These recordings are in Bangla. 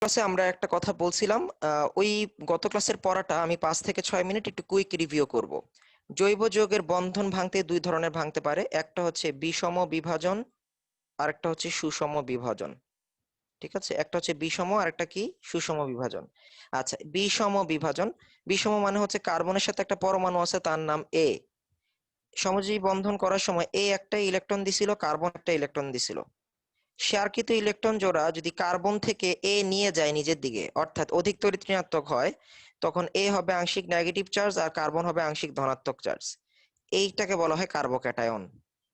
ক্লাসে আমরা একটা কথা বলছিলাম, ওই গত ক্লাসের পড়াটা আমি 5 থেকে 6 মিনিট একটু কুইক রিভিউ করব। জৈব যৌগের বন্ধন ভাঙতে দুই ধরনের ভাঙতে পারে, একটা হচ্ছে বিষম বিভাজন আর একটা হচ্ছে সুষম বিভাজন। ঠিক আছে, একটা হচ্ছে বিষম আর একটা কি সুষম বিভাজন। আচ্ছা, বিষম বিভাজন, বিষম মানে হচ্ছে কার্বনের সাথে একটা পরমাণু আছে তার নাম এ। সমযোজী বন্ধন করার সময় এ একটা ইলেকট্রন দিছিল, কার্বন একটা ইলেকট্রন দিছিল। শেয়ারকৃত ইলেকট্রন জোড়া যদি কার্বন থেকে এ নিয়ে যায় নিজের দিকে, অর্থাৎ অধিক তড়িৎ ঋণাত্মক হয়, তখন এ হবে আংশিক নেগেটিভ চার্জ আর কার্বন হবে আংশিক ধনাত্মক চার্জ। এইটাকে বলা হয় কার্বোক্যাটায়ন।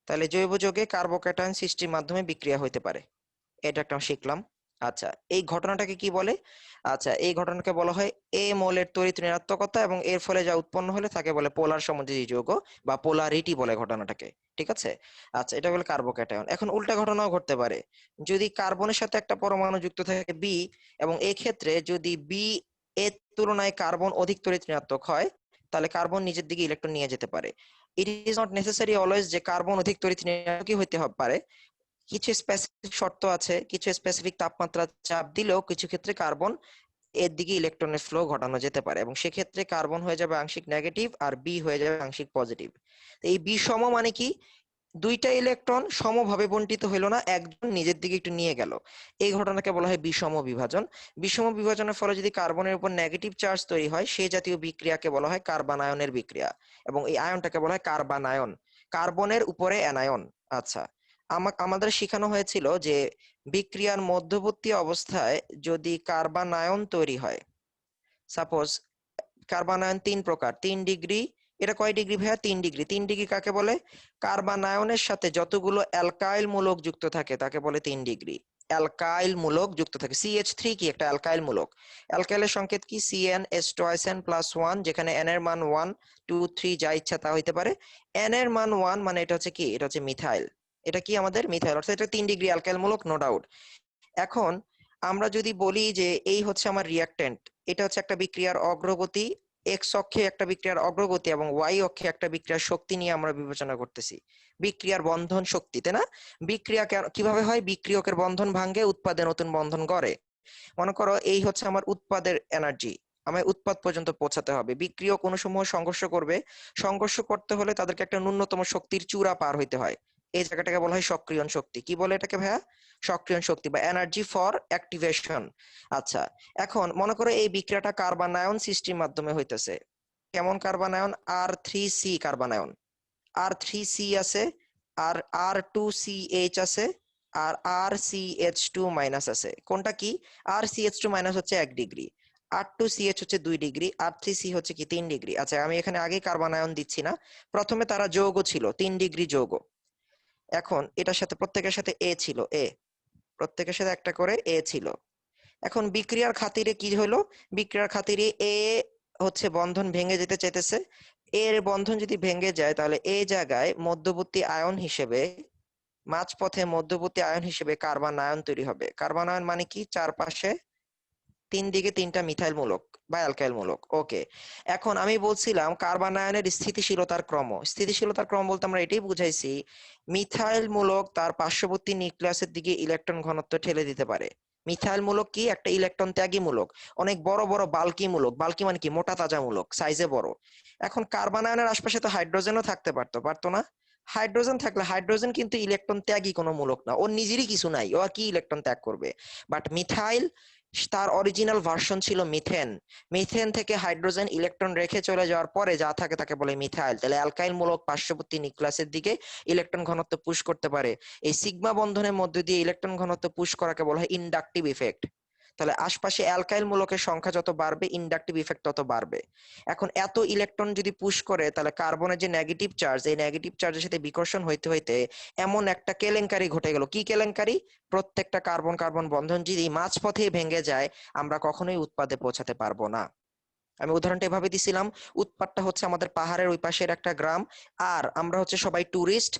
তাহলে জৈব যৌগে কার্বোক্যাটায়ন সৃষ্টির মাধ্যমে বিক্রিয়া হইতে পারে, এটা একটা শিখলাম। আচ্ছা, এই ঘটনাটাকে কি বলে? আচ্ছা, এই ঘটনাকে বলা হয় এ মৌলের তড়িৎ ঋণাত্মকতা এবং এর ফলে যা উৎপন্ন হলে তাকে বলে পোলার সমযোজী যৌগ বা পোলারিটি বলে ঘটনাটাকে। ঠিক আছে। আচ্ছা, এটা বলে কার্বোক্যাটায়ন। এখন উল্টা ঘটনাও ঘটতে পারে। যদি কার্বনের সাথে একটা পরমাণু যুক্ত থাকে বি, এবং এই ক্ষেত্রে যদি বি এর তুলনায় কার্বন অধিক তড়িৎ ঋণাত্মক হয়, তাহলে কার্বন নিজের দিকে ইলেকট্রন নিয়ে যেতে পারে। It is not necessary always যে কার্বন অধিক তড়িৎ ঋণাত্মকই হইতে পারে। কিছু স্পেসিফিক শর্ত আছে, কিছু স্পেসিফিক তাপমাত্রা চাপ দিলেও কিছু ক্ষেত্রে কার্বন এর দিকে ইলেকট্রনের ফ্লো ঘটানো যেতে পারে, এবং সেক্ষেত্রে কার্বন হয়ে যাবে আংশিক নেগেটিভ আর বি হয়ে যাবে আংশিক পজিটিভ। এই বিষম মানে কি? দুইটা ইলেকট্রন সমভাবে বন্টিত হইলো না, একজন নিজের দিকে একটু নিয়ে গেল। এই ঘটনাকে বলা হয় বিষম বিভাজন। বিষম বিভাজনের ফলে যদি কার্বনের উপর নেগেটিভ চার্জ তৈরি হয়, সেই জাতীয় বিক্রিয়াকে বলা হয় কার্বানায়নের বিক্রিয়া, এবং এই আয়নটাকে বলা হয় কার্বানায়ন। কার্বনের উপরে অ্যানায়ন। আচ্ছা, আমাদের শেখানো হয়েছিল যে বিক্রিয়ার মধ্যবর্তী অবস্থায় যদি কার্বানায়ন তৈরি হয়, সাপোজ কার্বানায়ন 3 প্রকার, 3 ডিগ্রি। এটা কয় ডিগ্রি ভাইয়া? 3 ডিগ্রি। 3 ডিগ্রি কাকে বলে? কার্বানায়নের সাথে যতগুলো অ্যালকাইল মূলক যুক্ত থাকে তাকে বলে 3 ডিগ্রি। অ্যালকাইল মূলক যুক্ত থাকে। CH3 কি একটা অ্যালকাইল মূলক? অ্যালকাইলের সংকেত কি? CnH2n+1, যেখানে n এর মান 1, 2, 3 যা ইচ্ছা তা হইতে পারে। n এর মান 1 মানে এটা হচ্ছে কি? এটা হচ্ছে মিথাইল। এটা কি আমাদের মিথাইল, অর্থাৎ এটা 3 ডিগ্রি অ্যালকাইল মূলক, নো ডাউট। এখন আমরা যদি বলি যে এই হচ্ছে আমার রিয়াক্ট্যান্ট, এটা হচ্ছে একটা বিক্রিয়ার অগ্রগতি, এক্স অক্ষে একটা বিক্রিয়ার অগ্রগতি এবং ওয়াই অক্ষে একটা বিক্রিয়ার শক্তি নিয়ে আমরা বিবেচনা করতেছি। বিক্রিয়ার বন্ধন শক্তি, তাই না? বিক্রিয়া কিভাবে হয়? বিক্রিয়কের বন্ধন ভাঙ্গে উৎপাদে নতুন বন্ধন গড়ে। মনে করো এই হচ্ছে আমার উৎপাদের এনার্জি, আমায় উৎপাদ পর্যন্ত পৌঁছাতে হবে। বিক্রিয়ক কোনো সময় সংঘর্ষ করবে, সংঘর্ষ করতে হলে তাদেরকে একটা ন্যূনতম শক্তির চূড়া পার হইতে হয়। এই জায়গাটাকে বলা হয় সক্রিয়ণ শক্তি। কি বলে এটাকে ভাইয়া? সক্রিয়ণ শক্তি বা এনার্জি ফর অ্যাক্টিভেশন। আচ্ছা, এখন মনে করো এই বিক্রিয়াটা কার্বানায়ন সৃষ্টির মাধ্যমে হইতেছে। কেমন কার্বানায়ন? R3C carbanion. R3C আছে, আর R2CH আছে, আর RCH2- আছে। কোনটা কি? RCH2- হচ্ছে 1 ডিগ্রি, R2CH হচ্ছে 2 ডিগ্রি, R3C হচ্ছে কি 3 ডিগ্রি। আচ্ছা, আমি এখানে আগে কার্বনায়ন দিচ্ছি না, প্রথমে তারা যৌগ ছিল, 3 ডিগ্রি যৌগ। এখন এটার সাথে প্রত্যেকের সাথে এ ছিল, প্রত্যেকের সাথে একটা করে এ ছিল। এখন বিক্রিয়ার খাতিরে কি হলো? বিক্রিয়ার খাতিরে এ হচ্ছে বন্ধন ভেঙে যেতে চাইতেছে। এর বন্ধন যদি ভেঙে যায়, তাহলে এই জায়গায় মধ্যবর্তী আয়ন হিসেবে, মাঝপথে মধ্যবর্তী আয়ন হিসেবে কার্বন আয়ন তৈরি হবে। কার্বন আয়ন মানে কি? চারপাশে 3 দিকে 3টা মিথাইল মূলক বা অ্যালকাইল মূলক। ওকে, এখন আমি বলছিলাম কার্বন আয়নের স্থিতিশীলতার ক্রম। স্থিতিশীলতার ক্রম বলতে আমরা এটাই বুঝাইছি, মিথাইল মূলক তার পার্শ্ববর্তী নিউক্লিয়াসের দিকে ইলেকট্রন ঘনত্ব ঠেলে দিতে পারে। মিথাইল মূলক কি? একটা ইলেকট্রন ত্যাগী মূলক, অনেক বড় বড় বাল্কি মূলক। বাল্কি মানে কি? মোটা তাজা মূলক, সাইজে বড়। এখন কার্বন আয়নের আশপাশে তো হাইড্রোজেনও থাকতে পারতো, পারতো না? হাইড্রোজেন থাকলে, হাইড্রোজেন কিন্তু ইলেকট্রন ত্যাগী কোনো মূলক না, ওর নিজেরই কিছু নাই, ও আর কি ইলেকট্রন ত্যাগ করবে? বাট মিথাইল, তার অরিজিনাল ভার্সন ছিল মিথেন। মিথেন থেকে হাইড্রোজেন ইলেকট্রন রেখে চলে যাওয়ার পরে যা থাকে তাকে বলে মিথাইল। তাহলে অ্যালকাইল মূলক পার্শ্ববর্তী নিউক্লিয়াসের দিকে ইলেকট্রন ঘনত্ব পুশ করতে পারে। এই সিগমা বন্ধনের মধ্যে দিয়ে ইলেকট্রন ঘনত্ব পুশ করাকে বলা হয় ইন্ডাকটিভ ইফেক্ট। তাহলে আশপাশে অ্যালকাইল মূলকের সংখ্যা যত বাড়বে, ইন্ডাকটিভ ইফেক্ট তত বাড়বে। এখন এত ইলেকট্রন যদি পুশ করে, তাহলে কার্বনের যে নেগেটিভ চার্জ, এই নেগেটিভ চার্জের সাথে বিকর্ষণ হইতে হইতে এমন একটা কেলেঙ্কারি ঘটে গেল। কি কেলেঙ্কারি? প্রত্যেকটা কার্বন কার্বন বন্ধন যদি মাঝপথে ভেঙে যায়, আমরা কখনোই উৎপাদে পৌঁছাতে পারবো না। আমি উদাহরণটা এভাবে দিছিলাম, উৎপাদটা হচ্ছে আমাদের পাহাড়ের ওই পাশের একটা গ্রাম, আর আমরা হচ্ছে সবাই টুরিস্ট।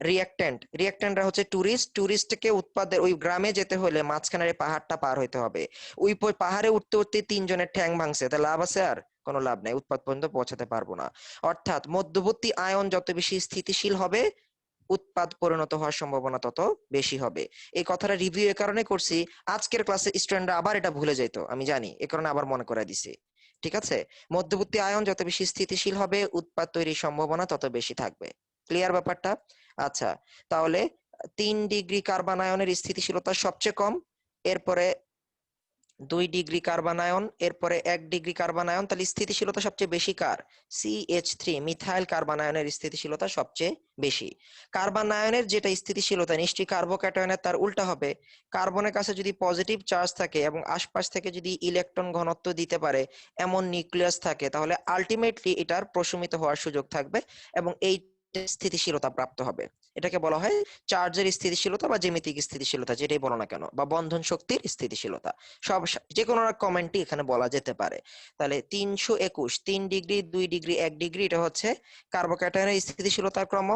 রিয়াক্ট্যান্টরা হচ্ছে টুরিস্ট। টুরিস্টকে উৎপাদের ওই গ্রামে যেতে হলে মাঝখানের এই পাহাড়টা পার হইতে হবে। ওই পাহাড়ে উঠতে উঠতে 3 জনের ঠ্যাং ভাঙছে, তা লাভ আছে? আর কোনো লাভ নাই, উৎপাদ পর্যন্ত পৌঁছাতে পারবো না। অর্থাৎ মধ্যবর্তী আয়ন যত বেশি স্থিতিশীল হবে, উৎপাদ পরিণত হওয়ার সম্ভাবনা তত বেশি হবে। এই কথাটা রিভিউ এর কারণে করছি, আজকের ক্লাসে স্টুডেন্টরা আবার এটা ভুলে যেত, আমি জানি, এ কারণে আবার মনে করে দিছি। ঠিক আছে, মধ্যবর্তী আয়ন যত বেশি স্থিতিশীল হবে উৎপাদ তৈরির সম্ভাবনা তত বেশি থাকবে। ক্লিয়ার ব্যাপারটা? আচ্ছা, তাহলে 3 ডিগ্রি কার্বন আয়নের স্থিতিশীলতা সবচেয়ে কম, এরপরে 2 ডিগ্রি কার্বন আয়ন, এরপরে 1 ডিগ্রি কার্বন আয়ন, তাহলে স্থিতিশীলতা সবচেয়ে বেশি কার? CH3 মিথাইল কার্বন আয়নের স্থিতিশীলতা সবচেয়ে বেশি। কার্বন আয়নের যেটা স্থিতিশীলতা নিশ্চয়ই কার্বোক্যাটায়নের তার উল্টা হবে। কার্বনের কাছে যদি পজিটিভ চার্জ থাকে এবং আশপাশ থেকে যদি ইলেকট্রন ঘনত্ব দিতে পারে এমন নিউক্লিয়াস থাকে, তাহলে আলটিমেটলি এটার প্রশমিত হওয়ার সুযোগ থাকবে এবং এই স্থিতিশীলতা প্রাপ্ত হবে। এটাকে বলা হয় চার্জের স্থিতিশীলতা বা জ্যামিতিক স্থিতিশীলতা, যেটাই বলো না কেন, বা বন্ধন শক্তির স্থিতিশীলতা। সব যে কোনো কমেন্টই এখানে বলা যেতে পারে। তাহলে 321, 3 ডিগ্রি, 2 ডিগ্রি, 1 ডিগ্রি, এটা হচ্ছে কার্বোক্যাটায়নের স্থিতিশীলতার ক্রম।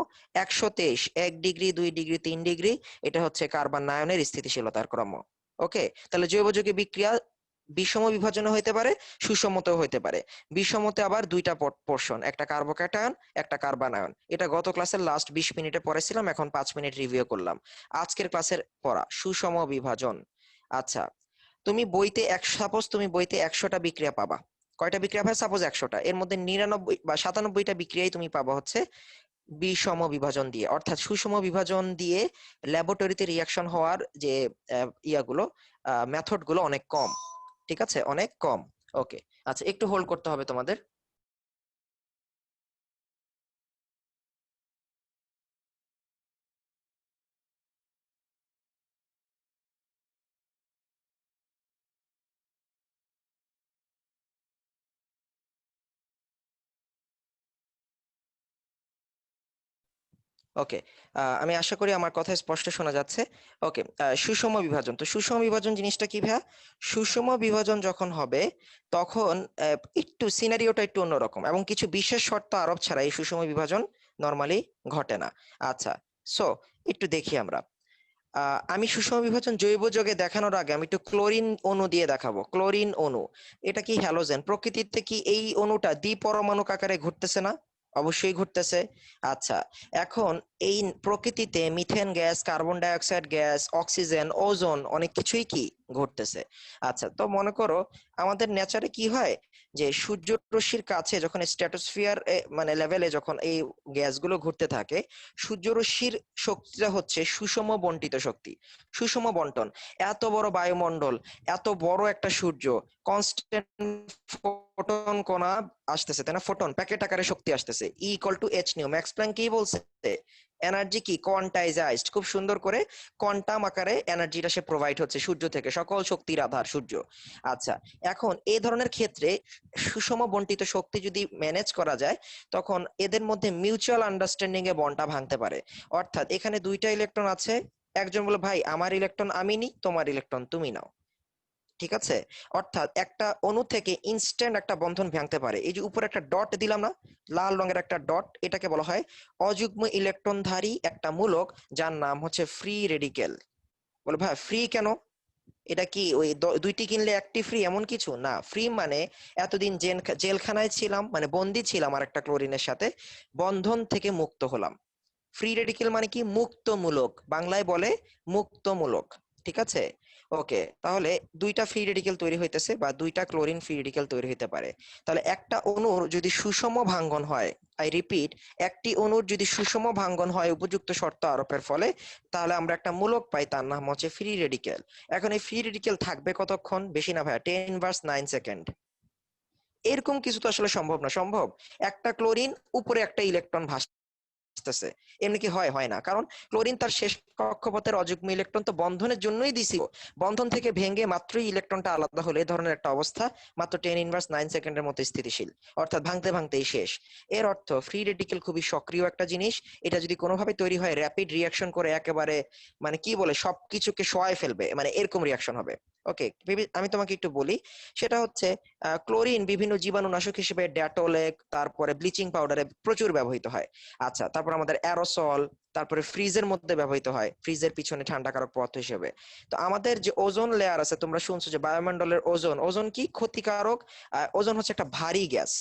123, 1 ডিগ্রি, 2 ডিগ্রি, 3 ডিগ্রি, এটা হচ্ছে কার্বন আয়নের স্থিতিশীলতার ক্রম। ওকে, তাহলে জৈব যৌগিক বিক্রিয়া বিষম বিভাজন হইতে পারে, সুষমত হইতে পারে। বিষমতে আবার দুইটা পোর্শন, একটা কার্বোক্যাটায়ন, একটা কার্বন আয়ন। এটা গত ক্লাসের লাস্ট 20 মিনিটে পড়েছিলাম, এখন 5 মিনিট রিভিউ করলাম। আজকের ক্লাসের পড়া সুষম বিভাজন। আচ্ছা, সাপোজ তুমি বইতে 100টা বিক্রিয়া পাবা। কয়টা বিক্রিয়া পাবে? সাপোজ 100টা, এর মধ্যে 99 বা 97টা বিক্রিয়াই তুমি পাবা হচ্ছে বিষম বিভাজন দিয়ে, অর্থাৎ সুষম বিভাজন দিয়ে ল্যাবরেটরিতে রিয়াকশন হওয়ার যে ইয়াগুলো, মেথড গুলো অনেক কম। ঠিক আছে, অনেক কম। ওকে, আচ্ছা, একটু হোল্ড করতে হবে তোমাদের। ওকে, আমি আশা করি আমার কথা স্পষ্ট শোনা যাচ্ছে। ওকে, সুষম বিভাজন, তো সুষম বিভাজন জিনিসটা কি ভাইয়া? সুষম বিভাজন যখন হবে তখন একটু সিনারিওটা একটু অন্যরকম এবং কিছু বিশেষ শর্ত আরোপ ছাড়া এই সুষম বিভাজন নর্মালি ঘটে না। আচ্ছা, সো একটু দেখি আমরা। আমি সুষম বিভাজন জৈব যৌগে দেখানোর আগে আমি একটু ক্লোরিন অণু দিয়ে দেখাবো। ক্লোরিন অণু, এটা কি হ্যালোজেন? প্রকৃতিতে কি এই অণুটা দ্বিপরমাণুক আকারে ঘুরতেছে না? অবশ্যই ঘুরতেছে। আচ্ছা, এখন এই প্রকৃতিতে methane gas, carbon die oxide gas, oxygen, ozone, অনেক কিছুই কি ঘটতেছে। আচ্ছা, তো মনে করো আমাদের নেচারে কি হয় যে সূর্য রশ্মির কাছে যখন স্ট্র্যাটোস্ফিয়ার মানে লেভেলে যখন এই গ্যাসগুলো ঘুরতে থাকে, সূর্য রশ্মির শক্তিটা হচ্ছে সুষম বন্টিত শক্তি, সুষম বন্টন। এত বড় বায়ুমণ্ডল, এত বড় একটা সূর্য, কনস্ট্যান্ট ফোটন কণা আসতেছে, তাই না? ফোটন প্যাকেট আকারে শক্তি আসতেছে, E = H nu. Max Planck কি বলছে? এনার্জি কি কোয়ান্টাইজাইজড, খুব সুন্দর করে কোয়ান্টাম আকারে এনার্জিটা সে প্রোভাইড হচ্ছে সূর্য থেকে, সকল শক্তির আধার সূর্য। আচ্ছা, এখন এই ধরনের ক্ষেত্রে সুষম বন্টিত শক্তি যদি ম্যানেজ করা যায়, তখন এদের মধ্যে মিউচুয়াল আন্ডারস্ট্যান্ডিং এ বন্ডটা ভাঙতে পারে। অর্থাৎ এখানে দুইটা ইলেকট্রন আছে, একজন বলে ভাই আমার ইলেকট্রন আমি নিই, তোমার ইলেকট্রন তুমি নাও। ঠিক আছে, অর্থাৎ একটা অণু থেকে ইনস্ট্যান্ট একটা বন্ধন ভাঙতে পারে। এই যে উপরে একটা ডট দিলাম না, লাল রঙের একটা ডট, এটাকে বলা হয় অযুগ্ম ইলেকট্রনধারী একটা মূলক, যার নাম হচ্ছে ফ্রি রেডিকেল। বলে ভাই ফ্রি কেন? এটা কি ওই দুইটি কিনলে একটি ফ্রি এমন কিছু না। ফ্রি মানে এতদিন জেলখানায় ছিলাম, মানে বন্দি ছিলাম আর একটা ক্লোরিনের সাথে, বন্ধন থেকে মুক্ত হলাম। ফ্রি রেডিকেল মানে কি? মুক্তমূলক, বাংলায় বলে মুক্তমূলক। ঠিক আছে, ওকে, তাহলে দুইটা ফ্রি রেডিকেল তৈরি হইতেছে বা দুইটা ক্লোরিন ফ্রি রেডিকেল তৈরি হইতে পারে। তাহলে একটা অণুর যদি সুষম ভাঙ্গন হয়, আই রিপিট, একটি অণুর যদি সুষম ভাঙ্গন হয় উপযুক্ত শর্ত আরোপের ফলে, তাহলে আমরা একটা মূলক পাই, তার নাম হচ্ছে ফ্রি রেডিকেল। এখন এই ফ্রি রেডিকেল থাকবে কতক্ষণ? বেশি না ভাইয়া, 10^9 সেকেন্ড। এরকম কিছু তো আসলে সম্ভব না। সম্ভব? একটা ক্লোরিন উপরে একটা ইলেকট্রন ভাসতেছে, এমনি কি হয়? হয় না, কারণ ক্লোরিন তার শেষ কক্ষপথের অযুগ্ম ইলেকট্রন তো বন্ধনের জন্যই দিছিল। বন্ধন থেকে ভেঙে মাত্রই ইলেকট্রনটা আলাদা হলে এ ধরনের একটা অবস্থা মাত্র 10^9 সেকেন্ডের মতো স্থিতিশীল, অর্থাৎ ভাঙতে ভাঙতেই শেষ। এর অর্থ ফ্রি রেডিকেল খুবই সক্রিয় একটা জিনিস। এটা যদি কোনোভাবে তৈরি হয়, র্যাপিড রিয়াকশন করে একেবারে মানে কি বলে সবকিছুকে শোয়ায় ফেলবে, মানে এরকম রিয়াকশন হবে। ওকে, আমি তোমাকে একটু বলি। সেটা হচ্ছে ক্লোরিন বিভিন্ন জীবাণুনাশক হিসেবে ডেটলে, তারপরে ব্লিচিং পাউডারে প্রচুর ব্যবহৃত হয়। আচ্ছা, তারপর আমাদের অ্যারোসল, তারপরে ফ্রিজের মধ্যে ব্যবহৃত হয়, ফ্রিজের পিছনে ঠান্ডাকারক পদার্থ হিসেবে। তো আমাদের যে ওজোন লেয়ার আছে, তোমরা শুনছো যে বায়ুমণ্ডলের ওজোন, ওজোন কি ক্ষতিকারক? ওজোন হচ্ছে একটা ভারী গ্যাস।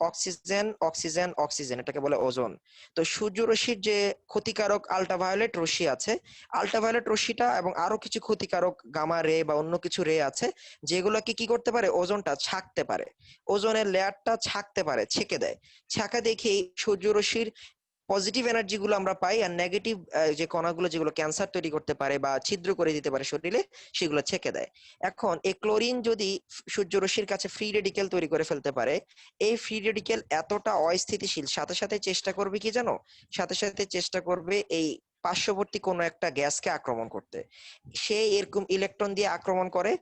অক্সিজেন অক্সিজেন অক্সিজেন, এটাকে বলে ওজোন। তো সূর্যরশ্মির যে ক্ষতিকারক আল্ট্রাভায়োলেট রশ্মি আছে, আল্ট্রাভায়োলেট রশ্মিটা এবং আরো কিছু ক্ষতিকারক গামা রে বা অন্য কিছু রে আছে, যেগুলোকে কি করতে পারে, ওজোনটা ছাকতে পারে, ওজোনের লেয়ারটা ছাকতে পারে, ছেকে দেয়। ছাকা দেখেই সূর্যরশ্মির পজিটিভ এনার্জি গুলো আমরা পাই, আর নেগেটিভ যে কণাগুলো যেগুলো ক্যান্সার তৈরি করতে পারে বা ছিদ্র করে দিতে পারে শরীরে, সেগুলো ছেকে দেয়। এখন এই ক্লোরিন যদি সূর্যরশ্মির কাছে ফ্রি রেডিকেল তৈরি করে ফেলতে পারে, এই ফ্রি রেডিকেল এতটা অস্থিতিশীল, সাথে সাথে চেষ্টা করবে কি জানো, সাথে সাথে চেষ্টা করবে এই পার্শ্ববর্তী কোনো একটা গ্যাসকে আক্রমণ করতে। সে এরকম ইলেকট্রন দিয়ে আক্রমণ করে।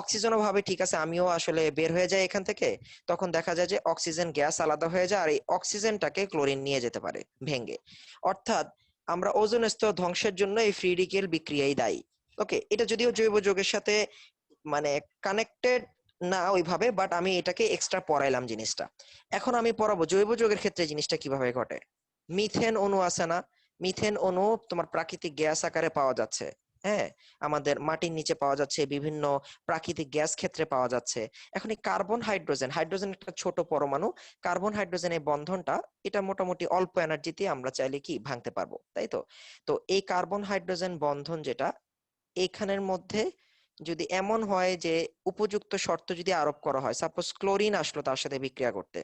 অক্সিজেনও ভাবে ঠিক আছে আমিও আসলে বের হয়ে যাই এখান থেকে, তখন দেখা যায় যে অক্সিজেন গ্যাস আলাদা হয়ে যায়, আর এই অক্সিজেনটাকে ক্লোরিন নিয়ে যেতে পারে ভেঙে। অর্থাৎ আমরা ওজোন স্তর ধ্বংসের জন্য এই ফ্রি রেডিকেল বিক্রিয়াই দায়ী। ওকে, এটা যদিও জৈব যৌগের সাথে মানে কানেক্টেড না ওইভাবে, বাট আমি এটাকে এক্সট্রা পড়াইলাম জিনিসটা। এখন আমি পড়াবো জৈব যৌগের ক্ষেত্রে জিনিসটা কিভাবে ঘটে। মিথেন অণু আছে না, মিথেন অণু তোমার প্রাকৃতিক গ্যাস আকারে পাওয়া যাচ্ছে। হ্যাঁ, আমাদের মাটির নিচে পাওয়া যাচ্ছে, বিভিন্ন প্রাকৃতিক গ্যাস ক্ষেত্রে পাওয়া যাচ্ছে। এখন এই কার্বন হাইড্রোজেন, হাইড্রোজেন একটা ছোট পরমাণু, কার্বন হাইড্রোজেন এই বন্ধনটা, এটা মোটামুটি অল্প এনার্জিতে আমরা চাইলে কি ভাঙতে পারবো, তাই তো? তো এই কার্বন হাইড্রোজেন বন্ধন যেটা, এখানের মধ্যে যদি এমন হয় যে উপযুক্ত শর্ত যদি আরোপ করা হয়, সাপোজ ক্লোরিন আসলো তার সাথে বিক্রিয়া করতে,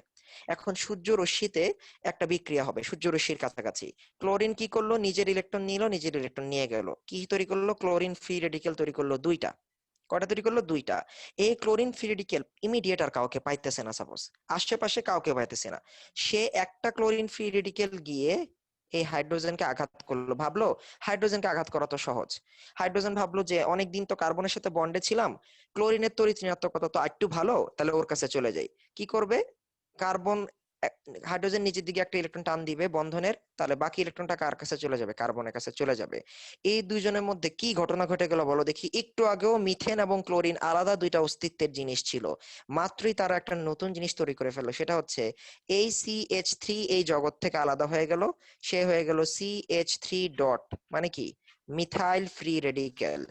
এখন সূর্য রশ্মিতে একটা বিক্রিয়া হবে সূর্য রশ্মির কাছাকাছি, ক্লোরিন কি করলো, নিজের ইলেকট্রন নিল, নিজের ইলেকট্রন নিয়ে গেল, কি তৈরি করলো, ক্লোরিন ফ্রি রেডিকেল তৈরি করলো দুইটা। কয়টা তৈরি করলো, দুইটা। এই ক্লোরিন ফ্রি রেডিকেল ইমিডিয়েট আর কাউকে পাইতেছে না, সাপোজ আশেপাশে কাউকে পাইতেছে না, সে একটা ক্লোরিন ফ্রি রেডিকেল গিয়ে এই হাইড্রোজেনকে আঘাত করলো, ভাবলো হাইড্রোজেনকে আঘাত করা তো সহজ। হাইড্রোজেন ভাবলো যে অনেকদিন তো কার্বনের সাথে বন্ডে ছিলাম, ক্লোরিনের তড়িৎ ঋণাত্মকতা তো একটু ভালো, তাহলে ওর কাছে চলে যাই। কি করবে, কার্বন, হাইড্রোজেন নিচের দিকে একটা ইলেকট্রন টান দিবে বন্ধনের, তাহলে বাকি ইলেকট্রনটা কার কাছে চলে যাবে, কার্বনের কাছে চলে যাবে। এই দুইজনের মধ্যে কি ঘটনা ঘটে গেল বলো দেখি। একটু আগেও মিথেন এবং ক্লোরিন আলাদা দুইটা অস্তিত্বের জিনিস ছিল, মাত্রই তারা একটা নতুন জিনিস তৈরি করে ফেললো, সেটা হচ্ছে এই CH3 এই জগৎ থেকে আলাদা হয়ে গেল, সে হয়ে গেল CH3 ডট, মানে কি, মিথাইল ফ্রি রেডিক্যাল।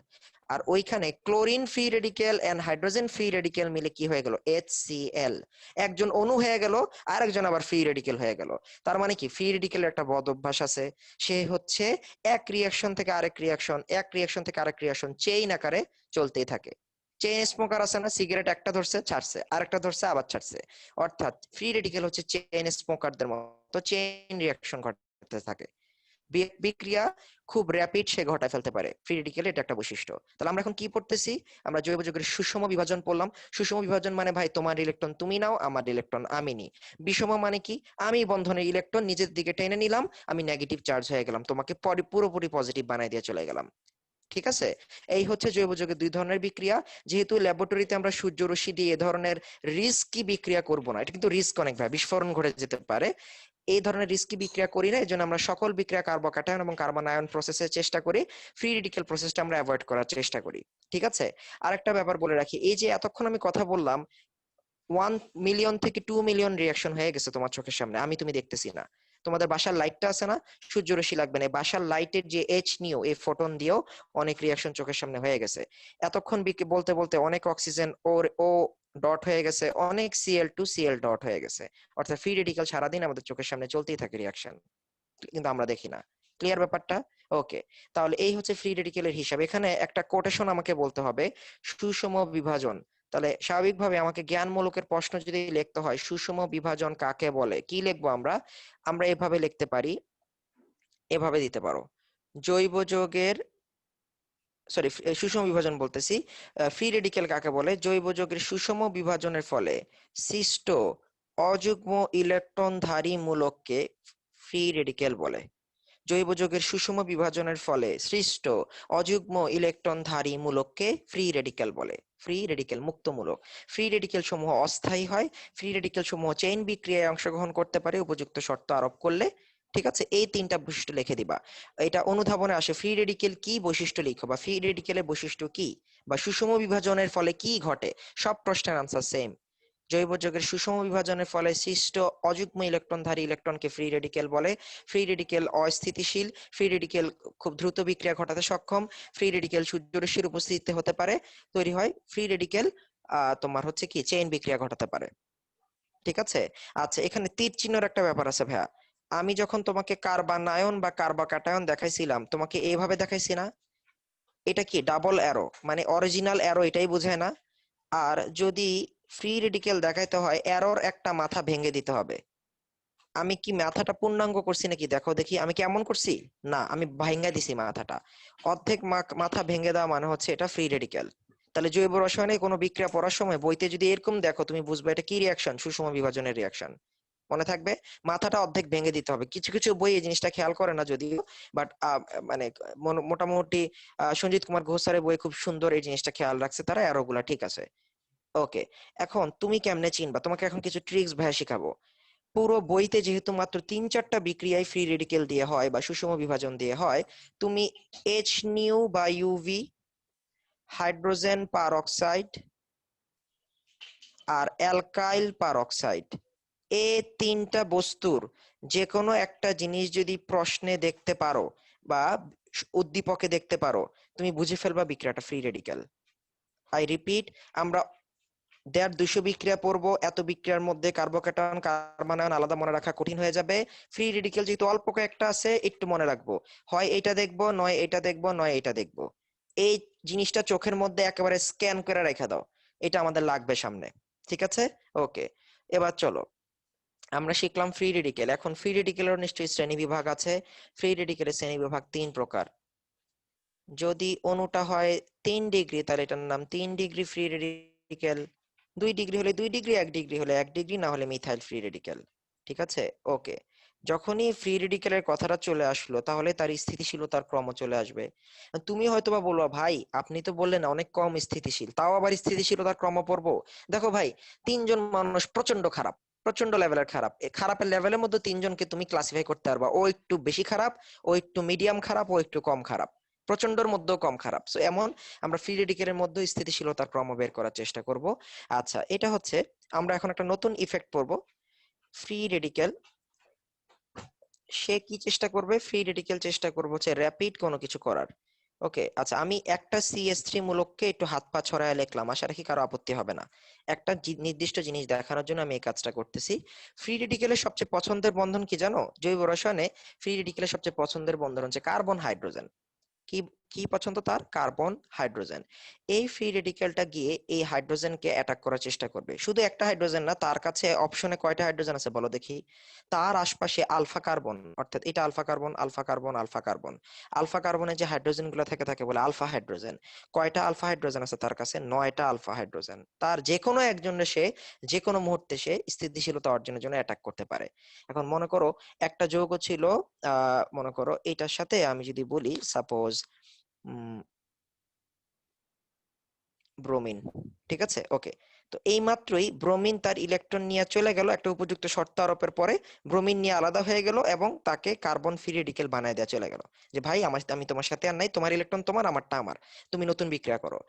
আর ওইখানে chlorine free radical and hydrogen free radical মিলে কি হয়ে গেল, HCl। একজন অণু হয়ে গেল, আর একজন আবার ফ্রি রেডিক্যাল হয়ে গেল। তার মানে কি, ফ্রি রেডিক্যালের একটা বদ অভ্যাস আছে, সে হচ্ছে এক রিয়াকশন থেকে আরেক রিয়াকশন, এক রিয়াকশন থেকে আরেক রিয়াকশন চেইন আকারে চলতেই থাকে। চেইন স্মোকার আছে না, সিগারেট একটা ধরছে ছাড়ছে, আরেকটা ধরছে আবার ছাড়ছে। অর্থাৎ ফ্রি রেডিক্যাল হচ্ছে চেইন স্মোকারদের মতো চেইন রিয়াকশন ঘটতে থাকে, বিক্রিয়া খুব র্যাপিড সে ঘটায় ফেলতে পারে। ফ্রি রেডিকেল এটা একটা বৈশিষ্ট্য। তাহলে আমরা এখন কি পড়তেছি, আমরা জৈব যৌগের সুষম বিভাজন পড়লাম। সুষম বিভাজন মানে ভাই তোমার ইলেকট্রন তুমি নাও, আমার ইলেকট্রন আমি নিই। বিষম মানে কি, আমি বন্ধনের ইলেকট্রন নিজের দিকে টেনে নিলাম, আমি নেগেটিভ চার্জ হয়ে গেলাম, তোমাকে পুরোপুরি পজিটিভ বানাই দিয়ে চলে গেলাম। ঠিক আছে, এই হচ্ছে জৈব যৌগের দুই ধরনের বিক্রিয়া। যেহেতু ল্যাবরেটরিতে আমরা সূর্য রশ্মি দিয়ে এ ধরনের রিস্কি বিক্রিয়া করব না, এটা কিন্তু রিস্ক অনেক ভাই, বিস্ফোরণ ঘটে যেতে পারে, এই ধরনের রিস্কি বিক্রিয়া করি না, এই জন্য আমরা সকল বিক্রিয়া কার্বোক্যাটায়ন এবং কার্বন আয়ন প্রসেসের চেষ্টা করি, ফ্রি রেডিক্যাল প্রসেসটা আমরা অ্যাভয়েড করার চেষ্টা করি। ঠিক আছে, আরেকটা ব্যাপার বলে রাখি, এই যে এতক্ষণ আমি কথা বললাম, 1 মিলিয়ন থেকে 2 মিলিয়ন রিয়াকশন হয়ে গেছে তোমার চোখের সামনে, আমি তুমি দেখতেছি না। তোমাদের বাসার লাইটটা আছে না, সূর্যরশ্মি লাগবে না, বাসার লাইটের যে এইচ নিও, এই ফোটন দিয়েও অনেক রিয়াকশন চোখের সামনে হয়ে গেছে। এতক্ষণ বলতে বলতে অনেক অক্সিজেন ওর ও ডট হয়ে গেছে, অনেক Cl2 Cl ডট হয়ে গেছে। অর্থাৎ ফ্রি রেডিক্যাল সারাদিন আমাদের চোখের সামনে চলতেই থাকে রিয়াকশন, কিন্তু আমরা দেখি না। ক্লিয়ার ব্যাপারটা? ওকে, তাহলে এই হচ্ছে ফ্রি রেডিকেলের হিসাব। এখানে একটা কোটেশন আমাকে বলতে হবে, সুষম বিভাজন। তাহলে স্বাভাবিকভাবে আমাকে জ্ঞানমূলকের প্রশ্ন যদি লিখতে হয় সুষম বিভাজন কাকে বলে, কি লিখবো আমরা, আমরা এভাবে লিখতে পারি, এভাবে দিতে পারো, জৈব যৌগের, সরি সুষম বিভাজন বলতেছি, ফ্রি রেডিকেল কাকে বলে, জৈব যৌগের সুষম বিভাজনের ফলে সৃষ্ট অযুগ্ম ইলেকট্রনধারী মূলককে ফ্রি রেডিকেল বলে। জৈব যৌগের সুষম বিভাজনের ফলে সৃষ্ট অযুগ্ম ইলেকট্রনধারী মূলককে ফ্রি রেডিক্যাল বলে, ফ্রি রেডিক্যাল মুক্ত মূলক। ফ্রি রেডিক্যাল সমূহ অস্থায়ী হয়, ফ্রি রেডিক্যাল সমূহ চেইন বিক্রিয়ায় অংশগ্রহণ করতে পারে উপযুক্ত শর্ত আরোপ করলে। ঠিক আছে, এই তিনটা বৈশিষ্ট্য লিখে দিবা। এটা অনুধাবনে আসে, ফ্রি রেডিক্যাল কি বৈশিষ্ট্য লিখো, বা ফ্রি রেডিক্যালের বৈশিষ্ট্য কি, বা সুষম বিভাজনের ফলে কি ঘটে, সব প্রশ্নের আনসার সেম। জৈব যৌগের সুষম বিভাজনের ফলে সৃষ্ট অযুগ্ম ইলেকট্রনধারী ইলেকট্রনকে ফ্রি রেডিকেল বলে। ফ্রি রেডিকেল অস্থিতিশীল, ফ্রি রেডিকেল খুব দ্রুত বিক্রিয়া ঘটাতে সক্ষম, ফ্রি রেডিকেল সূর্যরশ্মির উপস্থিতিতে হতে পারে তৈরি হয়, ফ্রি রেডিকেল তোমার হচ্ছে কি চেইন বিক্রিয়া ঘটাতে পারে। ঠিক আছে। আচ্ছা, এখানে তীর চিহ্নের একটা ব্যাপার আছে ভাইয়া। আমি যখন তোমাকে কার্বানায়ন বা কার্বাকাটায়ন দেখাইছিলাম, তোমাকে এইভাবে দেখাইছি না? এটা কি ডাবল অ্যারো, মানে অরিজিনাল অ্যারো এটাই বোঝায় না? আর যদি ফ্রি রেডিকেল দেখাইতে হয়, অ্যারোর একটা মাথা ভেঙে দিতে হবে। আমি কি মাথাটা পূর্ণাঙ্গ করছি নাকি দেখো দেখি, আমি কেমন করছি? না, আমি ভেঙে দিছি মাথাটা। অর্ধেক মাথা ভেঙে দেওয়া মানে হচ্ছে এটা ফ্রি রেডিকেল। তাহলে জৈব রসায়নে কোনো বিক্রিয়া পড়ার সময় বইতে যদি এরকম দেখো, তুমি বুঝবে এটা কি রিয়াকশন, সুষম বিভাজনের রিয়াকশন। মনে থাকবে, মাথাটা অর্ধেক ভেঙে দিতে হবে। কিছু কিছু বই এই জিনিসটা খেয়াল করে না যদিও, বাট মানে মোটামুটি সঞ্জিত কুমার ঘোষ স্যারের বই খুব সুন্দর এই জিনিসটা খেয়াল রাখছে তারা, এরোগুলা ঠিক আছে। ওকে, এখন তুমি কেমনে চিনবা, তোমাকে এখন কিছু ট্রিক্স ভাইয়া শিখাবো। পুরো বইতে যেহেতু মাত্র 3-4টা বিক্রিয়ায় ফ্রি রেডিকেল দিয়ে হয় বা সুষম বিভাজন দিয়ে হয়, তুমি এইচ নিউ বা ইউভি, হাইড্রোজেন পার অক্সাইড আর অ্যালকাইল পার অক্সাইড, এই 3টা বস্তুর যে কোনো একটা জিনিস যদি প্রশ্নে দেখতে পারো বা উদ্দীপকে দেখতে পারো, তুমি বুঝে ফেলবা বিক্রিয়াটা ফ্রি রেডিকেল। আই রিপিট, আমরা 150-200 বিক্রিয়া পড়বো, এত বিক্রিয়ার মধ্যে কার্বোক্যাটায়ন কার্বানায়ন আলাদা মনে রাখা কঠিন হয়ে যাবে। ফ্রি রেডিকেল যেহেতু অল্প কয়েকটা আছে, একটু মনে রাখবো, হয় এটা দেখবো, নয় এটা দেখবো, নয় এটা দেখবো। এই জিনিসটা চোখের মধ্যে একেবারে স্ক্যান করে রেখে দাও, এটা আমাদের লাগবে সামনে। ঠিক আছে। ওকে, এবার চলো আমরা শিখলাম ফ্রি রেডিকেল। এখন ফ্রি রেডিকেলের নিশ্চয়ই শ্রেণী বিভাগ আছে। ফ্রি রেডিকেলের শ্রেণী বিভাগ 3 প্রকার। যদি অণুটা হয় 3 ডিগ্রি, তাহলে এটার নাম 3 ডিগ্রি ফ্রি রেডিকেল। 2 ডিগ্রি হলে 2 ডিগ্রি, 1 ডিগ্রি হলে 1 ডিগ্রি, না হলে মিথাইল ফ্রি রেডিকেল। ঠিক আছে। ওকে, যখনই ফ্রি রেডিকেলের কথাটা চলে আসলো, তাহলে তার স্থিতিশীলতার ক্রম চলে আসবে। তুমি হয়তোবা বলবা, ভাই আপনি তো বললেন অনেক কম স্থিতিশীল, তাও আবার স্থিতিশীলতার ক্রম পড়বো? দেখো ভাই, 3জন মানুষ প্রচন্ড খারাপ, প্রচন্ড লেভেলের খারাপ, এই খারাপের লেভেলের মধ্যে 3জনকে তুমি ক্লাসিফাই করতে পারবা, ও একটু বেশি খারাপ, ও একটু মিডিয়াম খারাপ, ও একটু কম খারাপ, প্রচন্ডর মধ্যেও কম খারাপ। সো এমন আমরা ফ্রি রেডিকেলের মধ্যে স্থিতিশীলতার ক্রম বের করার চেষ্টা করব। আচ্ছা, এটা হচ্ছে আমরা এখন একটা নতুন ইফেক্ট পড়ব। ফ্রি রেডিকেল সে কি চেষ্টা করবে, ফ্রি রেডিকেল চেষ্টা করবো হচ্ছে র্যাপিড কোনো কিছু করার। ওকে, আচ্ছা, আমি একটা CH3 মূলককে একটু হাত পা ছড়ায় লিখলাম, আশা রাখি কারো আপত্তি হবে না। একটা নির্দিষ্ট জিনিস দেখানোর জন্য আমি এই কাজটা করতেছি। ফ্রি রেডিকেলের সবচেয়ে পছন্দের বন্ধন কি জানো? জৈব রসায়নে ফ্রি রেডিকেলের সবচেয়ে পছন্দের বন্ধন হচ্ছে কার্বন হাইড্রোজেন। কি কি পছন্দ তার? Carbon hydrogen. এই ফ্রি রেডিকেলটা গিয়ে এই হাইড্রোজেনকে অ্যাটাক করার চেষ্টা করবে। শুধু একটা হাইড্রোজেন না, তার কাছে অপশনে কয়টা হাইড্রোজেন আছে বলো দেখি? তার আশপাশে আলফা কার্বন, অর্থাৎ এটা alpha carbon, alpha carbon, alpha carbon. Alpha কার্বনে যে হাইড্রোজেন গুলো থাকে তাকে বলে আলফা হাইড্রোজেন। কয়টা আলফা হাইড্রোজেন আছে তার কাছে? 9টা আলফা হাইড্রোজেন। তার যে কোনো একজনের সে যে কোনো মুহূর্তে সে স্থিতিশীলতা অর্জনের জন্য অ্যাটাক করতে পারে। এখন মনে করো একটা যৌগ ছিল, মনে করো এটার সাথে আমি যদি বলি সাপোজ ব্রোমিন। ঠিক আছে। ওকে, তো এই মাত্রই ব্রোমিন তার ইলেকট্রন নিয়ে চলে গেল, একটা উপযুক্ত শর্ত আরোপের পরে ব্রোমিন নিয়ে আলাদা হয়ে গেল এবং তাকে কার্বন ফ্রি রেডিকেল বানায় দেওয়া চলে গেল, যে ভাই আমি তোমার সাথে আর নাই, তোমার ইলেকট্রন তোমার, আমারটা আমার, তুমি নতুন বিক্রিয়া করো।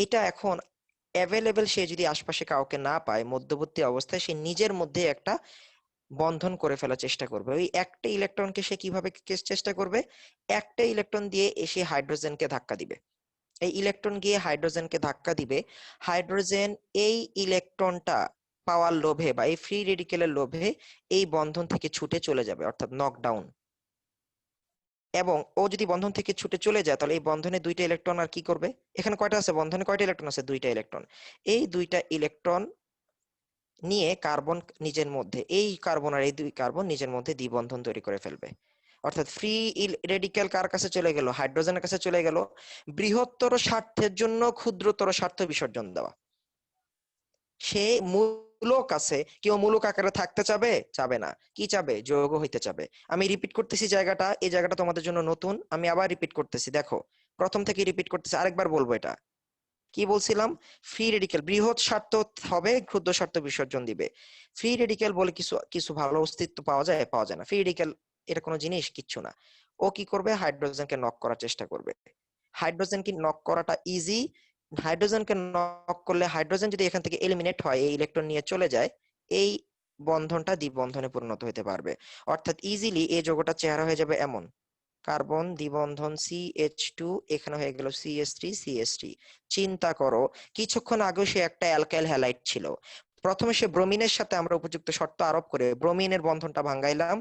এটা এখন অ্যাভেলেবেল, সে যদি আশপাশে কাউকে না পায়, মধ্যবর্তী অবস্থায় সে নিজের মধ্যে একটা বন্ধন করে ফেলার চেষ্টা করবে। ওই একটা ইলেকট্রনকে সে কিভাবে চেষ্টা করবে? একটা ইলেকট্রন দিয়ে এসে হাইড্রোজেনকে ধাক্কা দিবে, এই ইলেকট্রন গিয়ে হাইড্রোজেনকে ধাক্কা দিবে। হাইড্রোজেন এই ইলেকট্রনটা পাওয়ার লোভে বা এই ফ্রি রেডিকেলের লোভে এই বন্ধন থেকে ছুটে চলে যাবে, অর্থাৎ নকডাউন। এবং ও যদি বন্ধন থেকে ছুটে চলে যায়, তাহলে এই বন্ধনে 2টা ইলেকট্রন আর কি করবে? এখানে কয়টা আছে বন্ধনে, কয়টা ইলেকট্রন আছে? 2টা ইলেকট্রন। এই 2টা ইলেকট্রন নিয়ে কার্বন নিজের মধ্যে, এই কার্বন আর এই 2 কার্বন নিজের মধ্যে দ্বিবন্ধন তৈরি করে ফেলবে। অর্থাৎ ফ্রি রেডিকেল কার কাছে চলে গেল? হাইড্রোজেনের কাছে চলে গেল। বৃহত্তর স্বার্থের জন্য ক্ষুদ্রতর স্বার্থ বিসর্জন দেওয়া। সে মূলক আছে, কেউ মূলক আকারে থাকতে চাবে? চাবে না। কি চাবে? যৌগ হইতে চাবে। আমি রিপিট করতেছি জায়গাটা, এই জায়গাটা তোমাদের জন্য নতুন, আমি আবার রিপিট করতেছি, দেখো প্রথম থেকে রিপিট করতেছি, আরেকবার বলবো এটা। কি বলছিলাম? ফ্রি রেডিকেল বৃহৎ স্বার্থ হবে, ক্ষুদ্র স্বার্থ বিসর্জন দিবে। ফ্রি রেডিকেল বলে কিছু কিছু ভালো অস্তিত্ব পাওয়া যায়? পাওয়া যায় না। ফ্রি রেডিকেল এটা কোনো জিনিস কিচ্ছু না। ও কি করবে? হাইড্রোজেনকে নক করার চেষ্টা করবে। হাইড্রোজেনকে নক করাটা ইজি, হাইড্রোজেনকে নক করলে হাইড্রোজেন যদি এখান থেকে এলিমিনেট হয়, এই ইলেকট্রন নিয়ে চলে যায়, এই বন্ধনটা দ্বিবন্ধনে পরিণত হতে পারবে। অর্থাৎ ইজিলি এই যৌগটার চেহারা হয়ে যাবে এমন: কার্বন দ্বিবন্ধন CH2, এখানে হয়ে গেল CH3 চিন্তা করো, কিছুক্ষণ আগে সে একটা অ্যালকাইল হ্যালাইড ছিল, প্রথমে সে ব্রোমিনের সাথে আমরা উপযুক্ত শর্ত আরোপ করে ব্রোমিনের বন্ধনটা ভাঙাইলাম,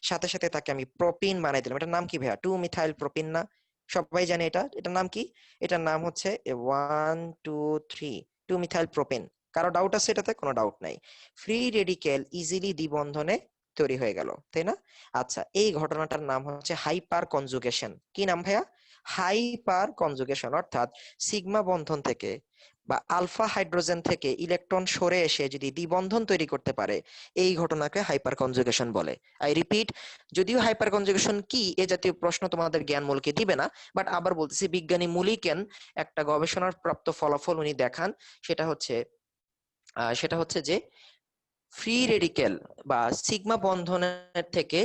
সাথে সাথে তাকে আমি প্রোপিন বানাই দিলাম। এটার নাম কি ভাইয়া? 2 মিথাইল প্রোপিন না? সবাই জানে এটা, এটার নাম কি? এটার নাম হচ্ছে 1 2 3 2 মিথাইল প্রোপিন। কারো ডাউট আছে এটাতে? কোনো ডাউট নাই। ফ্রি রেডিকেল ইজিলি দ্বিবন্ধনে তৈরি হয়ে গেল, তাই না? আচ্ছা, এই ঘটনাটার নাম হচ্ছে হাইপার কনজুগেশন। কি নাম ভাইয়া? Hyper conjugation. অর্থাৎ সিগমা বন্ধন থেকে বা আলফা হাইড্রোজেন থেকে ইলেকট্রন সরে এসে যদি দ্বিবন্ধন তৈরি করতে পারে, এই ঘটনাকে হাইপার কনজুগেশন বলে। আই রিপিট, যদিও হাইপার কনজুগেশন কি এ জাতীয় প্রশ্ন তোমাদের জ্ঞানমূলকে দিবে না, বাট আবার বলতেছি, বিজ্ঞানী মুলিকেন একটা গবেষণার প্রাপ্ত ফলাফল উনি দেখান, সেটা হচ্ছে যে ফ্রি রেডিকেল বা সিগমা বন্ধনের থেকে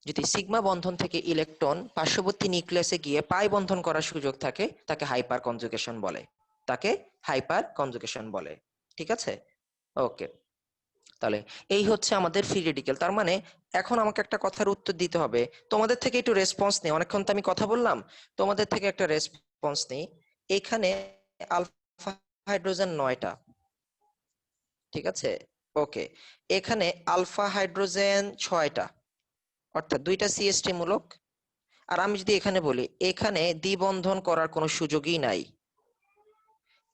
যদি সিগমা বন্ধন থেকে ইলেকট্রন পার্শ্ববর্তী নিউক্লিয়াসে গিয়ে পাই বন্ধন করার সুযোগ থাকে, তাকে হাইপার কনজুগেশন বলে। তাকে হাইপার কনজুগেশন বলে। ঠিক আছে? ওকে, তাহলে এই হচ্ছে আমাদের ফ্রি রেডিকেল। তার মানে এখন আমাকে একটা কথার উত্তর দিতে হবে। তোমাদের থেকে একটু রেসপন্স নেই, অনেকক্ষণ তো আমি কথা বললাম, তোমাদের থেকে একটা রেসপন্স নেই। এখানে আলফা হাইড্রোজেন 9টা, ঠিক আছে? ওকে, এখানে আলফা হাইড্রোজেন 6টা, অর্থাৎ 2টা CH3 মূলক। আর আমি যদি এখানে বলি এখানে দ্বিবন্ধন করার কোনো সুযোগই নাই,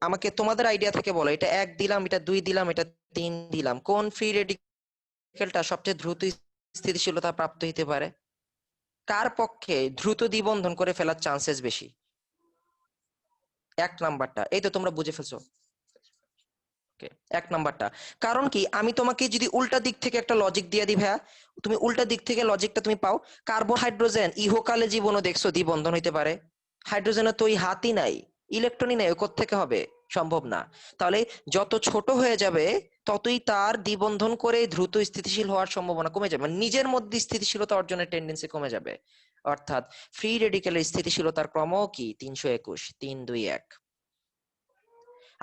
আমাকে তোমাদের আইডিয়া থেকে বলো, এটা 1 দিলাম, এটা 2 দিলাম, এটা 3 দিলাম, কোন ফ্রি রেডিকেলটা সবচেয়ে দ্রুত স্থিতিশীলতা প্রাপ্ত হতে পারে? কার পক্ষে দ্রুত দ্বিবন্ধন করে ফেলার চান্সেস বেশি? 1 নাম্বারটা। এই তো তোমরা বুঝে ফেলছো। ওকে, 1 নাম্বারটা। কারণ কি, আমি তোমাকে যদি উল্টা দিক থেকে একটা লজিক দিয়ে দিই ভাইয়া, তুমি উল্টা দিক থেকে লজিকটা তুমি পাও। কার্বন হাইড্রোজেন ইহকালে জীবনও দেখছো দ্বিবন্ধন হইতে পারে? হাইড্রোজেনের তো ওই হাতই নাই, ইলেকট্রনই নাই, কোত্থেকে হবে? সম্ভব না। তাহলে যত ছোট হয়ে যাবে ততই তার দ্বিবন্ধন করে দ্রুত স্থিতিশীল হওয়ার সম্ভাবনা কমে যাবে, মানে নিজের মধ্যে স্থিতিশীলতা অর্জনের টেন্ডেন্সি কমে যাবে। অর্থাৎ ফ্রি রেডিক্যালের স্থিতিশীলতার ক্রম কি? 321, 3 2 1।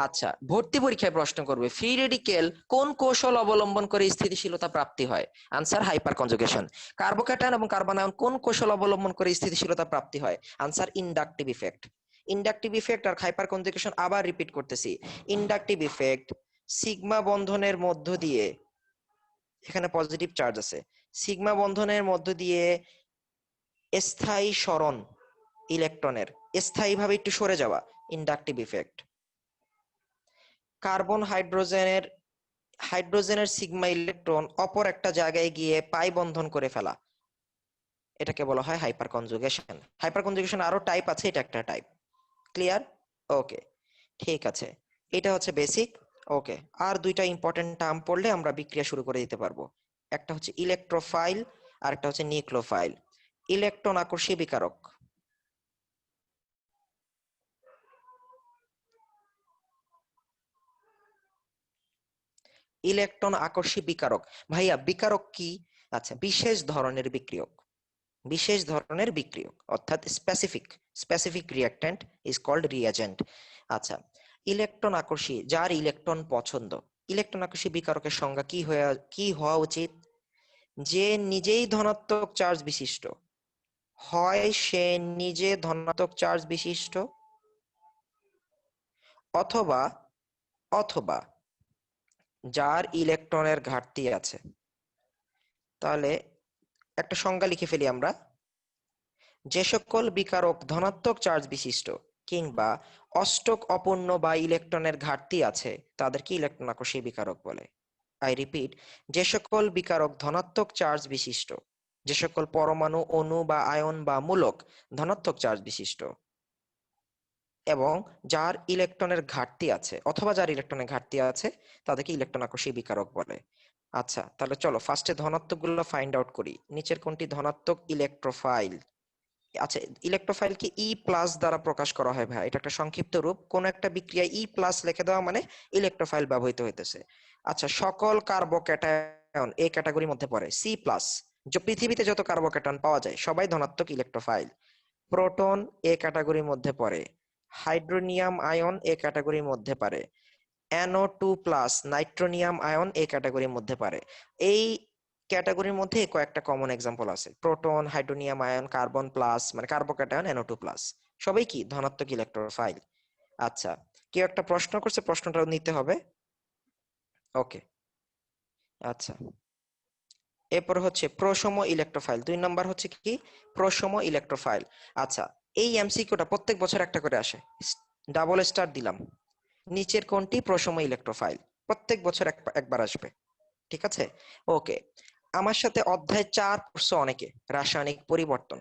আচ্ছা, ভর্তি পরীক্ষায় প্রশ্ন করবে ফ্রি রেডিকেল কোন কৌশল অবলম্বন করে স্থিতিশীলতা প্রাপ্তি হয়? Answer hyperconjugation. কার্বোক্যাটায়ন এবং কার্বনায়ন কোন কৌশল অবলম্বন করে স্থিতিশীলতা প্রাপ্তি হয়? Answer inductive effect. Inductive effect আর হাইপার কনজুগেশন, আবার রিপিট করতেছি। ইন্ডাকটিভ ইফেক্ট, সিগমা বন্ধনের মধ্য দিয়ে, এখানে পজিটিভ চার্জ আছে, সিগমা বন্ধনের মধ্য দিয়ে স্থায়ী সরণ ইলেকট্রনের, স্থায়ীভাবে একটু সরে যাওয়া, ইন্ডাকটিভ ইফেক্ট। কার্বন হাইড্রোজেনের সিগমা ইলেকট্রন অপর একটা জায়গায় গিয়ে পাই বন্ধন করে ফেলা, এটাকে বলা হয় হাইপার কনজুগেশন। হাইপার কনজুগেশন আরো টাইপ আছে, এটা একটা টাইপ। ক্লিয়ার? ওকে, ঠিক আছে, এটা হচ্ছে বেসিক। ওকে, আর 2টা ইম্পর্টেন্ট টার্ম পড়লে আমরা বিক্রিয়া শুরু করে দিতে পারবো। একটা হচ্ছে ইলেকট্রোফাইল আর একটা হচ্ছে নিউক্লিওফাইল। ইলেকট্রন আকর্ষী বিকারক, ইলেকট্রন আকর্ষী বিকারক। ভাইয়া বিকারক কি? আচ্ছা, বিশেষ ধরনের বিক্রিয়ক, বিশেষ ধরনের বিক্রিয়ক, অর্থাৎ স্পেসিফিক রিঅ্যাক্ট্যান্ট ইজ কল্ড রিঅ্যাজেন্ট। আচ্ছা, ইলেকট্রন আকর্ষী, যার ইলেকট্রন পছন্দ। ইলেকট্রন আকর্ষী বিকারকের সংজ্ঞা কি হওয়া উচিত? যে নিজেই ধনাত্মক চার্জ বিশিষ্ট, হয় সে নিজে ধনাত্মক চার্জ বিশিষ্ট, অথবা অথবা যার ইলেকট্রনের ঘাটতি আছে। তাহলে একটা সংজ্ঞা লিখে ফেলি আমরা: যে সকল বিকারক ধনাত্মক চার্জ বিশিষ্ট কিংবা অষ্টক অপূর্ণ বা ইলেকট্রনের ঘাটতি আছে, তাদেরকে ইলেকট্রন আকর্ষী বিকারক বলে। আই রিপিট, যে সকল বিকারক ধনাত্মক চার্জ বিশিষ্ট, যে সকল পরমাণু, অণু বা আয়ন বা মূলক ধনাত্মক চার্জ বিশিষ্ট এবং যার ইলেকট্রনের ঘাটতি আছে, অথবা যার ইলেকট্রনের ঘাটতি আছে, তাদেরকে ইলেকট্রন আকর্ষী বিকারক বলে। আচ্ছা, তাহলে চলো ফার্স্টে ধনাত্মক গুলো ফাইন্ড আউট করি। নিচের কোনটি ধনাত্মক? ইলেকট্রোফাইল। আচ্ছা, ইলেকট্রোফাইলকে E+ দ্বারা প্রকাশ করা হয় ভাই, এটা একটা সংক্ষিপ্ত রূপ। কোন একটা বিক্রিয়ায় E+ লিখে দেওয়া মানে ইলেকট্রোফাইল ব্যবহৃত হইতেছে। আচ্ছা, সকল কার্বোক্যাটায়ন এই ক্যাটাগরির মধ্যে পড়ে। C+, যে পৃথিবীতে যত কার্বোক্যাটায়ন পাওয়া যায় সবাই ধনাত্মক ইলেকট্রোফাইল। প্রোটন এই ক্যাটাগরির মধ্যে পড়ে। হাইড্রোনিয়াম আয়ন এই ক্যাটাগরির মধ্যে পারে। NO2+ নাইট্রোনিয়াম আয়ন এই ক্যাটাগরির মধ্যে পারে। এই ক্যাটাগরির মধ্যে কয়েকটা কমন এক্সাম্পল আছে, proton, hydronium ion, carbon plus মানে কার্বোক্যাটায়ন, NO2+, সবাই কি ধনাত্মক ইলেকট্রোফাইল। আচ্ছা, কেউ একটা প্রশ্ন করছে, প্রশ্নটা নিতে হবে। ওকে, আচ্ছা, এরপর হচ্ছে প্রসম ইলেকট্রোফাইল। 2 নাম্বার হচ্ছে কি প্রসম ইলেকট্রোফাইল। আচ্ছা, এই এমসিকিউটা প্রত্যেক বছর একটা করে আসে, ডাবল স্টার দিলাম। নিচের কোনটি প্রসম ইলেকট্রোফাইল, প্রত্যেক বছর একবার আসবে। ঠিক আছে, ওকে। আমার সাথে অধ্যায় 4 পড়ছো অনেকে, রাসায়নিক পরিবর্তন,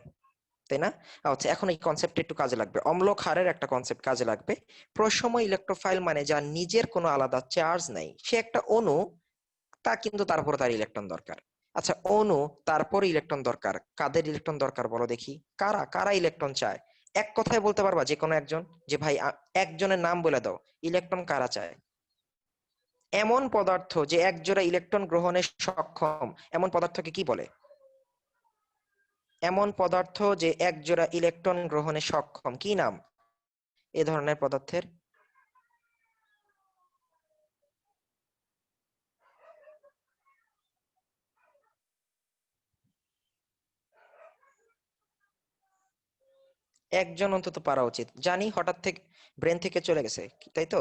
তাই না? আচ্ছা, এখন এই কনসেপ্ট একটু কাজে লাগবে, অম্ল ক্ষারের একটা কনসেপ্ট কাজে লাগবে। প্রসম ইলেকট্রোফাইল মানে যার নিজের কোনো আলাদা চার্জ নাই, সে একটা অণু, তা কিন্তু তারপর তার ইলেকট্রন দরকার। আচ্ছা, অণু তারপর ইলেকট্রন দরকার, কাদের ইলেকট্রন দরকার বলো দেখি? কারা কারা ইলেকট্রন চায়? এক কথায় বলতে পারবা যে কোনো একজন, যে ভাই একজনের নাম বলে দাও, ইলেকট্রন কারা চায়? এমন পদার্থ যে এক জোড়া ইলেকট্রন গ্রহণে সক্ষম, এমন পদার্থকে কি বলে? এমন পদার্থ যে এক জোড়া ইলেকট্রন গ্রহণে সক্ষম, কি নাম এ ধরনের পদার্থের? একজন অন্তত পারা উচিত, জানি হঠাৎ থেকে ব্রেন থেকে চলে গেছে, তাই তো?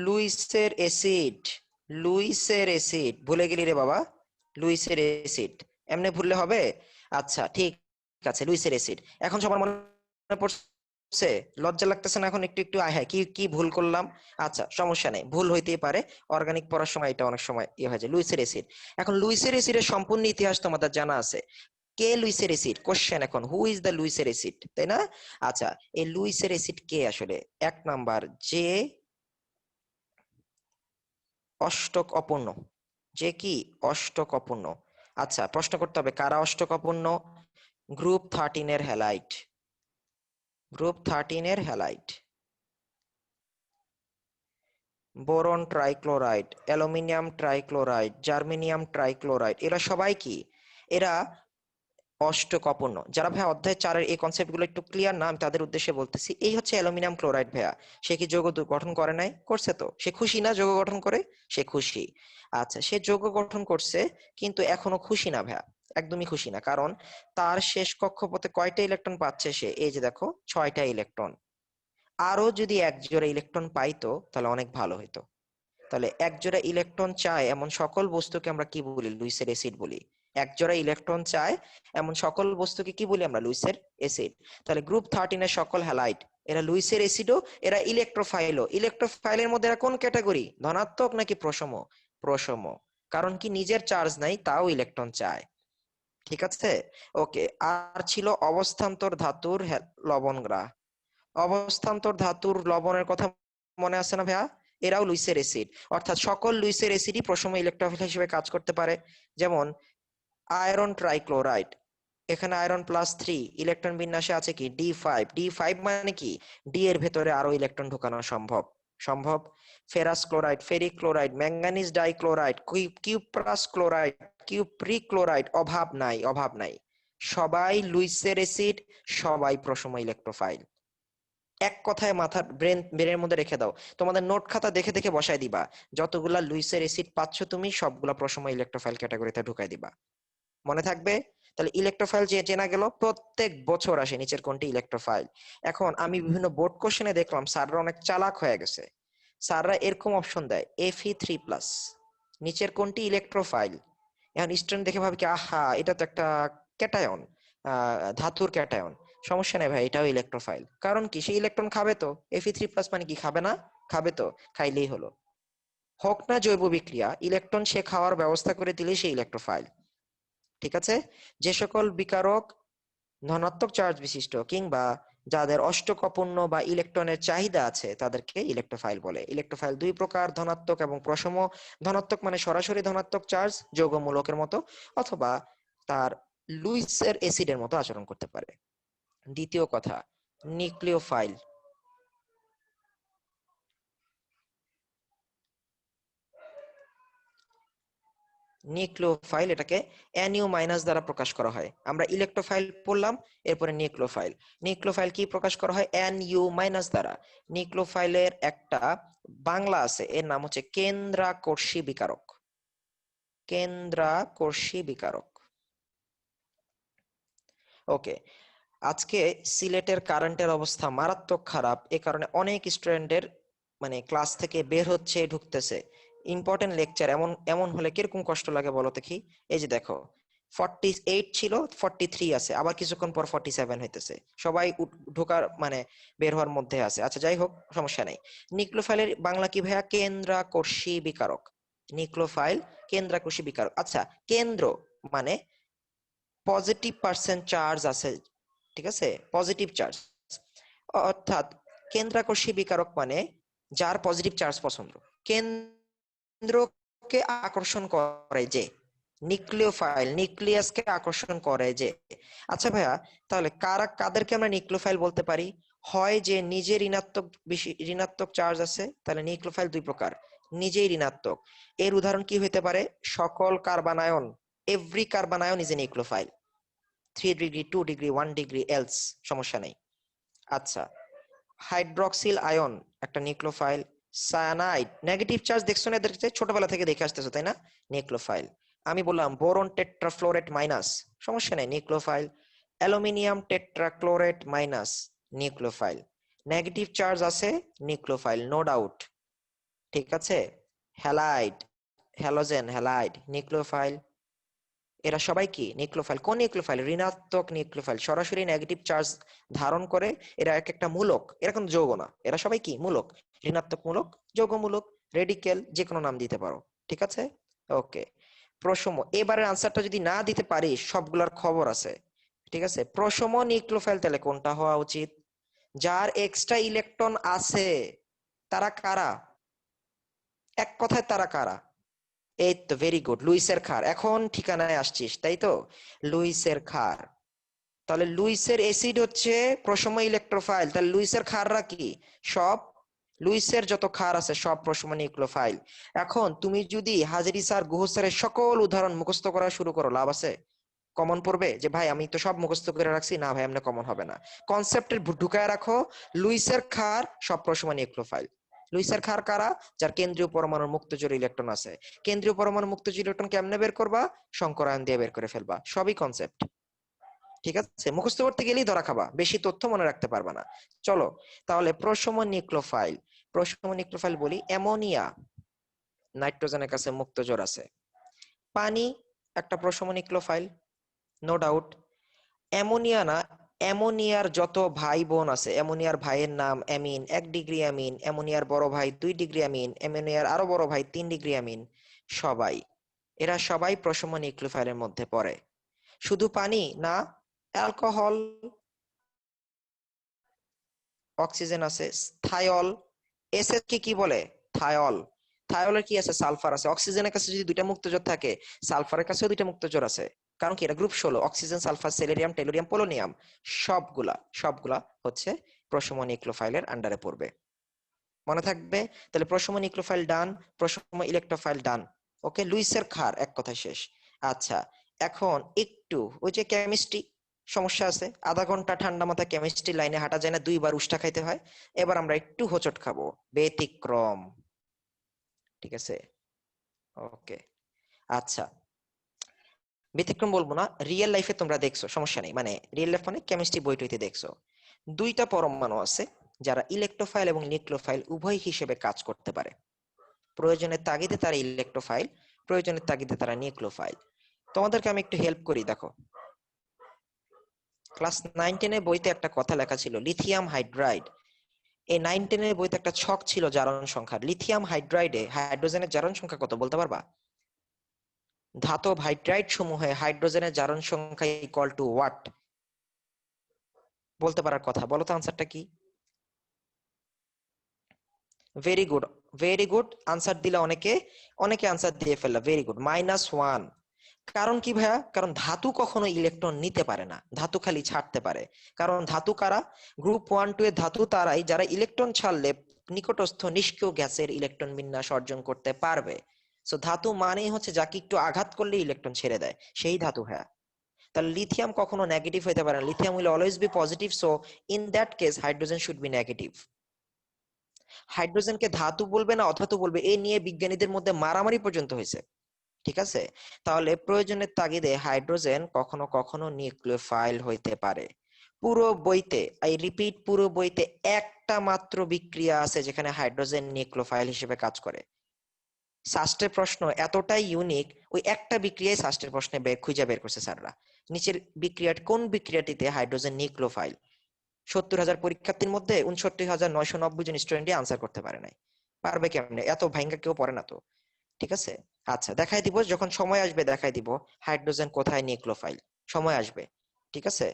লুইসের অ্যাসিড, লুইসের অ্যাসিড ভুলে গেলি রে বাবা, লুইসের অ্যাসিড এমনি ভুললে হবে? আচ্ছা ঠিক আছে, লুইসের অ্যাসিড এখন সবার মনে পড়ছে? লজ্জা লাগতেছে না এখন একটু একটু? আয় হ্যাঁ, কি কি ভুল করলাম? আচ্ছা সমস্যা নেই, ভুল হইতেই পারে, অর্গানিক পড়ার সময় এটা অনেক সময় ইয়ে হয়ে যায়। লুইসের অ্যাসিড, এখন লুইসের অ্যাসিডের সম্পূর্ণ ইতিহাস তোমাদের জানা আছে? কে লুইসের অ্যাসিড, কোশ্চেন এখন, হু ইজ দ্য লুইসের অ্যাসিড, তাই না? আচ্ছা, এই লুইসের অ্যাসিড কে আসলে? এক নাম্বার, যে অষ্টক অপূর্ণ, যে কি অষ্টক অপূর্ণ। আচ্ছা, প্রশ্ন করতে হবে কারা অষ্টক অপূর্ণ? গ্রুপ 13 এর হ্যালাইট, গ্রুপ 13 এর halide, boron trichloride, aluminium trichloride, germanium trichloride, এরা সবাই কি? এরা অষ্টক অপূর্ণ। যারা ভাই অধ্যায় 4-এর এই কনসেপ্ট গুলো একটু ক্লিয়ার না, আমি তাদের উদ্দেশ্যে বলতেছি, এই হচ্ছে অ্যালুমিনিয়াম ক্লোরাইড ভাইয়া, সে কি যৌগ গঠন করে নাই? করছে তো, সে খুশি না যৌগ গঠন করে? সে খুশি। আচ্ছা, সে যৌগ গঠন করছে কিন্তু এখনো খুশি না ভাইয়া, একদমই খুশি না, কারণ তার শেষ কক্ষপথে কয়টা ইলেকট্রন পাচ্ছে সে? এই যে দেখো, 6টা ইলেকট্রন। আরো যদি এক জোড়া ইলেকট্রন পাইতো তাহলে অনেক ভালো হতো। তাহলে এক জোড়া ইলেকট্রন চায় এমন সকল বস্তুকে আমরা কি বলি? লুইসের অ্যাসিড বলি। এক জোড়া ইলেকট্রন চায় এমন সকল বস্তুকে কি বলি আমরা? লুইসের অ্যাসিড। তাহলে গ্রুপ 13 এর সকল হ্যালাইড এরা লুইসের অ্যাসিডও, এরা ইলেকট্রোফাইলও। ইলেকট্রোফাইলের মধ্যে এরা কোন ক্যাটাগরি, ধনাত্মক নাকি প্রশম? প্রশম। কারণ কি নিজের চার্জ নাই তাও ইলেকট্রন চায়। ঠিক আছে, ওকে। আর ছিল অবস্থান্তর ধাতুর লবণগ্রা। অবস্থান্তর ধাতুর লবণের কথা মনে আছে না ভাইয়া? এরাও লুইসের অ্যাসিড, অর্থাৎ সকল লুইসের অ্যাসিডই প্রশম ইলেকট্রোফিল হিসেবে কাজ করতে পারে। যেমন আয়রন ট্রাইক্লোরাইড, এখানে আয়রন+3, ইলেকট্রন বিন্যাসে আছে কি D5। D5 মানে কি? ডি এর ভেতরে আরো ইলেকট্রন ঢোকানো সম্ভব, সম্ভব। Ferrous chloride, ferric chloride, manganese dichloride, cuprous chloride, cupric chloride, অভাব নাই, অভাব নাই। সবাই লুইসের অ্যাসিড, সবাই প্রশম ইলেকট্রোফাইল। এক কথায় মাথার ব্রেনের মধ্যে রেখে দাও, তোমাদের নোট খাতা দেখে দেখে বসায় দিবা, যতগুলা লুইসের অ্যাসিড পাচ্ছ তুমি সবগুলা প্রশম ইলেকট্রোফাইল ক্যাটাগরিতে ঢুকাই দিবা, মনে থাকবে? তাহলে ইলেকট্রোফাইল যে চেনা গেল, প্রত্যেক বছর আসে নিচের কোনটি ইলেকট্রোফাইল। এখন আমি বিভিন্ন বোর্ড কোশ্চেনে দেখলাম স্যাররা অনেক চালাক হয়ে গেছে, স্যাররা এরকম অপশন দেয় Fe3+, নিচের কোনটি ইলেকট্রোফাইল। এখন স্টুডেন্ট দেখে ভাবে কি, আহা এটা তো একটা ক্যাটায়ন, ধাতুর ক্যাটায়ন, সমস্যা নেই ভাই, এটাও ইলেকট্রোফাইল। কারণ কি, সে ইলেকট্রন খাবে তো, Fe3+ মানে কি খাবে না? খাবে তো, খাইলেই হলো। হোক না জৈব বিক্রিয়া, ইলেকট্রন সে খাওয়ার ব্যবস্থা করে দিলেই সে ইলেকট্রোফাইল। ঠিক আছে, যে সকল বিকারক ধনাত্মক চার্জ বিশিষ্ট কিংবা যাদের অষ্টক অপূর্ণ বা ইলেকট্রনের চাহিদা আছে তাদেরকে ইলেকট্রোফাইল বলে। ইলেকট্রোফাইল 2 প্রকার, ধনাত্মক এবং প্রশম। ধনাত্মক মানে সরাসরি ধনাত্মক চার্জ, যৌগমূলকের মতো, অথবা তার লুইসের অ্যাসিডের মতো আচরণ করতে পারে। দ্বিতীয় কথা, নিউক্লিওফাইল। নিউক্লিওফাইল, এটাকে NU মাইনাস দ্বারা প্রকাশ করা হয়। আমরা ইলেকট্রোফাইল পড়লাম, এরপরে নিউক্লিওফাইল। নিউক্লিওফাইল কি প্রকাশ করা হয়? NU মাইনাস দ্বারা। নিউক্লিওফাইলের একটা বাংলা আছে, এর নাম হচ্ছে কেন্দ্রাকর্ষী বিকারক। কেন্দ্রাকর্ষী বিকারক। ওকে, আজকে সিলেটের কারেন্টের অবস্থা মারাত্মক খারাপ, এ কারণে অনেক স্টুডেন্টের মানে ক্লাস থেকে বের হচ্ছে ঢুকতেছে। ইম্পর্টেন্ট লেকচার এমন এমন হলে কিরকম কষ্ট লাগে বলো দেখি। এই যে দেখো, 48 ছিল, 43 আছে, আবার কিছুক্ষণ পর 47 হইতেছে। সবাই ঢোকার মানে বের হওয়ার মধ্যে আছে। আচ্ছা যাই হোক, সমস্যা নেই। নিউক্লিওফাইলের বাংলা কি ভাইয়া? কেন্দ্রাকর্ষী বিকারক। নিউক্লিওফাইল কেন্দ্রাকর্ষী বিকারক। আচ্ছা, কেন্দ্র মানে পজিটিভ পার্সেন্ট চার্জ আছে, ঠিক আছে, পজিটিভ চার্জ, অর্থাৎ কেন্দ্রাকর্ষী বিকারক মানে যার পজিটিভ চার্জ পছন্দ, কেন্দ্রকে আকর্ষণ করে যে, নিউক্লিওফাইল নিউক্লিয়াসকে আকর্ষণ করে যে। আচ্ছা ভাইয়া, তাহলে কাদেরকে আমরা নিউক্লিওফাইল বলতে পারি? হয় যে নিজে ঋণাত্মক, বেশি ঋণাত্মক চার্জ আছে, তাহলে নিউক্লিওফাইল দুই প্রকার, নিজেই ঋণাত্মক। এর উদাহরণ কি হইতে পারে? সকল carbon ion, every carbon ion is a nucleophile. 3 degree, 2 degree, 1 degree, else সমস্যা নেই। আচ্ছা, হাইড্রক্সিল আয়ন একটা নিউক্লিওফাইল। সায়ানাইড নেগেটিভ চার্জ দেখছো না, এদেরকে ছোটবেলা থেকে দেখে আসতেছো তাই না, নিউক্লিওফাইল। আমি বললাম বোরন টেট্রাফ্লোরেট মাইনাস, সমস্যা নেই, nucleophile. Aluminium tetrachlorate minus, nucleophile. Negative charge আছে, নিউক্লিওফাইল, নো ডাউট, ঠিক আছে। Halide, halogen, halide, nucleophile. এরা সবাই কি নিউক্লিওফাইল। কোন নিউক্লিওফাইল? ঋণাত্মক নিউক্লিওফাইল, সরাসরি নেগেটিভ চার্জ ধারণ করে। এরা এক একটা মূলক, এরা কোনো যৌগ না, এরা সবাই কি মূলক, ঋণাত্মক মূলক, যৌগমূলক, রেডিকেল, যে কোনো নাম দিতে পারো, ঠিক আছে। ওকে, প্রশম, এবারের আনসারটা যদি না দিতে পারি সবগুলোর খবর আছে, ঠিক আছে। প্রশম নিউক্লিওফাইল তাহলে কোনটা হওয়া উচিত? যার এক্সট্রা ইলেকট্রন আছে, তারা কারা? এক কথায় তারা কারা? এই তো, ভেরি গুড, লুইসের ক্ষার। এখন ঠিকানায় আসছিস, তাই তো, লুইসের ক্ষার। তাহলে লুইসের অ্যাসিড হচ্ছে প্রশম ইলেকট্রোফাইল, তাহলে লুইসের ক্ষাররা কি? সব, লুইসের যত ক্ষার আছে সব প্রশম নিউক্লিওফাইল। এখন তুমি যদি হাজারি স্যার, গুহ স্যারের সকল উদাহরণ মুখস্থ করা শুরু করো, লাভ আছে? কমন পড়বে যে ভাই আমি তো সব মুখস্থ করে রাখছি, না ভাই এমনি কমন হবে না। কনসেপ্টের ঢুকায় রাখো, লুইসের ক্ষার সব প্রশম নিউক্লিওফাইল। লুইসের ক্ষার কারা? যার কেন্দ্রীয় পরমাণুর মুক্তজোড় ইলেকট্রন আছে। কেন্দ্রীয় পরমাণু মুক্তজোড় ইলেকট্রন কেমনে বের করবা? সংকরায়ন দিয়ে বের করে ফেলবা। সবই কনসেপ্ট, ঠিক আছে। মুখস্থ করতে গেলেই ধরা খাবা, বেশি তথ্য মনে রাখতে পারবা না। চলো তাহলে প্রশম নিউক্লিওফাইল। প্রশম নিউক্লিওফাইল বলি, অ্যামোনিয়া, নাইট্রোজেনের কাছে মুক্তজোড় আছে। পানি একটা প্রশম নিউক্লিওফাইল, নো ডাউট। অ্যামোনিয়া না, অ্যামোনিয়ার যত ভাই বোন আছে, অ্যামোনিয়ার ভাইয়ের নাম অ্যামিন, 1 ডিগ্রি অ্যামিন। অ্যামোনিয়ার বড় ভাই 2 ডিগ্রি অ্যামিন। অ্যামোনিয়ার আরো বড় ভাই 3 ডিগ্রি অ্যামিন। সবাই, এরা সবাই প্রশম নিউক্লিওফাইলের মধ্যে পড়ে। শুধু পানি না, অ্যালকোহল, অক্সিজেন আছে, থাইল, এসএস কে কি বলে? থাইল। থাইলের কি আছে? সালফার আছে। অক্সিজেনের কাছে যদি দুইটা মুক্তজোড় থাকে, সালফারের কাছেও দুইটা মুক্তজোড় আছে। কারণ কি, এটা group 16, oxygen, sulphur, selenium, tellurium, polonium, সবগুলা সবগুলা হচ্ছে প্রশম নিউক্লিওফাইলের আন্ডারে পড়বে, মনে থাকবে। তাহলে প্রশম নিউক্লিওফাইল ডান, প্রশম ইলেকট্রোফাইল ডান। ওকে, লুইসের ক্ষার এক কথায় শেষ। আচ্ছা, এখন একটু ওই যে কেমিস্ট্রি সমস্যা আছে, আধা ঘন্টা ঠান্ডা মাথায় কেমিস্ট্রি লাইনে হাঁটা যায় না, 2 বার উষ্টা খাইতে হয়। এবার আমরা একটু হোঁচট খাবো, ব্যতিক্রম, ঠিক আছে। ওকে, আচ্ছা, ব্যতিক্রম বলবো না, রিয়েল লাইফে তোমরা দেখছো, সমস্যা নেই, মানে রিয়েল লাইফ মানে কেমিস্ট্রি বই টইতে দেখছো। দুইটা পরমাণু আছে যারা ইলেকট্রোফাইল এবং নিউক্লিওফাইল উভয় হিসেবে কাজ করতে পারে। প্রয়োজনের তাগিদে তারা ইলেকট্রোফাইল, প্রয়োজনের তাগিদে তারা নিউক্লিওফাইল। তোমাদেরকে আমি একটু হেল্প করি, দেখো ক্লাস 9-10 বইতে একটা কথা লেখা ছিল, লিথিয়াম হাইড্রাইড। এই 9-10 বইতে একটা ছক ছিল জারণ সংখ্যা। লিথিয়াম হাইড্রাইডে হাইড্রোজেনের জারণ সংখ্যা কত বলতে পারবা? ধাতব হাইড্রাইড সমূহে হাইড্রোজেনের জারণ সংখ্যা ইকুয়াল টু হোয়াট? বলতে পারার কথা, বলো তো আনসারটা কি? Very good, very good, answer দিলে অনেকে, অনেকে আনসার দিয়ে ফেললা, ভেরি গুড, -1। কারণ কি ভাইয়া? কারণ ধাতু কখনো ইলেকট্রন নিতে পারে না, ধাতু খালি ছাড়তে পারে। কারণ ধাতু কারা? গ্রুপ 1-2 এর ধাতু তারাই যারা ইলেকট্রন ছাড়লে নিকটস্থ নিষ্ক্রিয় গ্যাসের ইলেকট্রন বিন্যাস অর্জন করতে পারবে। সো ধাতু মানেই হচ্ছে যাকে একটু আঘাত করলে ইলেকট্রন ছেড়ে দেয়, সেই ধাতু। হ্যাঁ, তাহলে লিথিয়াম কখনো নেগেটিভ হতে পারে না, lithium will always be positive, so in that case hydrogen should be negative. হাইড্রোজেনকে ধাতু বলবে না অধাতু বলবে, এই নিয়ে বিজ্ঞানীদের মধ্যে মারামারি পর্যন্ত হয়েছে। ঠিক আছে, তাহলে প্রয়োজনের তাগিদে হাইড্রোজেন কখনো কখনো নিউক্লিওফাইল হইতে পারে। পুরো বইতে, আই রিপিট, পুরো বইতে একটা মাত্র বিক্রিয়া আছে যেখানে হাইড্রোজেন নিউক্লিওফাইল হিসেবে কাজ করে। শাস্ত্রের প্রশ্ন এতটাই ইউনিক, ওই একটা বিক্রিয়ায় শাস্ত্রের প্রশ্নে খুঁজে বের করছে স্যাররা। নিচের বিক্রিয়া কোন বিক্রিয়াটিতে হাইড্রোজেন নিউক্লিওফাইল? 70,000 পরীক্ষার্থীর মধ্যে 69,990 জন স্টুডেন্টই আনসার করতে পারে নাই। পারবে কেমনে? এত ভাইঙ্গা কেউ পড়ে না তো। ঠিক আছে, আচ্ছা দেখাই দিব, যখন সময় আসবে দেখাই দিব হাইড্রোজেন কোথায় নিউক্লিওফাইল, সময় আসবে। ঠিক আছে,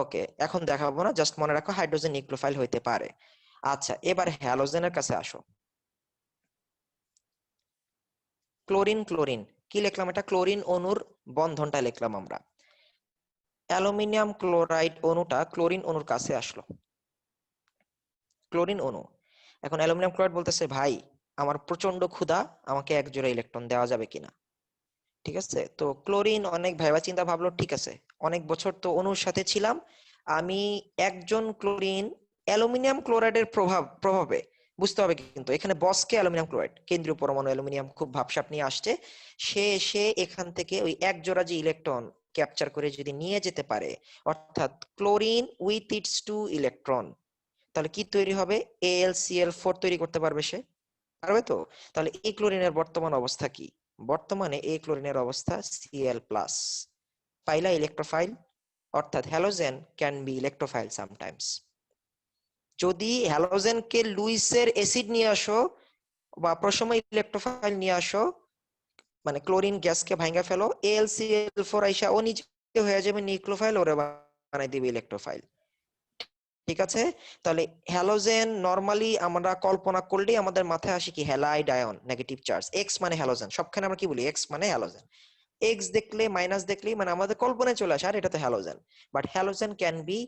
ওকে, এখন দেখাবো না, জাস্ট মনে রাখো হাইড্রোজেন নিউক্লিওফাইল হইতে পারে। আচ্ছা, এবার হ্যালোজেনের কাছে আসো। ক্লোরিন, ক্লোরিন কি লিখলাম? এটা ক্লোরিন অণুর বন্ধনটা লিখলাম আমরা। অ্যালুমিনিয়াম ক্লোরাইড অণুটা ক্লোরিন অণুর কাছে আসলো, ক্লোরিন অণু। এখন অ্যালুমিনিয়াম ক্লোরাইড বলতেছে, ভাই আমার প্রচন্ড ক্ষুধা, আমাকে এক জোড়া ইলেকট্রন দেওয়া যাবে কিনা? ঠিক আছে, তো ক্লোরিন অনেক ভাইবা চিন্তা ভাবলো, ঠিক আছে অনেক বছর তো অণুর সাথে ছিলাম, আমি একজন ক্লোরিন অ্যালুমিনিয়াম ক্লোরাইডের প্রভাবে বুঝতে হবে, কিন্তু এখানে বসকে অ্যালুমিনিয়াম ক্লোরাইড কেন্দ্রীয় পরমাণু অ্যালুমিনিয়াম খুব ভাবসাব নিয়ে আসছে, সে এখান থেকে ওই এক জোড়া যে ইলেকট্রন ক্যাপচার করে যদি নিয়ে যেতে পারে, অর্থাৎ chlorine with its two electron, তাহলে কি তৈরি হবে? AlCl4 তৈরি করতে পারবে সে, পারবে তো? তাহলে এই ক্লোরিনের বর্তমান অবস্থা কি? বর্তমানে এই ক্লোরিনের অবস্থা Cl+। পাইলা ইলেকট্রোফাইল, অর্থাৎ halogen can be electrophile sometimes. যদি হ্যালোজেনকে লুইসের অ্যাসিড নিয়ে আসো বা প্রশময় ইলেকট্রোফাইল নিয়ে আসো, মানে ক্লোরিন গ্যাসকে ভাঙা ফেলো, AlCl4 আইসা ও নিজে হয়ে যাবে নিউক্লিওফাইল, ওরে বানাই দিবে ইলেকট্রোফাইল। ঠিক আছে, তাহলে হ্যালোজেন নরমালি আমরা কল্পনা করলেই আমাদের মাথায় আসে কি? Halide ion, negative charge. X মানে হ্যালোজেন, সবখানে আমরা কি বলি? এক্স মানে হ্যালোজেন। এক্স দেখলে, মাইনাস দেখলেই মানে আমাদের কল্পনায় চলে আসে আর এটা তো halogen. But halogen can be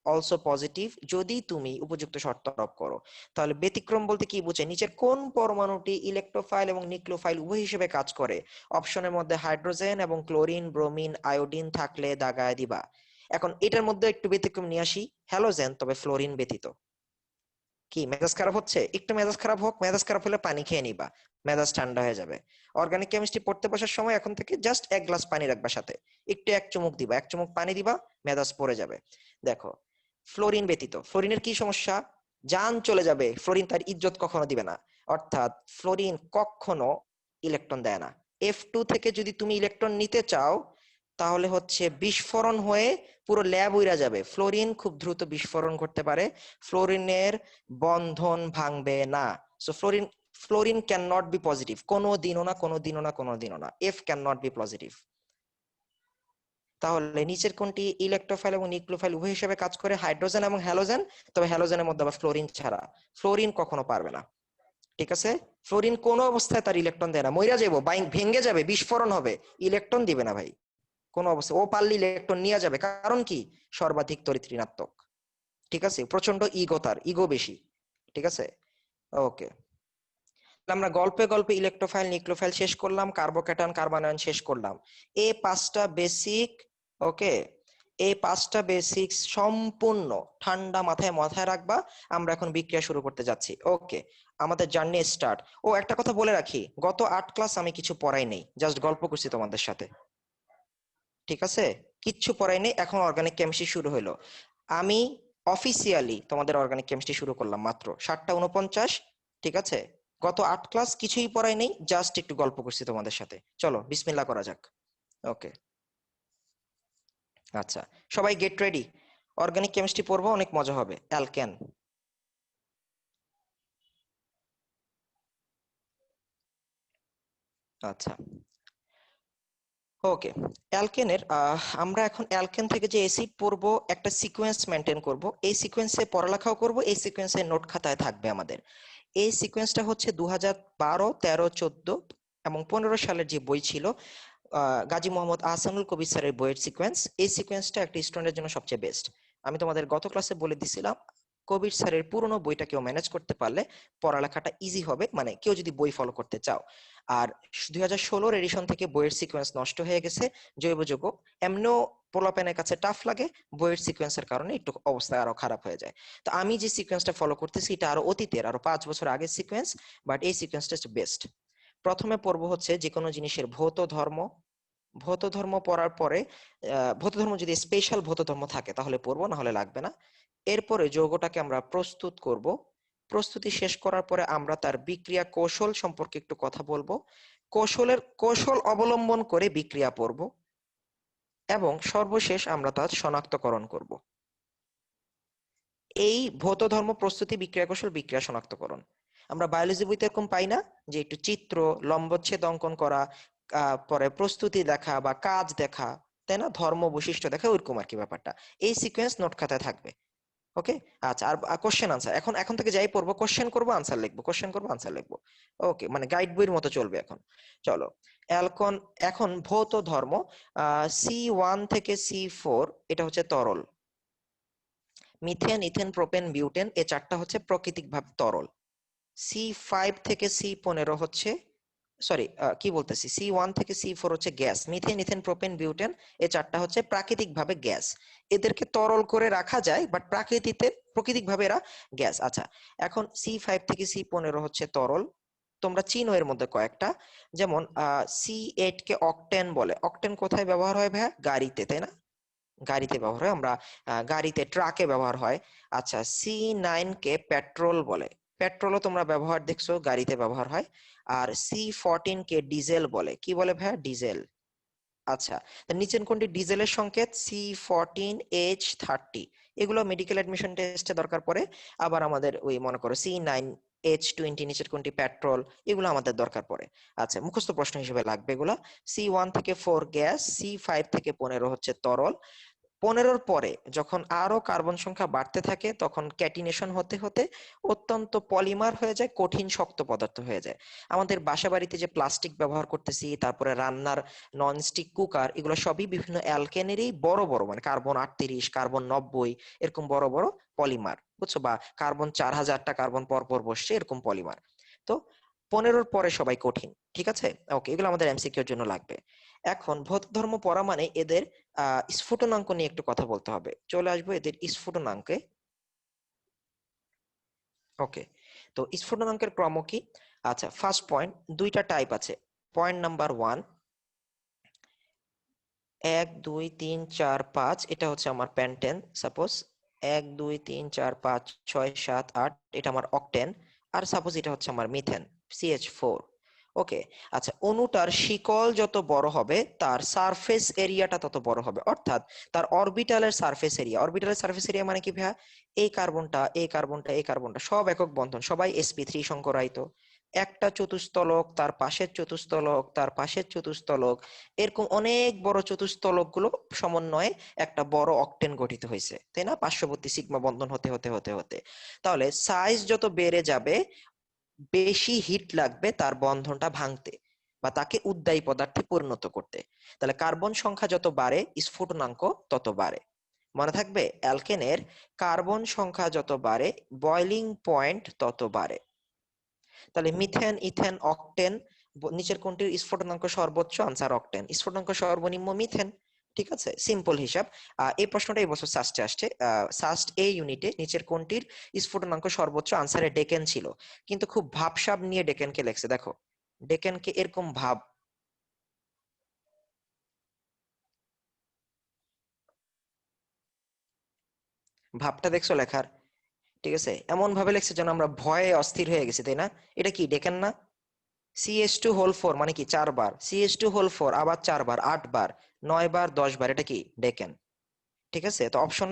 also positive যদি তুমি উপযুক্ত শর্ত আরোপ করো। তাহলে ব্যতিক্রম বলতে কি বুঝে? নিচের কোন পরমাণুটি ইলেকট্রোফাইল এবং নিউক্লিওফাইল উভয় হিসেবে কাজ করে? অপশনের মধ্যে হাইড্রোজেন এবং ক্লোরিন, ব্রোমিন, আয়োডিন থাকলে দাগায় দিবা। এখন এটার মধ্যে একটু ব্যতিক্রম নিয়ে আসি, হ্যালোজেন তবে ফ্লোরিন ব্যতীত। কি মেজাজ খারাপ হচ্ছে? একটু মেজাজ খারাপ হোক, মেজাজ খারাপ হলে পানি খেয়ে নিবা, মেজাজ ঠান্ডা হয়ে যাবে। অর্গানিক কেমিস্ট্রি পড়তে বসার সময় এখন থেকে জাস্ট এক গ্লাস পানি রাখবা সাথে, একটু এক চুমুক দিবা, এক চুমুক পানি দিবা, মেজাজ পড়ে যাবে। দেখো, ফ্লোরিন ব্যতীত, ফ্লোরিনের কি সমস্যা? জান চলে যাবে, ফ্লোরিন তার ইজ্জত কখনো দিবে না, অর্থাৎ ফ্লোরিন কখনো ইলেকট্রন দেয় না। F2 থেকে যদি তুমি ইলেকট্রন নিতে চাও তাহলে হচ্ছে বিস্ফোরণ হয়ে পুরো ল্যাব উড়ে যাবে। ফ্লোরিন খুব দ্রুত বিস্ফোরণ করতে পারে, ফ্লোরিনের বন্ধন ভাঙবে না। So fluorine fluorine can not be positive, কোনো দিনও না, কোনো দিনও না, কোনো দিনও না। F can not be positive. তাহলে নিচের কোনটি ইলেকট্রোফাইল এবং নিউক্লিওফাইল উভয় হিসেবে কাজ করে? হাইড্রোজেন এবং হ্যালোজেন, তবে হ্যালোজেনের মধ্যে আবার ফ্লোরিন ছাড়া। ফ্লোরিন কখনো পারবে না। ঠিক আছে, ফ্লোরিন কোন অবস্থায় তার ইলেকট্রন দেয় না, মইরা যাবো, ভেঙে যাবে, বিস্ফোরণ হবে, ইলেকট্রন দিবে না ভাই কোন অবস্থা। ও পারলে ইলেকট্রন নিয়ে যাবে, কারণ কি? সর্বাধিক তড়িৎ ঋণাত্মক। ঠিক আছে, প্রচন্ড ইগো, তার ইগো বেশি। ঠিক আছে, ওকে। আমরা গল্পে গল্পে ইলেকট্রোফাইল নিউক্লিওফাইল শেষ করলাম, কার্বোক্যাটায়ন কার্বনায়ন শেষ করলাম। এই পাঁচটা বেসিক, ওকে, এই পাঁচটা বেসিক সম্পূর্ণ ঠান্ডা মাথায় মাথায় রাখবা। আমরা এখন বিক্রিয়া শুরু করতে যাচ্ছি। ওকে, আমাদের জার্নি স্টার্ট। ও একটা কথা বলে রাখি, গত 8 ক্লাস আমি কিছু পড়াই নেই, জাস্ট গল্প করছি তোমাদের সাথে। ঠিক আছে, কিচ্ছু পড়াই নেই, এখন অর্গানিক কেমিস্ট্রি শুরু হলো। আমি অফিসিয়ালি তোমাদের অর্গানিক কেমিস্ট্রি শুরু করলাম মাত্র 7:49। ঠিক আছে, গত 8 ক্লাস কিছুই পড়াই নেই, জাস্ট একটু গল্প করছি তোমাদের সাথে। চলো বিসমিল্লাহ করা যাক। ওকে, আচ্ছা, সবাই গেট রেডি, অর্গানিক কেমিস্ট্রি পড়বো, অনেক মজা হবে। অ্যালকেন, আচ্ছা, ওকে। অ্যালকেনের আমরা এখন অ্যালকেন থেকে যে অ্যাসিড পড়বো একটা সিকোয়েন্স মেনটেন করব, এই সিকোয়েন্সে পড়ালেখাও করব, এই সিকোয়েন্সে নোট খাতায় থাকবে আমাদের। এই সিকোয়েন্সটা হচ্ছে 2012, 13, 14 এবং 15 সালের যে বই ছিল, গাজী মোহাম্মদ আহসানুল কবির স্যারের বইয়ের সিকোয়েন্স। এই সিকোয়েন্সটা একটা স্টুডেন্টের জন্য সবচেয়ে বেস্ট। আমি তোমাদের গত ক্লাসে বলে দিছিলাম, কবির স্যারের পুরনো বইটা কেউ ম্যানেজ করতে পারলে পড়ালেখাটা ইজি হবে, মানে কেউ যদি বই ফলো করতে চাও। আর 2016 এডিশন থেকে বইয়ের সিকোয়েন্স নষ্ট হয়ে গেছে। জৈব যৌগ এমনিও পোলাপেনের কাছে টাফ লাগে, বইয়ের সিকোয়েন্সের কারণে একটু অবস্থা আরো খারাপ হয়ে যায়। তো আমি যে সিকোয়েন্সটা ফলো করতেছি এটা আরো অতীতের, আরো 5 বছর আগের সিকোয়েন্স, বাট এই সিকোয়েন্সটা বেস্ট। প্রথমে পড়বো হচ্ছে যে কোনো জিনিসের ভৌত ধর্ম। ভৌত ধর্ম পড়ার পরে ভৌত ধর্ম যদি স্পেশাল ভৌত ধর্ম থাকে তাহলে পড়বো, না হলে লাগবে না। এরপরে যৌগটাকে আমরা প্রস্তুত করব। প্রস্তুতি শেষ করার পরে আমরা তার বিক্রিয়া কৌশল সম্পর্কে একটু কথা বলবো। কৌশল অবলম্বন করে বিক্রিয়া পড়ব এবং সর্বশেষ আমরা তার শনাক্তকরণ করব। এই ভৌত ধর্ম, প্রস্তুতি, বিক্রিয়া কৌশল, বিক্রিয়া শনাক্তকরণ আমরা বায়োলজি বইতে এরকম পাই না যে একটু চিত্র, লম্বচ্ছেদ অঙ্কন করা, পরে প্রস্তুতি দেখা বা কাজ দেখা, তাই না, ধর্ম বৈশিষ্ট্য দেখা, ওইরকম আর কি ব্যাপারটা। এই সিকোয়েন্স নোট খাতায় থাকবে। ওকে। আচ্ছা, আর কোশ্চেন আনসার এখন এখন থেকে যাই পড়বো, কোশ্চেন করবো আনসার লিখবো, কোশ্চেন করবো আনসার লিখবো। ওকে, মানে গাইড বইয়ের মতো চলবে এখন। চলো, অ্যালকন, এখন ভৌত ধর্ম। C1 থেকে C4 এটা হচ্ছে তরল। মিথেন, ইথেন, প্রোপেন, বিউটেন এই চারটা হচ্ছে প্রাকৃতিক ভাবে তরল। C5 থেকে C15 হচ্ছে, সরি কি বলতেছি, C1 থেকে C4 হচ্ছে gas. Methane, ethane, propane, butane এই চারটা হচ্ছে প্রাকৃতিক ভাবে গ্যাস। এদেরকে তরল করে রাখা যায়, বাট প্রাকৃতিক ভাবে এরা গ্যাস। আচ্ছা, এখন C5 থেকে C15 হচ্ছে তরল। তোমরা চিনো এর মধ্যে কয়েকটা, যেমন C8 কে অকটেন বলে। অকটেন কোথায় ব্যবহার হয় ভাইয়া? গাড়িতে, তাই না? গাড়িতে ব্যবহার হয়, আমরা গাড়িতে, ট্রাকে ব্যবহার হয়। আচ্ছা, C9 কে পেট্রোল বলে। পেট্রোলও তোমরা ব্যবহার দেখছো, গাড়িতে ব্যবহার হয়। আর C14 কে ডিজেল বলে। কি বলে ভাইয়া? ডিজেল। আচ্ছা, তো নিচের কোনটি ডিজেলের সংকেত? C14H30। এগুলো মেডিকেল অ্যাডমিশন টেস্টে দরকার পড়ে। আবার আমাদের ওই মনে করো C9H20 নিচের কোনটি পেট্রোল, এগুলো আমাদের দরকার পড়ে। আচ্ছা, মুখস্থ প্রশ্ন হিসেবে লাগবে এগুলা। C1 থেকে 4 গ্যাস, C5 থেকে 15 হচ্ছে তরল। 15 পরে যখন আরো কার্বন সংখ্যা বাড়তে থাকে তখন ক্যাটিনেশন হতে হতে অত্যন্ত পলিমার হয়ে যায়, কঠিন শক্ত পদার্থ হয়ে যায়। আমাদের বাসা বাড়িতে যে প্লাস্টিক ব্যবহার করতেছি, তারপরে রান্নার ননস্টিক কুকার, এগুলো সবই বিভিন্ন অ্যালকেনেরই বড় বড়, মানে কার্বন 38, কার্বন 90, এরকম বড় বড় পলিমার, বুঝছো? বা কার্বন 4000টা কার্বন পর পর বসছে, এরকম পলিমার। তো 15 পরে সবাই কঠিন। ঠিক আছে, ওকে, এগুলো আমাদের এমসিকিউর জন্য লাগবে। এখন ভৌত ধর্ম পড়া মানে এদের স্ফুটনাঙ্ক নিয়ে একটু কথা বলতে হবে। চলে আসবো এদের স্ফুটনাঙ্কে। ওকে, তো স্ফুটনাঙ্কের ক্রম কি? আচ্ছা, ফার্স্ট পয়েন্ট, দুইটা টাইপ আছে। পয়েন্ট নাম্বার 1, 1 2 3 4 5, এটা হচ্ছে আমার পেন্টেন সাপোজ। 1 2 3 4 5 6 7 8, এটা আমার অকটেন। আর সাপোজ এটা হচ্ছে আমার মিথেন, CH4। ওকে। আচ্ছা, অণুটার শিকল যত বড় হবে তার সারফেস এরিয়াটা তত বড় হবে, অর্থাৎ তার অরবিটালের সারফেস এরিয়া। অরবিটালের সারফেস এরিয়া মানে কি ভাইয়া? এই কার্বনটা, এই কার্বনটা, এই কার্বনটা সব একক বন্ধন, সবাই sp3 সংকরায়িত। একটা চতুস্তলক, তার পাশের চতুস্তলক, তার পাশের চতুস্তলক, এরকম অনেক বড় চতুস্তলক গুলো সমন্বয়ে একটা বড় অকটেন গঠিত হয়েছে, তাই না? পার্শ্ববর্তী সিগমা বন্ধন হতে হতে হতে হতে, তাহলে সাইজ যত বেড়ে যাবে বেশি হিট লাগবে তার বন্ধনটা ভাঙতে বা তাকে উদ্বায়ী পদার্থে পরিণত করতে। তাহলে কার্বন সংখ্যা যত বাড়ে স্ফুটনাঙ্ক তত বাড়ে। মনে থাকবে, অ্যালকেনের কার্বন সংখ্যা যত বাড়ে বয়লিং পয়েন্ট তত বাড়ে। তাহলে মিথেন, ইথেন, অকটেন, নিচের কোনটির স্ফুটনাঙ্ক সর্বোচ্চ? Answer octane. স্ফুটনাঙ্ক সর্বনিম্ন মিথেন। ঠিক আছে, সিম্পল হিসাব। এই প্রশ্নটা এই বছর সাস্টে আসছে, সাস্ট এ ইউনিটে, নিচের কোনটির স্ফুটনাঙ্ক সর্বোচ্চ? আনসারে ডেকেন ছিল, কিন্তু খুব ভাবসাব নিয়ে ডেকেনকে লেখছে। দেখো, ডেকেনকে এরকম ভাবটা দেখছো লেখার? ঠিক আছে, এমন ভাবে লেখছে যেন আমরা ভয়ে অস্থির হয়ে গেছি, তাই না? এটা কি ডেকেন না? CH2 হোল 4 মানে কি 4 বার, CH2 হোল 4 আবার 4 বার, 8 বার, 9 বার, 10 বার, এটা কি ডেকেন। ঠিক আছে, তো অপশন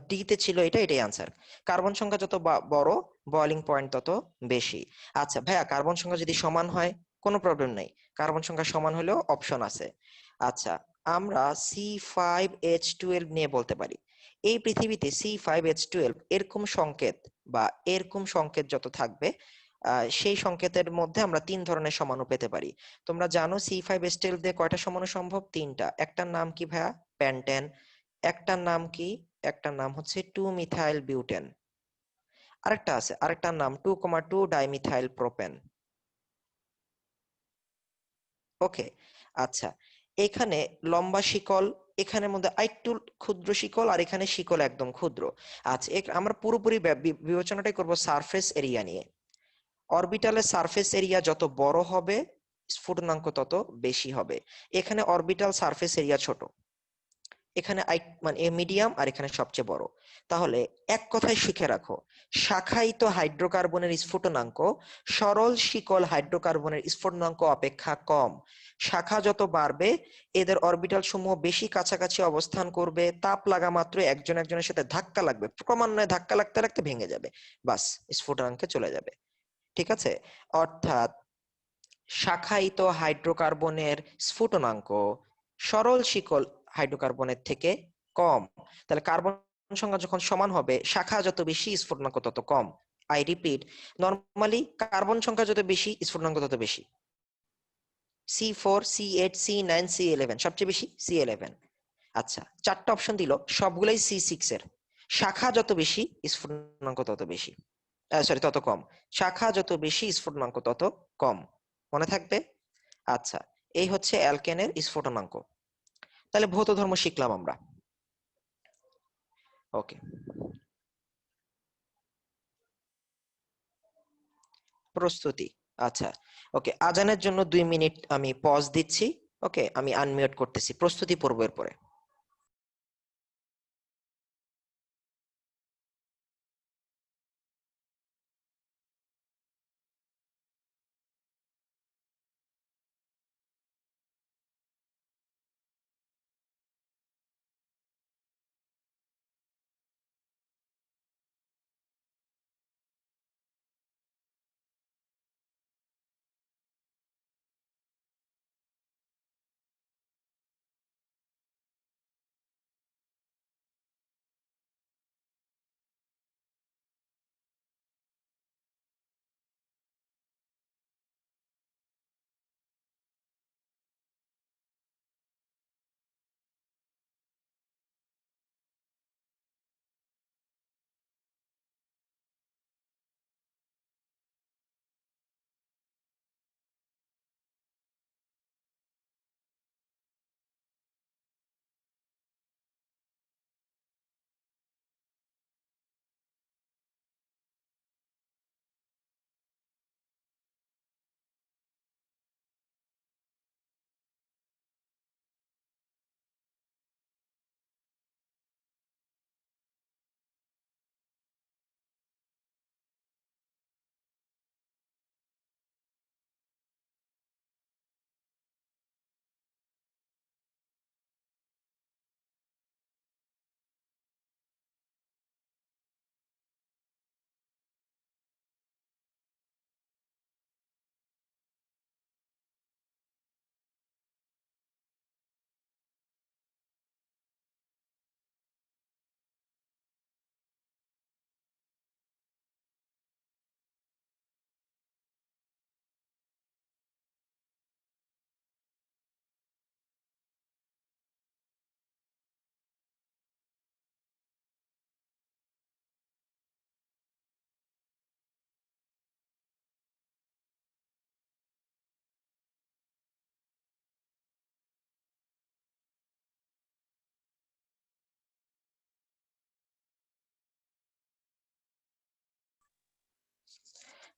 ডি তে ছিল এটা, এটাই আনসার। কার্বন সংখ্যা যত বড় বয়লিং পয়েন্ট তত বেশি। আচ্ছা ভাইয়া, কার্বন সংখ্যা যদি সমান হয় কোনো প্রবলেম নেই, কার্বন সংখ্যা সমান হলেও অপশন আছে। আচ্ছা, আমরা C5H12 নিয়ে বলতে পারি। এই পৃথিবীতে C5H12 এরকম সংকেত বা এরকম সংকেত যত থাকবে সেই সংকেতের মধ্যে আমরা 3 ধরনের সমাণু পেতে পারি। তোমরা জানো C5H12 দিয়ে কয়টা সমাণু সম্ভব? 3টা। একটার নাম কি ভাইয়া? প্যান্টেন। একটার নাম কি? একটার নাম হচ্ছে 2 মিথাইল বিউটেন। আরেকটা আছে, আরেকটার নাম 2,2 ডাইমিথাইল প্রোপেন। ওকে, আচ্ছা, এখানে লম্বা শিকল, এখানের মধ্যে আরেকটু ক্ষুদ্র শিকল, আর এখানে শিকল একদম ক্ষুদ্র। আচ্ছা, আমরা পুরোপুরি বিবেচনাটাই করব সারফেস এরিয়া নিয়ে। অরবিটালের সারফেস এরিয়া যত বড় হবে স্ফুটনাঙ্ক তত বেশি হবে। এখানে অরবিটাল সারফেস এরিয়া ছোট, এখানে মানে মিডিয়াম, আর এখানে সবচেয়ে বড়। তাহলে এক কথায় শিখে রাখো, শাখায়িত হাইড্রোকার্বনের স্ফুটনাঙ্ক সরল শিকল হাইড্রোকার্বনের স্ফুটনাঙ্ক অপেক্ষা কম। শাখা যত বাড়বে এদের অরবিটাল সমূহ বেশি কাছাকাছি অবস্থান করবে, তাপ লাগা মাত্র একজন একজনের সাথে ধাক্কা লাগবে, ক্রমান্বয়ে ধাক্কা লাগতে লাগতে ভেঙে যাবে, বাস স্ফুটনাঙ্কে চলে যাবে। ঠিক আছে, অর্থাৎ শাখায়িত হাইড্রোকার্বনের স্ফুটনাঙ্ক সরল শিকল হাইড্রোকার্বনের থেকে কম। তাহলে কার্বন সংখ্যা যখন সমান হবে, শাখা যত বেশি স্ফুটনাঙ্ক তত কম। আই রিপিট, নর্মালি কার্বন সংখ্যা যত বেশি স্ফুটনাঙ্ক তত বেশি। C4, C8, C9, C11, সবচেয়ে বেশি C11। আচ্ছা, চারটা অপশন দিল, সবগুলাই C6 এর। শাখা যত বেশি স্ফুটনাঙ্ক তত বেশি, সরি তত কম। শাখা যত বেশি স্ফুটনাঙ্ক তত কম, মনে থাকবে। আচ্ছা, এই হচ্ছে অ্যালকেনের স্ফুটনাঙ্ক। তাহলে ভৌত ধর্ম শিখলাম আমরা। ওকে, প্রস্তুতি। আচ্ছা, ওকে, আজানের জন্য 2 মিনিট আমি পজ দিচ্ছি। ওকে, আমি আনমিউট করতেছি, প্রস্তুতি পর্বের পরে।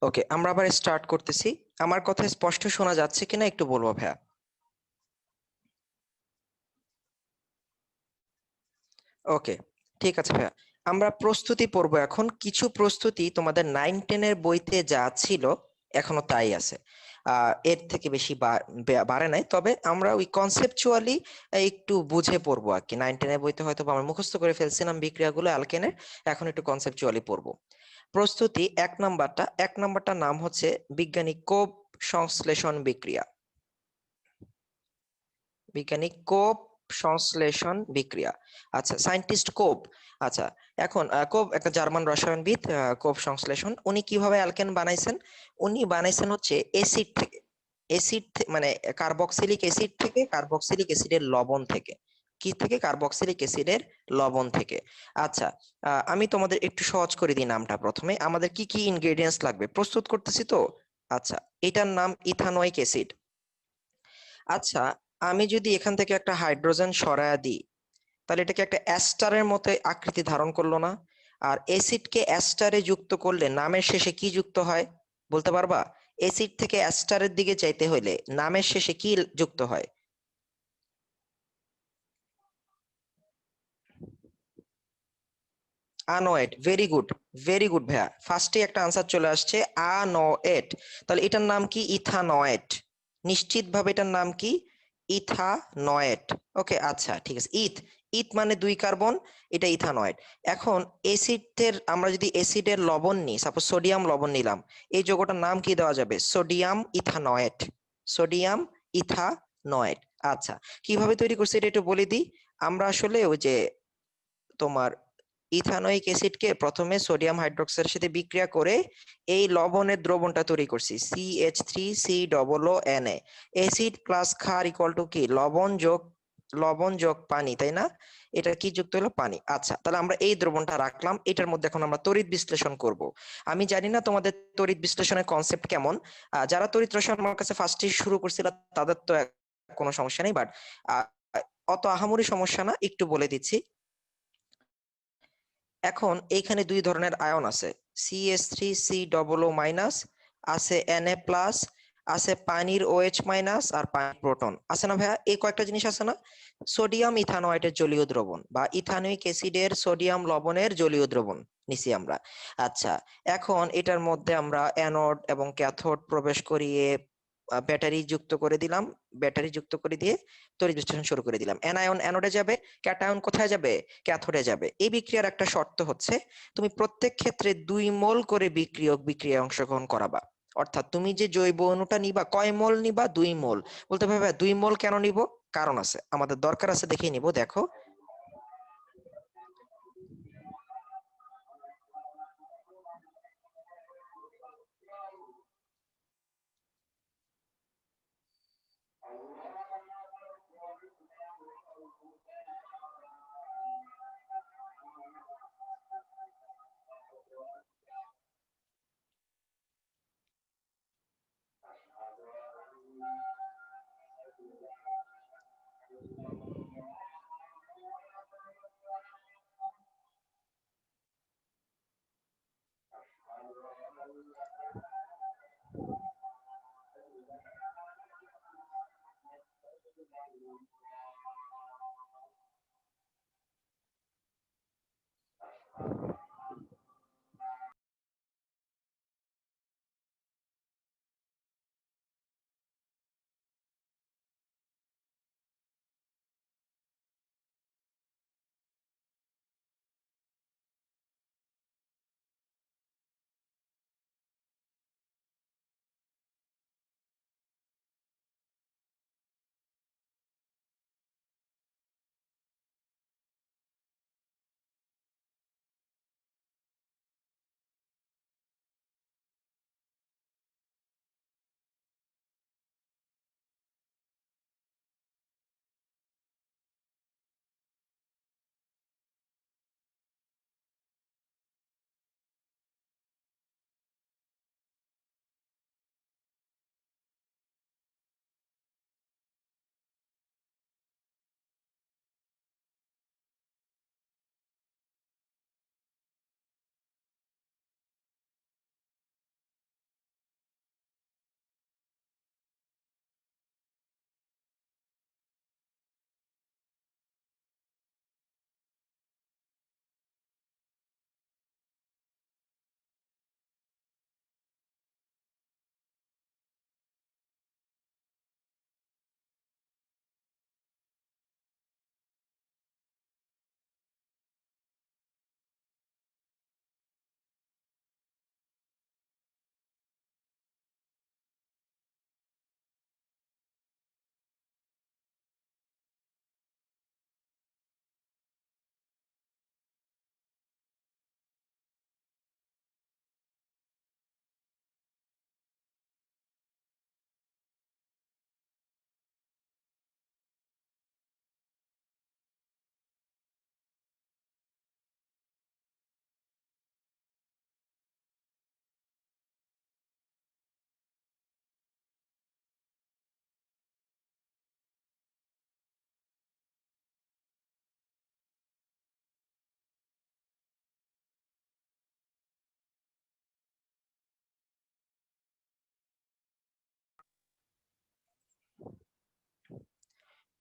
ওকে, আমরা আবার স্টার্ট করতেছি। আমার কথা স্পষ্ট শোনা যাচ্ছে কিনা একটু বলবো ভাইয়া। ওকে, ঠিক আছে ভাইয়া। আমরা প্রস্তুতি পড়বো এখন। কিছু প্রস্তুতি তোমাদের 9-10 এর বইতে যা ছিল এখনো তাই আছে, এর থেকে বেশি বাড়ে নাই। তবে আমরা ওই কনসেপচুয়ালি একটু বুঝে পড়বো আর কি। 9-10 এর বইতে হয়তো আমরা মুখস্থ করে ফেলছিলাম বিক্রিয়াগুলো অ্যালকেনের, এখন একটু কনসেপচুয়ালি পড়বো। প্রস্তুতি 1 নাম্বারটা, 1 নাম্বারটার নাম হচ্ছে বিজ্ঞানী কোপ সংশ্লেষণ বিক্রিয়া। বিজ্ঞানী কোপ সংশ্লেষণ বিক্রিয়া। আচ্ছা, সায়েন্টিস্ট কোপ। আচ্ছা, এখন কোপ একটা জার্মান রসায়নবিদ। কোপ সংশ্লেষণ, উনি কিভাবে অ্যালকেন বানাইছেন? উনি বানাইছেন হচ্ছে অ্যাসিড থেকে। অ্যাসিড মানে কার্বক্সিলিক অ্যাসিড থেকে, কার্বক্সিলিক অ্যাসিডের লবণ থেকে। কি থেকে? কার্বক্সিলিক অ্যাসিডের লবণ থেকে। আচ্ছা, আমি তোমাদের একটু সহজ করে দিই নামটা। প্রথমে আমাদের কি কি ইনগ্রেডিয়েন্টস লাগবে, প্রস্তুত করতেছি তো। আচ্ছা, এটার নাম ইথানোয়িক অ্যাসিড। আচ্ছা, আমি যদি এখান থেকে একটা হাইড্রোজেন সরায়া দিই, তাহলে এটাকে একটা অ্যাস্টারের মতো আকৃতি ধারণ করলো না? আর অ্যাসিডকে অ্যাস্টারে যুক্ত করলে নামের শেষে কি যুক্ত হয় বলতে পারবা? অ্যাসিড থেকে অ্যাস্টারের দিকে যাইতে হলে নামের শেষে কি যুক্ত হয়? আনোয়েট, ভেরি গুড, ভেরি গুড ভাইয়া, ফার্স্টে একটা আনসার চলে আসছে, আনোয়েট। তাহলে এটার নাম কি? ইথানয়েট। নিশ্চিতভাবে এটার নাম কি? ইথানয়েট। ওকে, আচ্ছা ঠিক আছে। ইথ, ইথ মানে 2 কার্বন, এটা ইথানয়েট। এখন অ্যাসিডের, আমরা যদি অ্যাসিডের লবণ নিই, সাপোজ সোডিয়াম লবণ নিলাম, এই যৌগটার নাম কি দেওয়া যাবে? Sodium ethanoate. Sodium ethanoate. আচ্ছা, কিভাবে তৈরি করছে এটা একটু বলে দিই। আমরা আসলে ওই যে তোমার ইথানোয়িক অ্যাসিডকে প্রথমে সোডিয়াম হাইড্রোক্সাইডের সাথে বিক্রিয়া করে এই লবণের দ্রবণটা তৈরি করছি, CH3COO Na। অ্যাসিড প্লাস ক্ষার ইকুয়াল টু কি? লবণ যোগ পানি, তাই না? এটা কি যুক্ত হলো? পানি। আচ্ছা, তাহলে আমরা এই দ্রবণটা রাখলাম, এটার মধ্যে এখন আমরা তড়িৎ বিশ্লেষণ করব। আমি জানি না তোমাদের তড়িৎ বিশ্লেষণের কনসেপ্ট কেমন। যারা তড়িৎ রসায়ন আমার কাছে ফার্স্টে শুরু করছিল তাদের তো কোনো সমস্যা নেই, বাট অত আহামরি সমস্যা না, একটু বলে দিচ্ছি। এখন এইখানে 2 ধরনের আয়ন আছে, CH3COO- আছে Na+, আছে পানির OH- আর পানির প্রোটন আছে না ভাইয়া? এই কয়েকটা জিনিস আছে না? সোডিয়াম ইথানয়েটের জলীয় দ্রবণ বা ইথানোয়িক অ্যাসিডের সোডিয়াম লবণের জলীয় দ্রবণ নিছি আমরা। আচ্ছা, এখন এটার মধ্যে আমরা অ্যানোড এবং ক্যাথোড প্রবেশ করিয়ে ব্যাটারি যুক্ত করে দিলাম। ব্যাটারি যুক্ত করে দিয়ে তড়িৎ বিশ্লেষণ শুরু করে দিলাম। অ্যানায়ন অ্যানোডে যাবে, ক্যাটায়ন কোথায় যাবে? ক্যাথোডে যাবে। এই বিক্রিয়ার একটা শর্ত হচ্ছে, তুমি প্রত্যেক ক্ষেত্রে 2 মোল করে বিক্রিয়ায় অংশগ্রহণ করাবা। অর্থাৎ তুমি যে জৈব অণুটা নিবা, কয় মোল নিবা? 2 মোল। বলতে পারবে 2 মোল কেন নিব? কারণ আছে, আমাদের দরকার আছে, দেখে নিব, দেখো।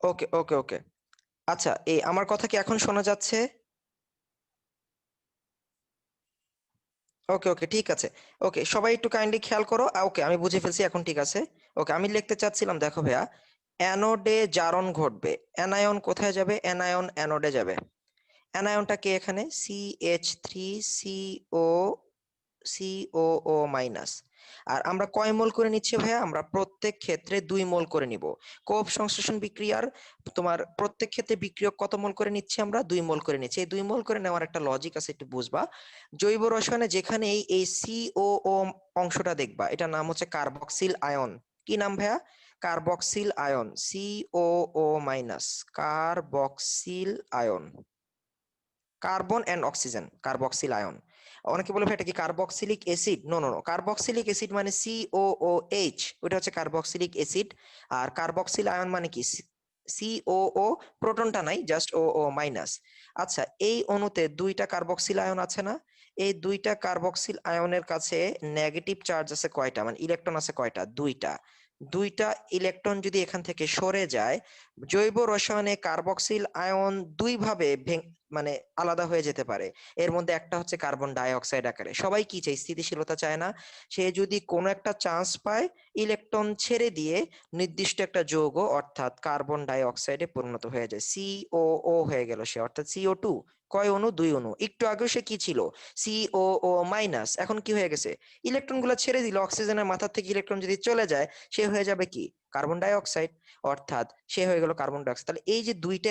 ওকে ওকে ওকে। আচ্ছা, এই আমার কথা কি এখন শোনা যাচ্ছে? ওকে ওকে, ঠিক আছে। ওকে, সবাই একটু কাইন্ডলি খেয়াল করো। ওকে, আমি বুঝে ফেলছি এখন, ঠিক আছে। ওকে, আমি লিখতে চাচ্ছিলাম, দেখো ভাইয়া, অ্যানোডে জারণ ঘটবে, অ্যানায়ন কোথায় যাবে? অ্যানায়ন অ্যানোডে যাবে। অ্যানায়নটা কি এখানে? CH3CO, COO minus. আর আমরা কয় মোল করে নিচ্ছি ভাইয়া? আমরা প্রত্যেক ক্ষেত্রে 2 মোল করে নিব। কোপ সংশ্লেষণ বিক্রিয়ার তোমার প্রত্যেক ক্ষেত্রে বিক্রিয়ক কত মোল করে নিচ্ছি? আমরা 2 মোল করে নিচ্ছি। এই 2 মোল করে নেওয়ার একটা লজিক আছে, একটু বুঝবা। জৈব রসায়নে যেখানে এই COO অংশটা দেখবা, এটার নাম হচ্ছে কার্বক্সিল আয়ন। কি নাম ভাইয়া? Carboxyl ion, COO minus, carboxyl ion. Carbon and oxygen, carboxyl ion. অনেকে বলে ভাই এটা কি carboxylic acid? No no no, carboxylic acid মানে COOH, ওটা হচ্ছে কার্বক্সিলিক অ্যাসিড। আর কার্বক্সিল আয়ন মানে কি? COO, প্রোটনটা নাই, জাস্ট ও মাইনাস। আচ্ছা, এই অণুতে 2টা কার্বক্সিল আয়ন আছে না? এই 2টা কার্বক্সিল আয়নের কাছে নেগেটিভ চার্জ আছে কয়টা, মানে ইলেকট্রন আছে কয়টা? 2টা। 2টা ইলেকট্রন যদি এখান থেকে সরে যায়, জৈব রসায়নে কার্বক্সিল আয়ন 2 ভাবে মানে আলাদা হয়ে যেতে পারে। এর মধ্যে একটা হচ্ছে কার্বন ডাই অক্সাইড আকারে। সবাই কি চায়? স্থিতিশীলতা চায় না? সে যদি কোনো একটা চান্স পায়, ইলেকট্রন ছেড়ে দিয়ে নির্দিষ্ট একটা যৌগ অর্থাৎ কার্বন ডাই অক্সাইডে পরিণত হয়ে যায়, COO হয়ে গেল সে, অর্থাৎ CO2। কয় অণু? 2 অণু। একটু আগেও সে কি ছিল? COO minus. এখন কি হয়ে গেছে? ইলেকট্রন গুলো ছেড়ে দিল, অক্সিজেনের মাথার থেকে ইলেকট্রন যদি চলে যায়, সে হয়ে যাবে কি? Carbon die oxide. অর্থাৎ সে হয়ে গেল কার্বন ডাই অক্সাইড। তাহলে এই যে দুইটি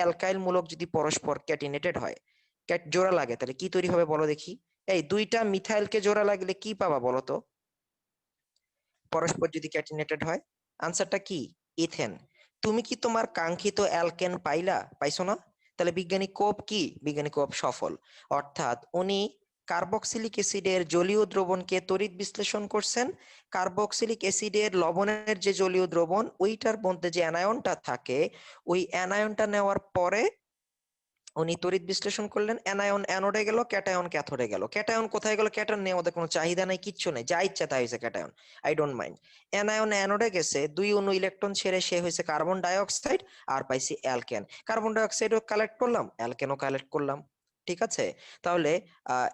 অ্যালকাইল মূলক যদি পরস্পর ক্যাটিনেটেড হয়, জোড়া লাগে, তাহলে কি তৈরি হবে বলো দেখি? এই 2টা মিথাইলকে জোড়া লাগলে কি পাবা বলো তো? পরস্পর যদি ক্যাটিনেটেড হয়, আনসারটা কি? ইথেন। তুমি কি তোমার কাঙ্ক্ষিত অ্যালকেন পাইছো না? তাহলে বিজ্ঞানী কোপ কি? বিজ্ঞানী কোপ সফল। অর্থাৎ উনি কার্বক্সিলিক অ্যাসিডের জলীয় দ্রবণকে তড়িৎ বিশ্লেষণ করছেন। কার্বক্সিলিক অ্যাসিডের লবণের যে জলীয় দ্রবণ, ওইটার মধ্যে যে অ্যানায়নটা থাকে, ওই অ্যানায়নটা নেওয়ার পরে উনি তড়িৎ বিশ্লেষণ করলেন। অ্যানায়ন অ্যানোডে গেল, ক্যাটায়ন ক্যাথোডে গেল। ক্যাটায়ন কোথায় গেল? ক্যাটায়ন নিয়ে আমাদের কোনো চাহিদা নাই, কিচ্ছু নেই, যা ইচ্ছা তাই হয়েছে cation, I don't mind. Anion অ্যানোডে গেছে, 2 অণু ইলেকট্রন ছেড়ে সে হয়েছে কার্বন ডাই অক্সাইড, আর পাইছি অ্যালকেন। কার্বন ডাই অক্সাইডও কালেক্ট করলাম, অ্যালকেনও কালেক্ট করলাম। ঠিক আছে? তাহলে আহ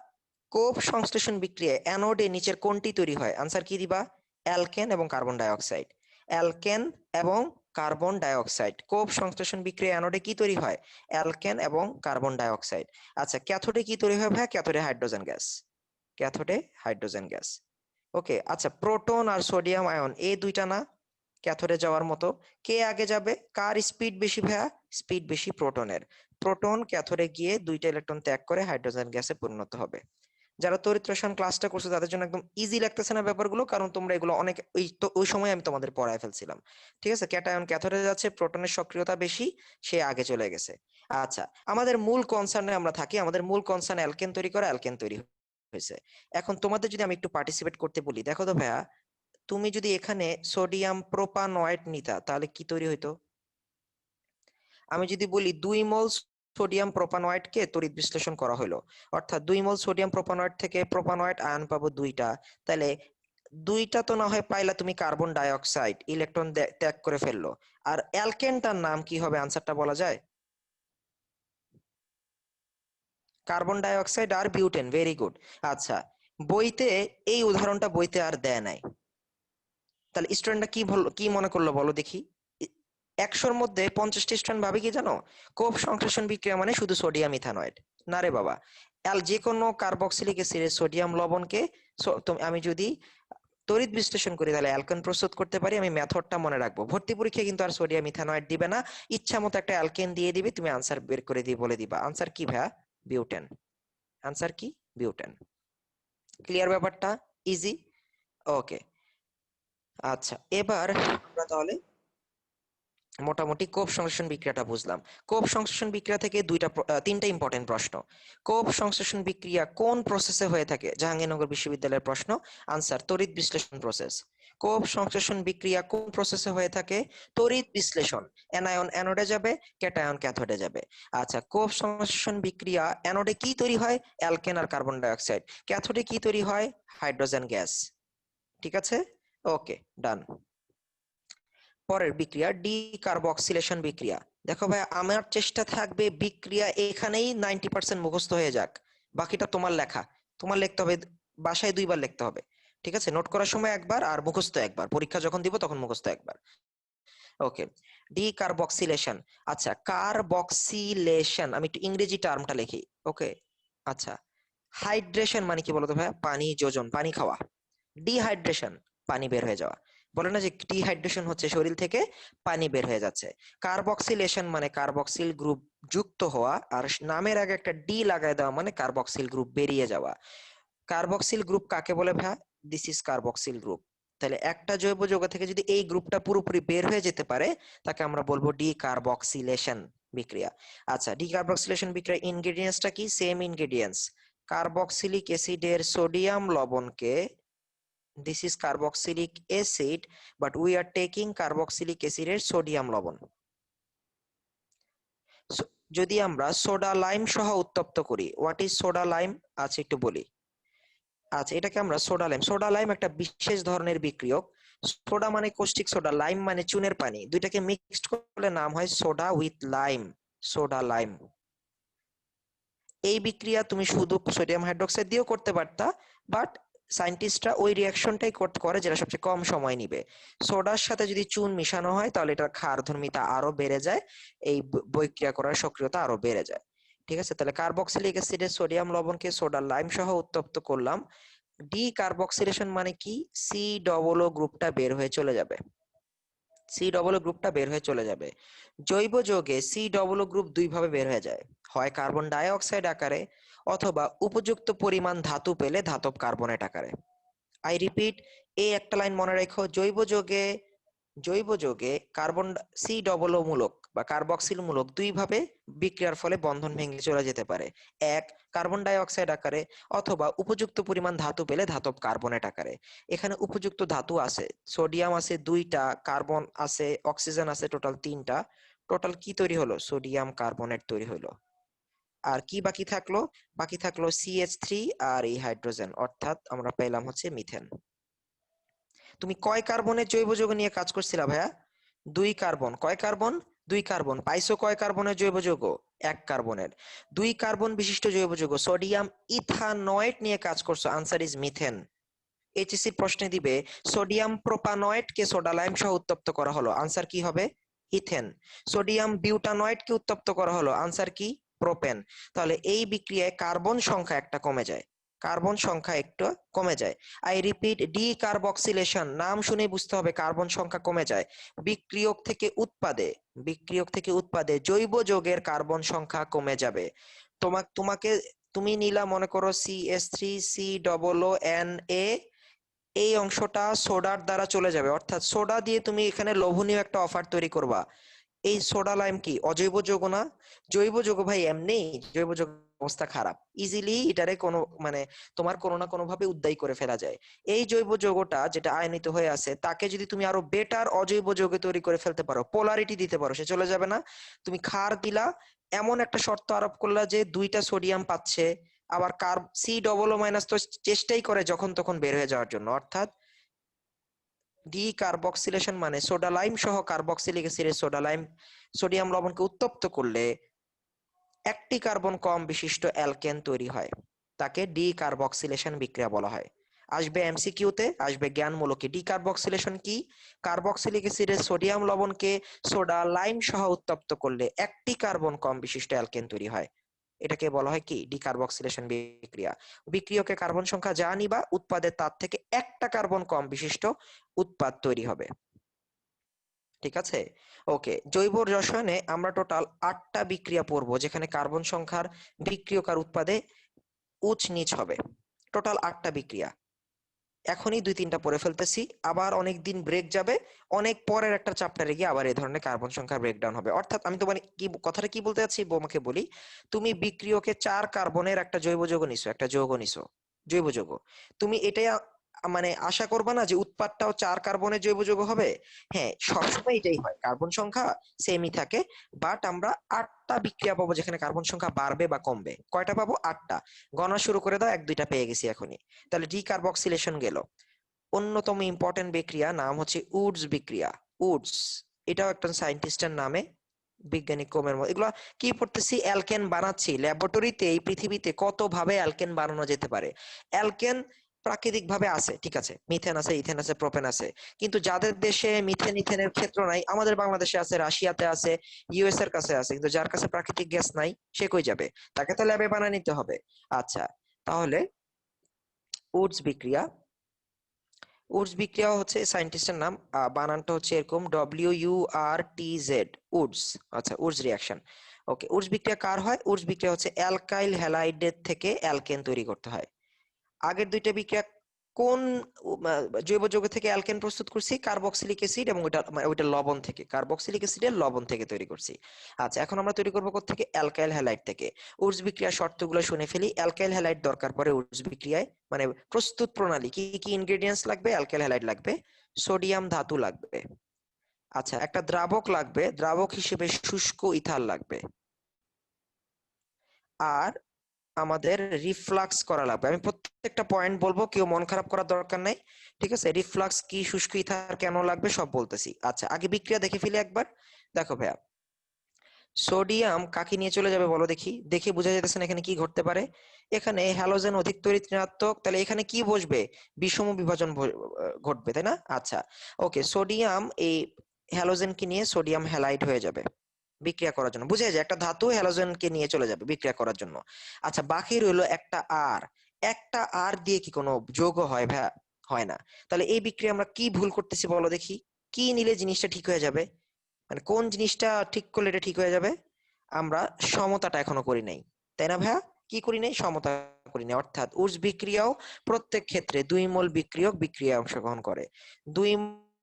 কোপ সংশ্লেষণ বিক্রিয়ায় অ্যানোডে নিচের কোনটি তৈরি হয়? আনসার কি দিবা? অ্যালকেন এবং কার্বন ডাই অক্সাইড। অ্যালকেন এবং কার্বন ডাই অক্সাইড। কোপ সংশ্লেষণ বিক্রিয়া অ্যানোডে কি তৈরি হয়? অ্যালকেন এবং কার্বন ডাই অক্সাইড। আচ্ছা, ক্যাথোডে কি তৈরি হয় ভাই? ক্যাথোডে হাইড্রোজেন গ্যাস। ক্যাথোডে হাইড্রোজেন গ্যাস। ওকে, আচ্ছা, প্রোটন আর সোডিয়াম আয়ন এই 2টা না ক্যাথোডে যাওয়ার মতো? কে আগে যাবে? কার স্পিড বেশি ভাইয়া? স্পিড বেশি প্রোটনের। প্রোটন ক্যাথোডে গিয়ে 2টা ইলেকট্রন ত্যাগ করে হাইড্রোজেন গ্যাসে পরিণত হবে। যারা তড়িৎ রসায়ন ক্লাসটা করছো তাদের জন্য একদম ইজি লাগতেছে না ব্যাপারগুলো, কারণ তোমরা এগুলো অনেক ওই সময় আমি তোমাদের পড়ায় ফেলছিলাম। ঠিক আছে? ক্যাটায়ন ক্যাথোডে যাচ্ছে, প্রোটনের সক্রিয়তা বেশি, সে আগে চলে গেছে। আচ্ছা, আমাদের মূল কনসার্নে আমরা থাকি, আমাদের মূল কনসার্ন অ্যালকেন তৈরি করা, অ্যালকেন তৈরি হয়েছে। এখন তোমাদের যদি আমি একটু পার্টিসিপেট করতে বলি, দেখো তো ভাইয়া, তুমি যদি এখানে সোডিয়াম প্রোপানয়েড নিতা, তাহলে কি তৈরি হইতো? আমি যদি বলি 2 মোল সোডিয়াম প্রোপানয়েড কে তড়িৎ বিশ্লেষণ করা হলো, অর্থাৎ 2 মোল সোডিয়াম প্রোপানয়েড থেকে প্রোপানয়েড আয়ন পাবো 2টা। তাহলে 2টা তো না হয় পাইলা তুমি কার্বন ডাই অক্সাইড, ইলেকট্রন ত্যাগ করে ফেললো। আর অ্যালকেনটার নাম কি হবে? আনসারটা বলা যায়? কার্বন ডাই অক্সাইড আর বিউটেন, ভেরি গুড। আচ্ছা, বইতে এই উদাহরণটা বইতে আর দেয় নাই, তাহলে স্টুডেন্টরা কি মনে করলো বলো দেখি? 100-র মধ্যে 50টি স্টুডেন্ট ভাবে কি জানো? কোপ সংশ্লেষণ বিক্রিয়া মানে শুধু সোডিয়াম ইথানয়েড। না রে বাবা, যে কোনো কার্বক্সিলিক অ্যাসিডের সোডিয়াম লবণকে আমি যদি তড়িৎ বিশ্লেষণ করি, তাহলে অ্যালকেন প্রস্তুত করতে পারি। আমি মেথডটা মনে রাখবো। ভর্তি পরীক্ষায় কিন্তু আর সোডিয়াম ইথানয়েড দিবে না, ইচ্ছা মতো একটা অ্যালকেন দিয়ে দিবে, তুমি আনসার বের করে দিয়ে বলে দিবা আনসার কি ভাইয়া? বিউটেন। আনসার কি? বিউটেন। ক্লিয়ার ব্যাপারটা? ইজি। ওকে, আচ্ছা, এবার আমরা তাহলে মোটামুটি কোপ সংশ্লেষণ বিক্রিয়াটা বুঝলাম। কোপ সংশ্লেষণ বিক্রিয়া থেকে 3টা ইম্পর্টেন্ট প্রশ্ন। কোপ সংশ্লেষণ বিক্রিয়া কোন প্রসেসে হয়ে থাকে? জাহাঙ্গীরনগর বিশ্ববিদ্যালয়ের প্রশ্ন। আনসার তড়িৎ বিশ্লেষণ প্রসেস। কোপ সংশ্লেষণ বিক্রিয়া কোন প্রসেসে হয়ে থাকে? তড়িৎ বিশ্লেষণ। অ্যানায়ন অ্যানোডে যাবে, ক্যাটায়ন ক্যাথোডে যাবে। আচ্ছা, কোপ সংশ্লেষণ বিক্রিয়া অ্যানোডে কি তৈরি হয়? অ্যালকেন আর কার্বন ডাই অক্সাইড। ক্যাথোডে কি তৈরি হয়? Hydrogen gas. ঠিক আছে? ওকে, ডান। পরের বিক্রিয়া ডি কার্বক্সিলেশন বিক্রিয়া। দেখো ভাই, আমার চেষ্টা থাকবে বিক্রিয়া এখানেই 90% মুখস্থ হয়ে যাক, বাকিটা তোমার লেখা। তোমার লিখতে হবে, বাসায় 2বার লিখতে হবে। ঠিক আছে, নোট করার সময় একবার আর মুখস্থ একবার, পরীক্ষা যখন দিব তখন মুখস্থ একবার। ওকে, ডি কার্বক্সিলেশন। আচ্ছা, কার্বক্সিলেশন আমি একটু ইংরেজি টার্মটা লিখি। ওকে, আচ্ছা, হাইড্রেশন মানে কি বলতো ভাইয়া? পানি যোজন, পানি খাওয়া। ডিহাইড্রেশন, পানি বের হয়ে যাওয়া। বলে না যে ডিহাইড্রেশন হচ্ছে শরীর থেকে পানি বের হয়ে যাচ্ছে। কার্বক্সিলেশন মানে কার্বক্সিল গ্রুপ যুক্ত হওয়া, আর নামের আগে একটা ডি লাগায় দেওয়া মানে কার্বক্সিল গ্রুপ বেরিয়ে যাওয়া। কার্বক্সিল গ্রুপ কাকে বলে ভাইয়া? This is carboxyl group. তাহলে একটা জৈব যৌগ থেকে যদি এই গ্রুপটা পুরোপুরি বের হয়ে যেতে পারে, তাকে আমরা বলবো ডি কার্বক্সিলেশন বিক্রিয়া। আচ্ছা, ডি কার্বক্সিলেশন বিক্রিয়া ইনগ্রেডিয়েন্টসটা কি? সেম ইনগ্রেডিয়েন্টস, কার্বক্সিলিক অ্যাসিডের সোডিয়াম লবণকে, this is carboxylic acid, but we are taking carboxylic অ্যাসিডের সোডিয়াম লবণ। যদি আমরা সোডা লাইম সহ উত্তপ্ত করি, হোয়াট ইজ সোডা লাইম? আচ্ছা একটু বলি। আচ্ছা, এটাকে আমরা সোডা লাইম, সোডা লাইম একটা বিশেষ ধরনের বিক্রিয়ক। সোডা মানে কৌষ্টিক সোডা, লাইম মানে চুনের পানি, দুইটাকে মিক্সড করলে নাম হয় soda with lime, soda lime. এই বিক্রিয়া তুমি শুধু সোডিয়াম হাইড্রোক্সাইড দিয়েও করতে পারতা, বাট সায়েন্টিস্টরা ওই রিয়াকশনটাই করে যেটা সবচেয়ে কম সময় নিবে। সোডার সাথে যদি চুন মিশানো হয় তাহলে এটার ক্ষারধর্মিতা আরো বেড়ে যায়, এই বিক্রিয়া করার সক্রিয়তা আরো বেড়ে যায়। ঠিক আছে, তাহলে কার্বক্সিলিক অ্যাসিডের সোডিয়াম লবণকে সোডা লাইম সহ উত্তপ্ত করলাম। ডি কার্বক্সিলেশন মানে কি? সি ডবল ও গ্রুপটা বের হয়ে চলে যাবে, সি ডবল ও গ্রুপটা বের হয়ে চলে যাবে। জৈব যৌগে সি ডবল ও গ্রুপ দুই ভাবে বের হয়ে যায়, হয় কার্বন ডাই অক্সাইড আকারে, অথবা উপযুক্ত পরিমাণ ধাতু পেলে ধাতব কার্বনেট আকারে। আই রিপিট, এই একটা লাইন মনে রেখো, জৈব যৌগে কার্বন সি ডবল ও মূলক বা কার্বক্সিল মূলক দুই ভাবে বিক্রিয়ার ফলে বন্ধন ভেঙে চলে যেতে পারে। এক, কার্বন ডাই অক্সাইড আকারে, অথবা উপযুক্ত পরিমাণ ধাতু পেলে ধাতব কার্বনেট আকারে। এখানে উপযুক্ত ধাতু আছে, সোডিয়াম আছে 2টা, কার্বন আছে, অক্সিজেন আছে টোটাল 3টা। টোটাল কি তৈরি হলো? সোডিয়াম কার্বনেট তৈরি হলো। আর কি বাকি থাকলো? বাকি থাকলো CH3 আর এই হাইড্রোজেন, অর্থাৎ আমরা পেলাম হচ্ছে মিথেন। তুমি কয় কার্বনের জৈব যৌগ নিয়ে কাজ করছিলা ভাইয়া? 2 কার্বন। কয় কার্বন? 2 কার্বন। পাইছো কয় কার্বনের জৈব যৌগ? 1 কার্বনের। 2 কার্বন বিশিষ্ট জৈব যৌগ সোডিয়াম ইথানয়েট নিয়ে কাজ করছো, আনসার ইজ মিথেন। এইচএসসি প্রশ্নে দিবে সোডিয়াম প্রোপানয়েট কে সোডা লাইম সহ উত্তপ্ত করা হলো, আনসার কি হবে? ইথেন। সোডিয়াম বিউটানয়েট কে উত্তপ্ত করা হলো, আনসার কি? প্রোপেন। তাহলে এই বিক্রিয়ায় কার্বন সংখ্যা একটা কমে যায়, কার্বন সংখ্যা একটু কমে যায়। আই রিপিট, ডি কার্বক্সিলেশন, নাম শুনে বুঝতে হবে কার্বন সংখ্যা কমে যায়। বিক্রিয়ক থেকে উৎপাদে, বিক্রিয়ক থেকে উৎপাদে জৈব যৌগের কার্বন সংখ্যা কমে যাবে। তোমাকে তুমি নিলা মনে করো CH3COO, এই অংশটা সোডার দ্বারা চলে যাবে, অর্থাৎ সোডা দিয়ে তুমি এখানে লোভনীয় একটা অফার তৈরি করবা। এই সোডা লাইম কি অজৈব যৌগ না? জৈব যৌগ ভাই, এমনি জৈব যৌগ অবস্থা খারাপ, ইজিলি এটারে কোনো মানে তোমার কোনো না কোনো ভাবে উদ্বায়ী করে ফেলা যায়। এই জৈব যৌগটা যেটা আয়নিত হয়ে আছে তাকে যদি তুমি আরো বেটার অজৈব যৌগে তৈরি করে ফেলতে পারো, পোলারিটি দিতে পারো, সে চলে যাবে না? তুমি ক্ষার দিলা, এমন একটা শর্ত আরোপ করলা যে 2টা সোডিয়াম পাচ্ছে, আবার C+O- তো চেষ্টাই করে যখন তখন বের হয়ে যাওয়ার জন্য, অর্থাৎ ডি কার্বক্সিলেশন মানে সোডা লাইম সহ কার্বক্সিলিক অ্যাসিডের সোডা লাইম সোডিয়াম লবণকে উত্তপ্ত করলে একটি কার্বন কম বিশিষ্ট অ্যালকেন তৈরি হয়, তাকে ডি কার্বক্সিলেশন বিক্রিয়া বলা হয়। আসবে এমসিকিউতে, আসবে জ্ঞানমূলকে। ডি কার্বক্সিলেশন কি? কার্বক্সিলিক অ্যাসিডের সোডিয়াম লবণকে সোডা লাইম সহ উত্তপ্ত করলে একটি কার্বন কম বিশিষ্ট অ্যালকেন তৈরি হয়, এটাকে বলা হয় কি? ডিকার্বক্সিলেশন বিক্রিয়া। বিক্রিয়কে কার্বন সংখ্যা যা নিবা, উৎপাদের তার থেকে একটা কার্বন কম বিশিষ্ট উৎপাদ তৈরি হবে। ঠিক আছে, ওকে। জৈব রসায়নে আমরা টোটাল 8টা বিক্রিয়া পড়বো, যেখানে কার্বন সংখ্যার বিক্রিয়ক আর উৎপাদে উচ্চ নিচ হবে। টোটাল 8টা বিক্রিয়া, এখনই 2-3টা পড়ে ফেলতেছি, আবার অনেক দিন ব্রেক যাবে, অনেক পরের একটা চ্যাপ্টারে গিয়ে আবার এই ধরনের কার্বন সংখ্যা ব্রেকডাউন হবে। অর্থাৎ আমি তোমার কি কথাটা কি বলতে চাচ্ছি বোমাকে বলি, তুমি বিক্রিয়কে 4 কার্বনের একটা জৈব যৌগ নিছো, একটা যৌগ নিছো, জৈব যৌগ। তুমি এটাই মানে আশা করবা না যে উৎপাদটাও 4 কার্বনের জৈব যৌগ হবে? হ্যাঁ, সবসময় এটাই হয়, কার্বন সংখ্যা সেমই থাকে, বাট আমরা 8টা বিক্রিয়া পাবো যেখানে কার্বন সংখ্যা বাড়বে বা কমবে। কয়টা পাবো? 8টা। গণনা শুরু করে দাও, 1-2টা পেয়ে গেছি এখনই। তাহলে ডিকার্বক্সিলেশন গেল। অন্যতম ইম্পর্টেন্ট বিক্রিয়া নাম হচ্ছে উডস বিক্রিয়া। উডস, এটাও একটা সায়েন্টিস্টের নামে, বিজ্ঞানী ক্রমের মধ্যে। এগুলা কি পড়তেছি? অ্যালকেন বানাচ্ছি ল্যাবরেটরিতে। এই পৃথিবীতে কত ভাবে অ্যালকেন বানানো যেতে পারে। অ্যালকেন প্রাকৃতিক ভাবে আছে, ঠিক আছে, মিথেন আছে, ইথেন আছে, প্রোপেন আছে, কিন্তু যাদের দেশে মিথেন ইথেনের ক্ষেত্র নাই, আমাদের বাংলাদেশে আছে, রাশিয়াতে আছে, ইউএস এর কাছে আছে, কিন্তু যার কাছে প্রাকৃতিক গ্যাস নাই সে কই যাবে? তাকে তো ল্যাবে বানিয়ে নিতে হবে। আচ্ছা, তাহলে উডস বিক্রিয়া, উডস বিক্রিয়া হচ্ছে সায়েন্টিস্টের নাম, বানানটা হচ্ছে এরকম, WURTZ, উডস। আচ্ছা, উডস রিয়াকশন। ওকে, উডস বিক্রিয়া কার হয়? উডস বিক্রিয়া হচ্ছে অ্যালকাইল হ্যালাইডের থেকে অ্যালকেন তৈরি করতে হয়। আগের দুইটা বিক্রিয়া কোন জৈব যৌগ থেকে অ্যালকেন প্রস্তুত করছি? কার্বক্সিলিক অ্যাসিড, এবং ওইটা লবণ থেকে, কার্বক্সিলিক অ্যাসিডের লবণ থেকে তৈরি করছি। আচ্ছা, এখন আমরা তৈরি করবো কোথা থেকে? অ্যালকাইল হ্যালাইড থেকে। উডস বিক্রিয়ার শর্তগুলো শুনে ফেলি। অ্যালকাইল হ্যালাইড দরকার পড়ে উডস বিক্রিয়ায়, মানে প্রস্তুত প্রণালী কি কি ইনগ্রেডিয়েন্টস লাগবে? অ্যালকাইল হ্যালাইড লাগবে, সোডিয়াম ধাতু লাগবে, আচ্ছা একটা দ্রাবক লাগবে, দ্রাবক হিসেবে শুষ্ক ইথার লাগবে, আর আমাদের রিফ্লাক্স করা লাগবে। আমি প্রত্যেকটা পয়েন্ট বলবো, কেউ মন খারাপ করার দরকার নাই, ঠিক আছে? রিফ্লাক্স কি, শুষ্ক ইথার কেন লাগবে, সব বলতেছি। আচ্ছা, আগে বিক্রিয়া দেখে ফেলি একবার। দেখো ভাইয়া, সোডিয়াম কাকে নিয়ে চলে যাবে বলো দেখি, দেখে বোঝা যাচ্ছে না এখানে কি ঘটতে পারে। এখানে হ্যালোজেন অধিক তড়িৎ ঋণাত্মক, তাহলে এখানে কি বসবে? বিষম বিভাজন ঘটবে, তাই না? আচ্ছা, ওকে, সোডিয়াম এই হ্যালোজেনকে নিয়ে সোডিয়াম হ্যালাইড হয়ে যাবে বিক্রিয়া করার জন্য। বুঝে যায়, একটা ধাতু হ্যালোজেনকে নিয়ে চলে যাবে বিক্রিয়া করার জন্য। আচ্ছা, বাকি রইলো একটা আর। একটা আর দিয়ে কি কোনো যৌগ হয় ভাইয়া? হয় না। তাহলে এই বিক্রিয়া আমরা কি ভুল করতেছি বলো দেখি, কি নিলে জিনিসটা ঠিক হয়ে যাবে? মানে কোন জিনিসটা ঠিক করলে এটা ঠিক হয়ে যাবে? আমরা সমতাটা এখনো করি নাই, তাই না ভাইয়া? কি করি নাই? সমতা করি নাই। অর্থাৎ উডস বিক্রিয়াও প্রত্যেক ক্ষেত্রে 2 মোল বিক্রিয়ক বিক্রিয়ায় অংশগ্রহণ করে। 2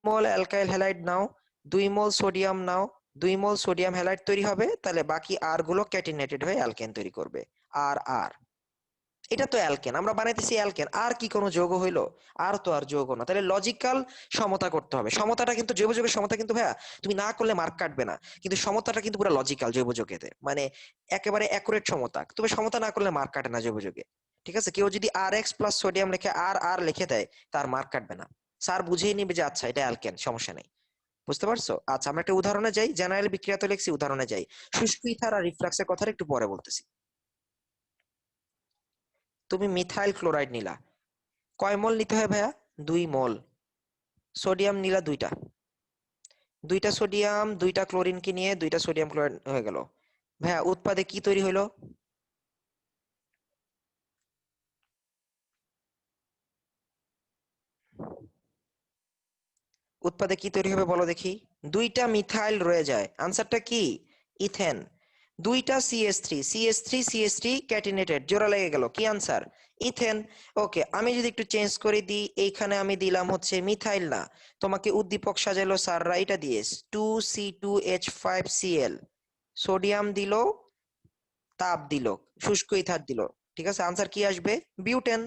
মোল অ্যালকাইল হ্যালাইড নাও, 2 মোল সোডিয়াম নাও, 2 মোল সোডিয়াম হ্যালাইড তৈরি হবে, তাহলে বাকি আর গুলো ক্যাটিনেটেড হয়ে অ্যালকেন তৈরি করবে। আর আর এটা তো অ্যালকেন, আমরা বানাইতেছি অ্যালকেন, আর কি কোনো যৌগ হইলো? আর তো আর যৌগ না। তাহলে লজিক্যাল সমতা করতে হবে। সমতাটা কিন্তু জৈব যৌগের সমতা কিন্তু ভাইয়া তুমি না করলে মার্ক কাটবে না, কিন্তু সমতাটা কিন্তু পুরো লজিক্যাল জৈব যৌগেতে, মানে একেবারে অ্যাকুরেট সমতা। তুমি সমতা না করলে মার্ক কাটে না জৈব যৌগে, ঠিক আছে? কেউ যদি RX প্লাস সোডিয়াম লিখে আর আর লিখে দেয়, তার মার্ক কাটবে না, স্যার বুঝেই নিবে যে আচ্ছা এটা অ্যালকেন, সমস্যা নেই। বুঝতে পারছো? আচ্ছা, আমরা একটা উদাহরণে যাই, জেনারেল বিক্রিয়া তো লিখছি, উদাহরণে যাই। শুষ্ক ইথার আর রিফ্লাক্সের কথা একটু পরে বলতেছি। তুমি মিথাইল ক্লোরাইড নিলা, কয় মোল নিতে হয় ভাইয়া? 2 মোল। সোডিয়াম নিলা দুইটা, দুইটা সোডিয়াম দুইটা ক্লোরিনকে নিয়ে দুইটা সোডিয়াম ক্লোরাইড হয়ে গেল। ভাইয়া উৎপাদে কি তৈরি হইলো? উৎপাদে কি তৈরি হবে বলো দেখি? দুইটা মিথাইল রয়ে যায়, আনসারটা কি? ইথেন। দুইটা CH3 ক্যাটিনেটেড, জোড়া লেগে গেল, কি আনসার? ইথেন। ওকে, আমি যদি একটু চেঞ্জ করে দিই, এইখানে আমি দিলাম হচ্ছে মিথাইল না, তোমাকে উদ্দীপক সাজালো স্যাররা এটা দিয়ে, 2C2H5Cl, সোডিয়াম দিল, তাপ দিল, শুষ্ক ইথার দিল, ঠিক আছে, আনসার কি আসবে? বিউটেন।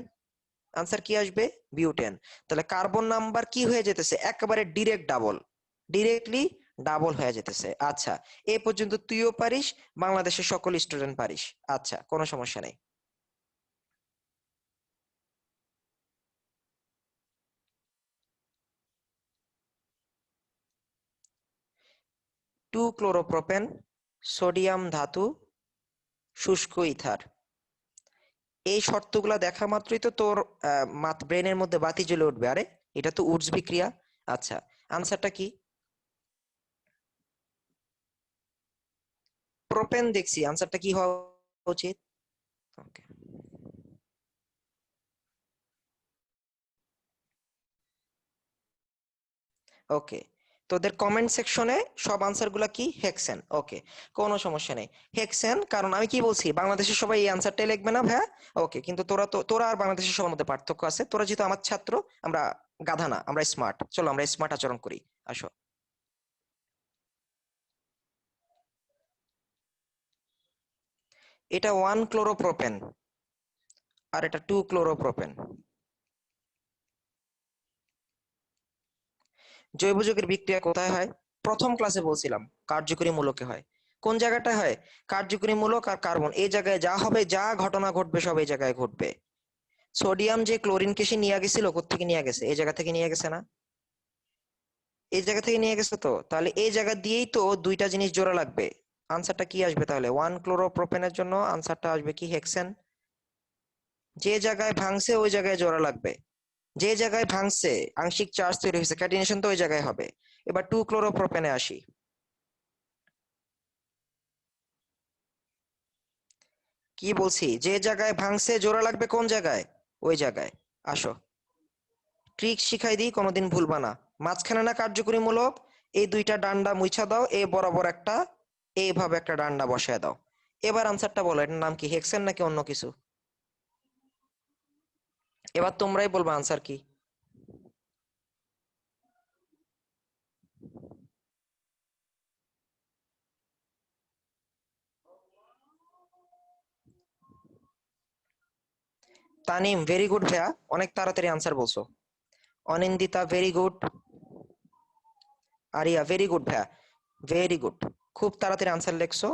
আনসার কি আসবে? বিউটেন। তাহলে কার্বন নাম্বার কি হয়ে যেতেছে? একেবারে ডিরেক্ট ডাবল, ডিরেক্টলি ডাবল হয়ে যেতেছে। আচ্ছা, এ পর্যন্ত তুইও পারিস, বাংলাদেশের সকল স্টুডেন্ট পারিস। আচ্ছা, কোনো সমস্যা নেই। টু ক্লোরোপ্রোপেন, সোডিয়াম ধাতু, শুষ্ক ইথার, এই শর্তগুলা দেখা মাত্রই তো তোর ব্রেনের মধ্যে বাতি জ্বলে উঠবে, আরে এটা তো উডস বিক্রিয়া। আচ্ছা, আনসারটা কি? প্রোপেন দেখছি, আনসারটা কি হওয়া উচিত? ওকে, ওকে, তোদের কমেন্ট সেকশনে সব আনসার গুলা কি? হেক্সেন। ওকে, কোনো সমস্যা নেই, হেক্সেন। কারণ আমি কি বলছি, বাংলাদেশের সবাই এই আনসারটাই লিখবে না ভাইয়া। ওকে, কিন্তু তোরা আর বাংলাদেশের সবার মধ্যে পার্থক্য আছে। তোরা যেহেতু আমার ছাত্র, আমরা গাধা না, আমরা স্মার্ট, চলো আমরা স্মার্ট আচরণ করি। আসো। এটা 1 ক্লোরোপ্রোপেন, আর এটা 2 ক্লোরোপ্রোপেন। জৈব যৌগের বিক্রিয়া কোথায় হয়? প্রথম ক্লাসে বলছিলাম, কার্যকরী মূলকে হয়। কোন জায়গাটায় হয়? কার্যকরী মূলক আর কার্বন, এই জায়গায় যা হবে, যা ঘটনা ঘটবে সব এই জায়গায় ঘটবে। সোডিয়াম যে ক্লোরিনকে সে নিয়ে গেছিল, কোত্থেকে নিয়ে গেছে? এই জায়গা থেকে নিয়ে গেছে না? এই জায়গা থেকে নিয়ে গেছে তো, তাহলে এই জায়গা দিয়েই তো দুইটা জিনিস জোড়া লাগবে। আনসারটা কি আসবে তাহলে? 1 ক্লোরোপ্রোপেনের জন্য আনসারটা আসবে কি? হেক্সেন। যে জায়গায় ভাঙছে ওই জায়গায় জোড়া লাগবে। যে জায়গায় ভাঙছে আংশিক চার্জ তৈরি হয়েছে, ক্যাটিনেশন তো ওই জায়গায় হবে। এবার 2 ক্লোরোপ্রোপেনে আসি। কি বলছি? যে জায়গায় ভাঙছে জোড়া লাগবে কোন জায়গায়? ওই জায়গায়। আসো, ট্রিক শিখাই দিই, কোনোদিন ভুলবা না। মাঝখানে না কার্যকরীমূলক, এই দুইটা ডান্ডা মুছা দাও, এ বরাবর একটা, এইভাবে একটা ডান্ডা বসায় দাও। এবার আনসারটা বলো, এটার নাম কি? হেক্সেন নাকি অন্য কিছু? এবার তোমরাই বলবা আনসার কি। তানিম ভেরি গুড ভাইয়া, অনেক তাড়াতাড়ি আনসার বলছো। Anindita very good. Ariya very good ভাইয়া, ভেরি গুড, খুব তাড়াতাড়ি আনসার লিখছো।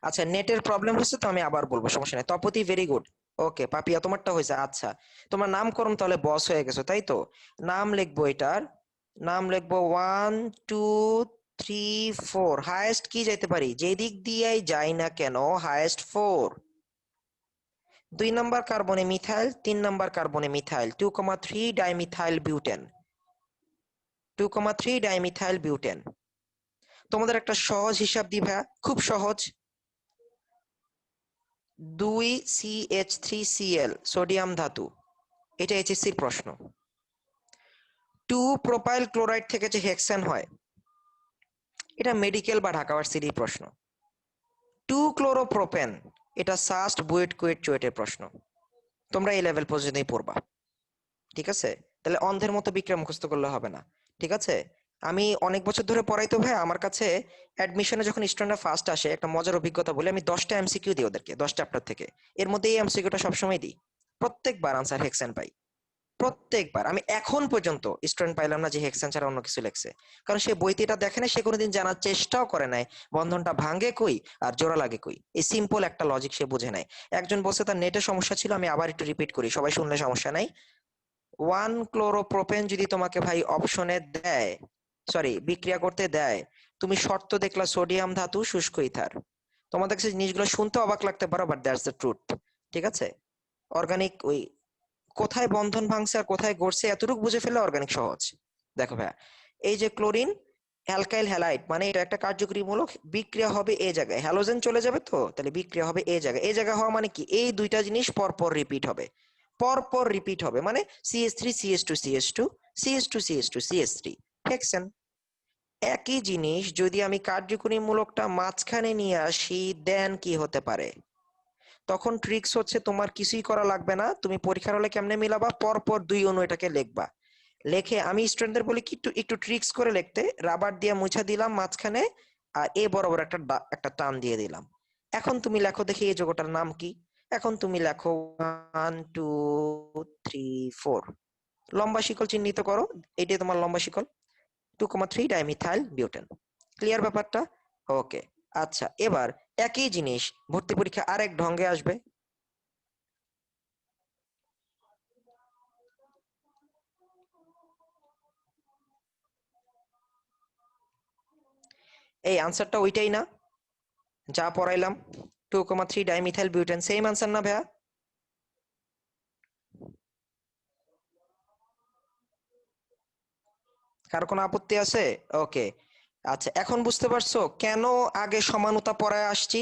আচ্ছা, নেটের প্রবলেম হচ্ছে তো, আমি আবার বলবো, সমস্যা নেই। Tapati very good. Okay Papiya, তোমারটা হয়েছে। আচ্ছা, তোমার নামকরণ তাহলে বস হয়ে গেছো, তাই তো? নাম লিখবো এটার, নাম লিখবো 1 2 3 4। হায়েস্ট কি যাইতে পারি? যেদিক দিয়েই যাই না কেন, হায়েস্ট 4। 2 নম্বর কার্বনে মিথাইল, 3 নম্বর কার্বনে methyl, 2,3 dimethyl butane. 2,3 dimethyl butane. তোমাদের একটা সহজ হিসাব দিই ভাইয়া, খুব সহজ। 2CH3Cl সোডিয়াম ধাতু, এটা এইচএসসির প্রশ্ন। 2 প্রোপাইল ক্লোরাইড থেকে যে হেক্সেন হয়, এটা মেডিকেল বা ঢাকা ভার্সিটির প্রশ্ন। 2 ক্লোরোপ্রোপেন, এটা সাস্ট বুয়েট কুয়েট চুয়েটের প্রশ্ন। তোমরা এই লেভেল পর্যন্তই পড়বা, ঠিক আছে? তাহলে অন্ধের মতো বিক্রয় মুখস্থ করলে হবে না, ঠিক আছে? আমি অনেক বছর ধরে পড়াই তো ভাই, আমার কাছে অ্যাডমিশনে যখন স্টুডেন্টরা ফার্স্ট আসে, একটা মজার অভিজ্ঞতা বলে, আমি 10টা এমসিকিউ দিই ওদেরকে, 10 চ্যাপ্টার থেকে। এর মধ্যে এই এমসিকিউটা সবসময় দিই, প্রত্যেকবার আনসার হেক্সেন পাই। প্রত্যেকবার। আমি এখন পর্যন্ত স্টুডেন্ট পাইলাম না যে হেক্সেন ছাড়া অন্য কিছু লেখছে। কারণ সে বইতে এটা দেখে না, সে কোনোদিন জানার চেষ্টাও করে নাই বন্ধনটা ভাঙে কই আর জোড়া লাগে কই, এই সিম্পল একটা লজিক সে বুঝে নাই। একজন বলছে তার নেটে সমস্যা ছিল, আমি আবার একটু রিপিট করি, সবাই শুনলে সমস্যা নাই। 1 ক্লোরোপ্রোপেন যদি তোমাকে ভাই অপশনে দেয়, সরি বিক্রিয়া করতে দেয়, তুমি শর্ত দেখলা সোডিয়াম ধাতু শুষ্ক ইথার। তোমাদের কাছে জিনিসগুলো শুনতে অবাক লাগতে পারো, বাট দ্যাটস দ্য ট্রুথ, ঠিক আছে? অর্গানিক ওই কোথায় বন্ধন ভাঙছে আর কোথায় গড়ছে এতটুকু বুঝে ফেললে অর্গানিক সহজ। দেখো ভাইয়া, এই যে ক্লোরিন অ্যালকাইল হ্যালাইড, মানে এটা একটা কার্যকরীমূলক, বিক্রিয়া হবে এই জায়গায়, হ্যালোজেন চলে যাবে তো, তাহলে বিক্রিয়া হবে এই জায়গায়। এই জায়গায় হওয়া মানে কি? এই দুইটা জিনিস পরপর রিপিট হবে, পরপর রিপিট হবে, মানে CH3 CH2 CH2 CH2 CH2 CH3, hexane. একই জিনিস যদি আমি কার্যকরীমূলকটা মাঝখানে নিয়ে আসি, দেন কি হতে পারে? তখন ট্রিক্স হচ্ছে, তোমার কিছুই করা লাগবে না, তুমি পরীক্ষার হলে কেমনে মিলাবা, পর পর 2 অণু এটাকে লিখবা। লেখে আমি স্টুডেন্টদের বলি কি, একটু একটু ট্রিক্স করে লিখতে, রাবার দিয়ে মুছা দিলাম মাঝখানে, আর এ বরাবর একটা একটা টান দিয়ে দিলাম। এখন তুমি লেখো দেখি এই যোগটার নাম কি। এখন তুমি লেখো 1 2 3 4, লম্বা শিকল চিহ্নিত করো, এটাই তোমার লম্বা শিকল। 2,3 ডাইমিথাইল বিউটেন। ক্লিয়ার ব্যাপারটা? ওকে। আচ্ছা, এবার একই জিনিস ভর্তি পরীক্ষা আরেক ঢঙ্গে আসবে। এই আনসারটা ওইটাই না যা পড়াইলাম? 2,3 ডাইমিথাইল বিউটেন, সেম আনসার না ভাইয়া? কার কোনো আপত্তি আছে? ওকে। আচ্ছা, এখন বুঝতে পারছো কেন আগে সমানুতা পড়ায় আসছি?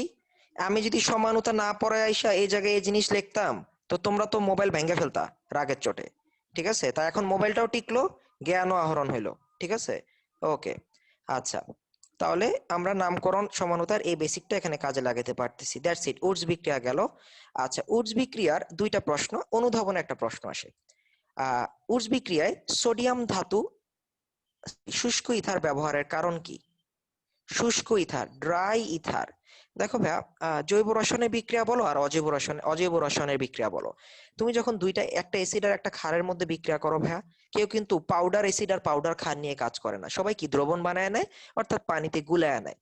আমি যদি সমানুতা না পড়ায় আইসা এই জায়গায় এই জিনিস লিখতাম, তো তোমরা তো মোবাইল ভেঙে ফেলতা রাগের চোটে, ঠিক আছে? তা এখন মোবাইলটাও টিকলো, জ্ঞানও আহরণ হইলো, ঠিক আছে? ওকে। আচ্ছা, তাহলে আমরা নামকরণ সমানুতার এই বেসিকটা এখানে কাজে লাগাতে পারতেছি, দ্যাটস ইট। উডস বিক্রিয়া গেল। আচ্ছা, উডস বিক্রিয়ার দুইটা প্রশ্ন, অনুধাবনে একটা প্রশ্ন আসে। উডস বিক্রিয়ায় সোডিয়াম ধাতু শুষ্ক ইথার ব্যবহারের কারণ কি? শুষ্ক ইথার, ড্রাই ইথার। দেখো ভাইয়া, জৈব রসায়নের বিক্রিয়া বলো আর অজৈব রসায়নের বিক্রিয়া বলো, তুমি যখন দুইটা, একটা অ্যাসিড আর একটা ক্ষারের মধ্যে বিক্রিয়া করো ভাইয়া, কেউ কিন্তু পাউডার অ্যাসিড আর পাউডার ক্ষার নিয়ে কাজ করে না, সবাই কি দ্রবণ বানায় নেয়, অর্থাৎ পানিতে গুলায় নেয়।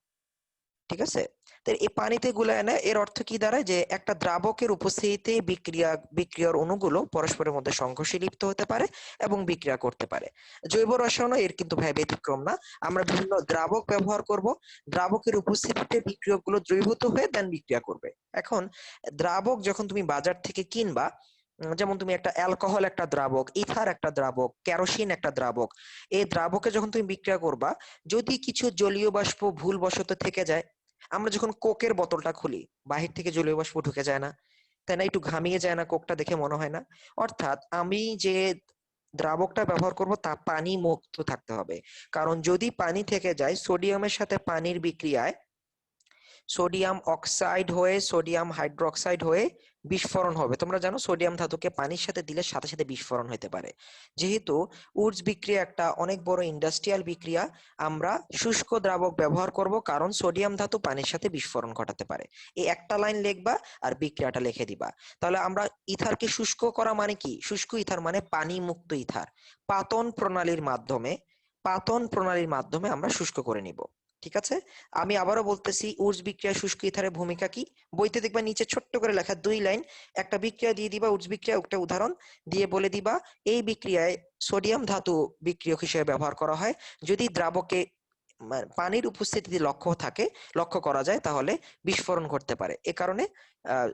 ঠিক আছে? তো এই পানিতে গুলায় না, এর অর্থ কি দাঁড়ায় যে একটা দ্রাবকের উপস্থিতিতে বিক্রিয়ার অণুগুলো পরস্পরের মধ্যে সংঘর্ষে লিপ্ত হতে পারে এবং বিক্রিয়া করতে পারে। জৈব রসায়ন এর কিন্তু ভাই ব্যতিক্রম না। আমরা বিভিন্ন দ্রাবক ব্যবহার করব, দ্রাবকের উপস্থিতিতে বিক্রিয়কগুলো দ্রবীভূত হয়ে দেন বিক্রিয়া করবে। এখন দ্রাবক যখন তুমি বাজার থেকে কিনবা, যেমন তুমি একটা অ্যালকোহল একটা দ্রাবক, ইথার একটা দ্রাবক, কেরোসিন একটা দ্রাবক, এই দ্রাবকে যখন তুমি বিক্রিয়া করবা, যদি কিছু জলীয় বাষ্প ভুলবশত থেকে যায়, আমরা যখন কোকের বোতলটা খুলি, বাহির থেকে জলীয় বাষ্প ঢুকে যায় না, তাই না? একটু ঘামিয়ে যায় না কোকটা দেখে মনে হয় না? অর্থাৎ আমি যে দ্রাবকটা ব্যবহার করব তা পানি মুক্ত থাকতে হবে। কারণ যদি পানি থেকে যায়, সোডিয়ামের সাথে পানির বিক্রিয়ায় সোডিয়াম অক্সাইড হয়ে সোডিয়াম হাইড্রোক্সাইড হয়ে বিস্ফোরণ হবে। তোমরা জানো সোডিয়াম ধাতুকে পানির সাথে দিলে সাথে সাথে বিস্ফোরণ হতে পারে। যেহেতু উডস বিক্রিয়া একটা অনেক বড় ইন্ডাস্ট্রিয়াল বিক্রিয়া, আমরা শুষ্ক দ্রাবক ব্যবহার করব, কারণ সোডিয়াম ধাতু পানির সাথে বিস্ফোরণ ঘটাতে পারে। এই একটা লাইন লিখবা আর বিক্রিয়াটা লিখে দিবা। তাহলে আমরা ইথারকে শুষ্ক করা মানে কি? শুষ্ক ইথার মানে পানি মুক্ত ইথার। পাতন প্রণালীর মাধ্যমে আমরা শুষ্ক করে নিব। ঠিক আছে? আমি আবারও বলতেছি, উডস বিক্রিয়া শুষ্ক ইথারের ভূমিকা কি? বইতে দেখবা নিচে ছোট্ট করে লেখা 2 লাইন, একটা বিক্রিয়া দিয়ে দিবা, উডস বিক্রিয়া, একটা উদাহরণ দিয়ে বলে দিবা এই বিক্রিয়ায় সোডিয়াম ধাতু বিক্রিয়ক হিসেবে ব্যবহার করা হয়। যদি দ্রাবকে পানির উপস্থিতি লক্ষ্য করা যায়, তাহলে বিস্ফোরণ ঘটতে পারে। এ কারণে আহ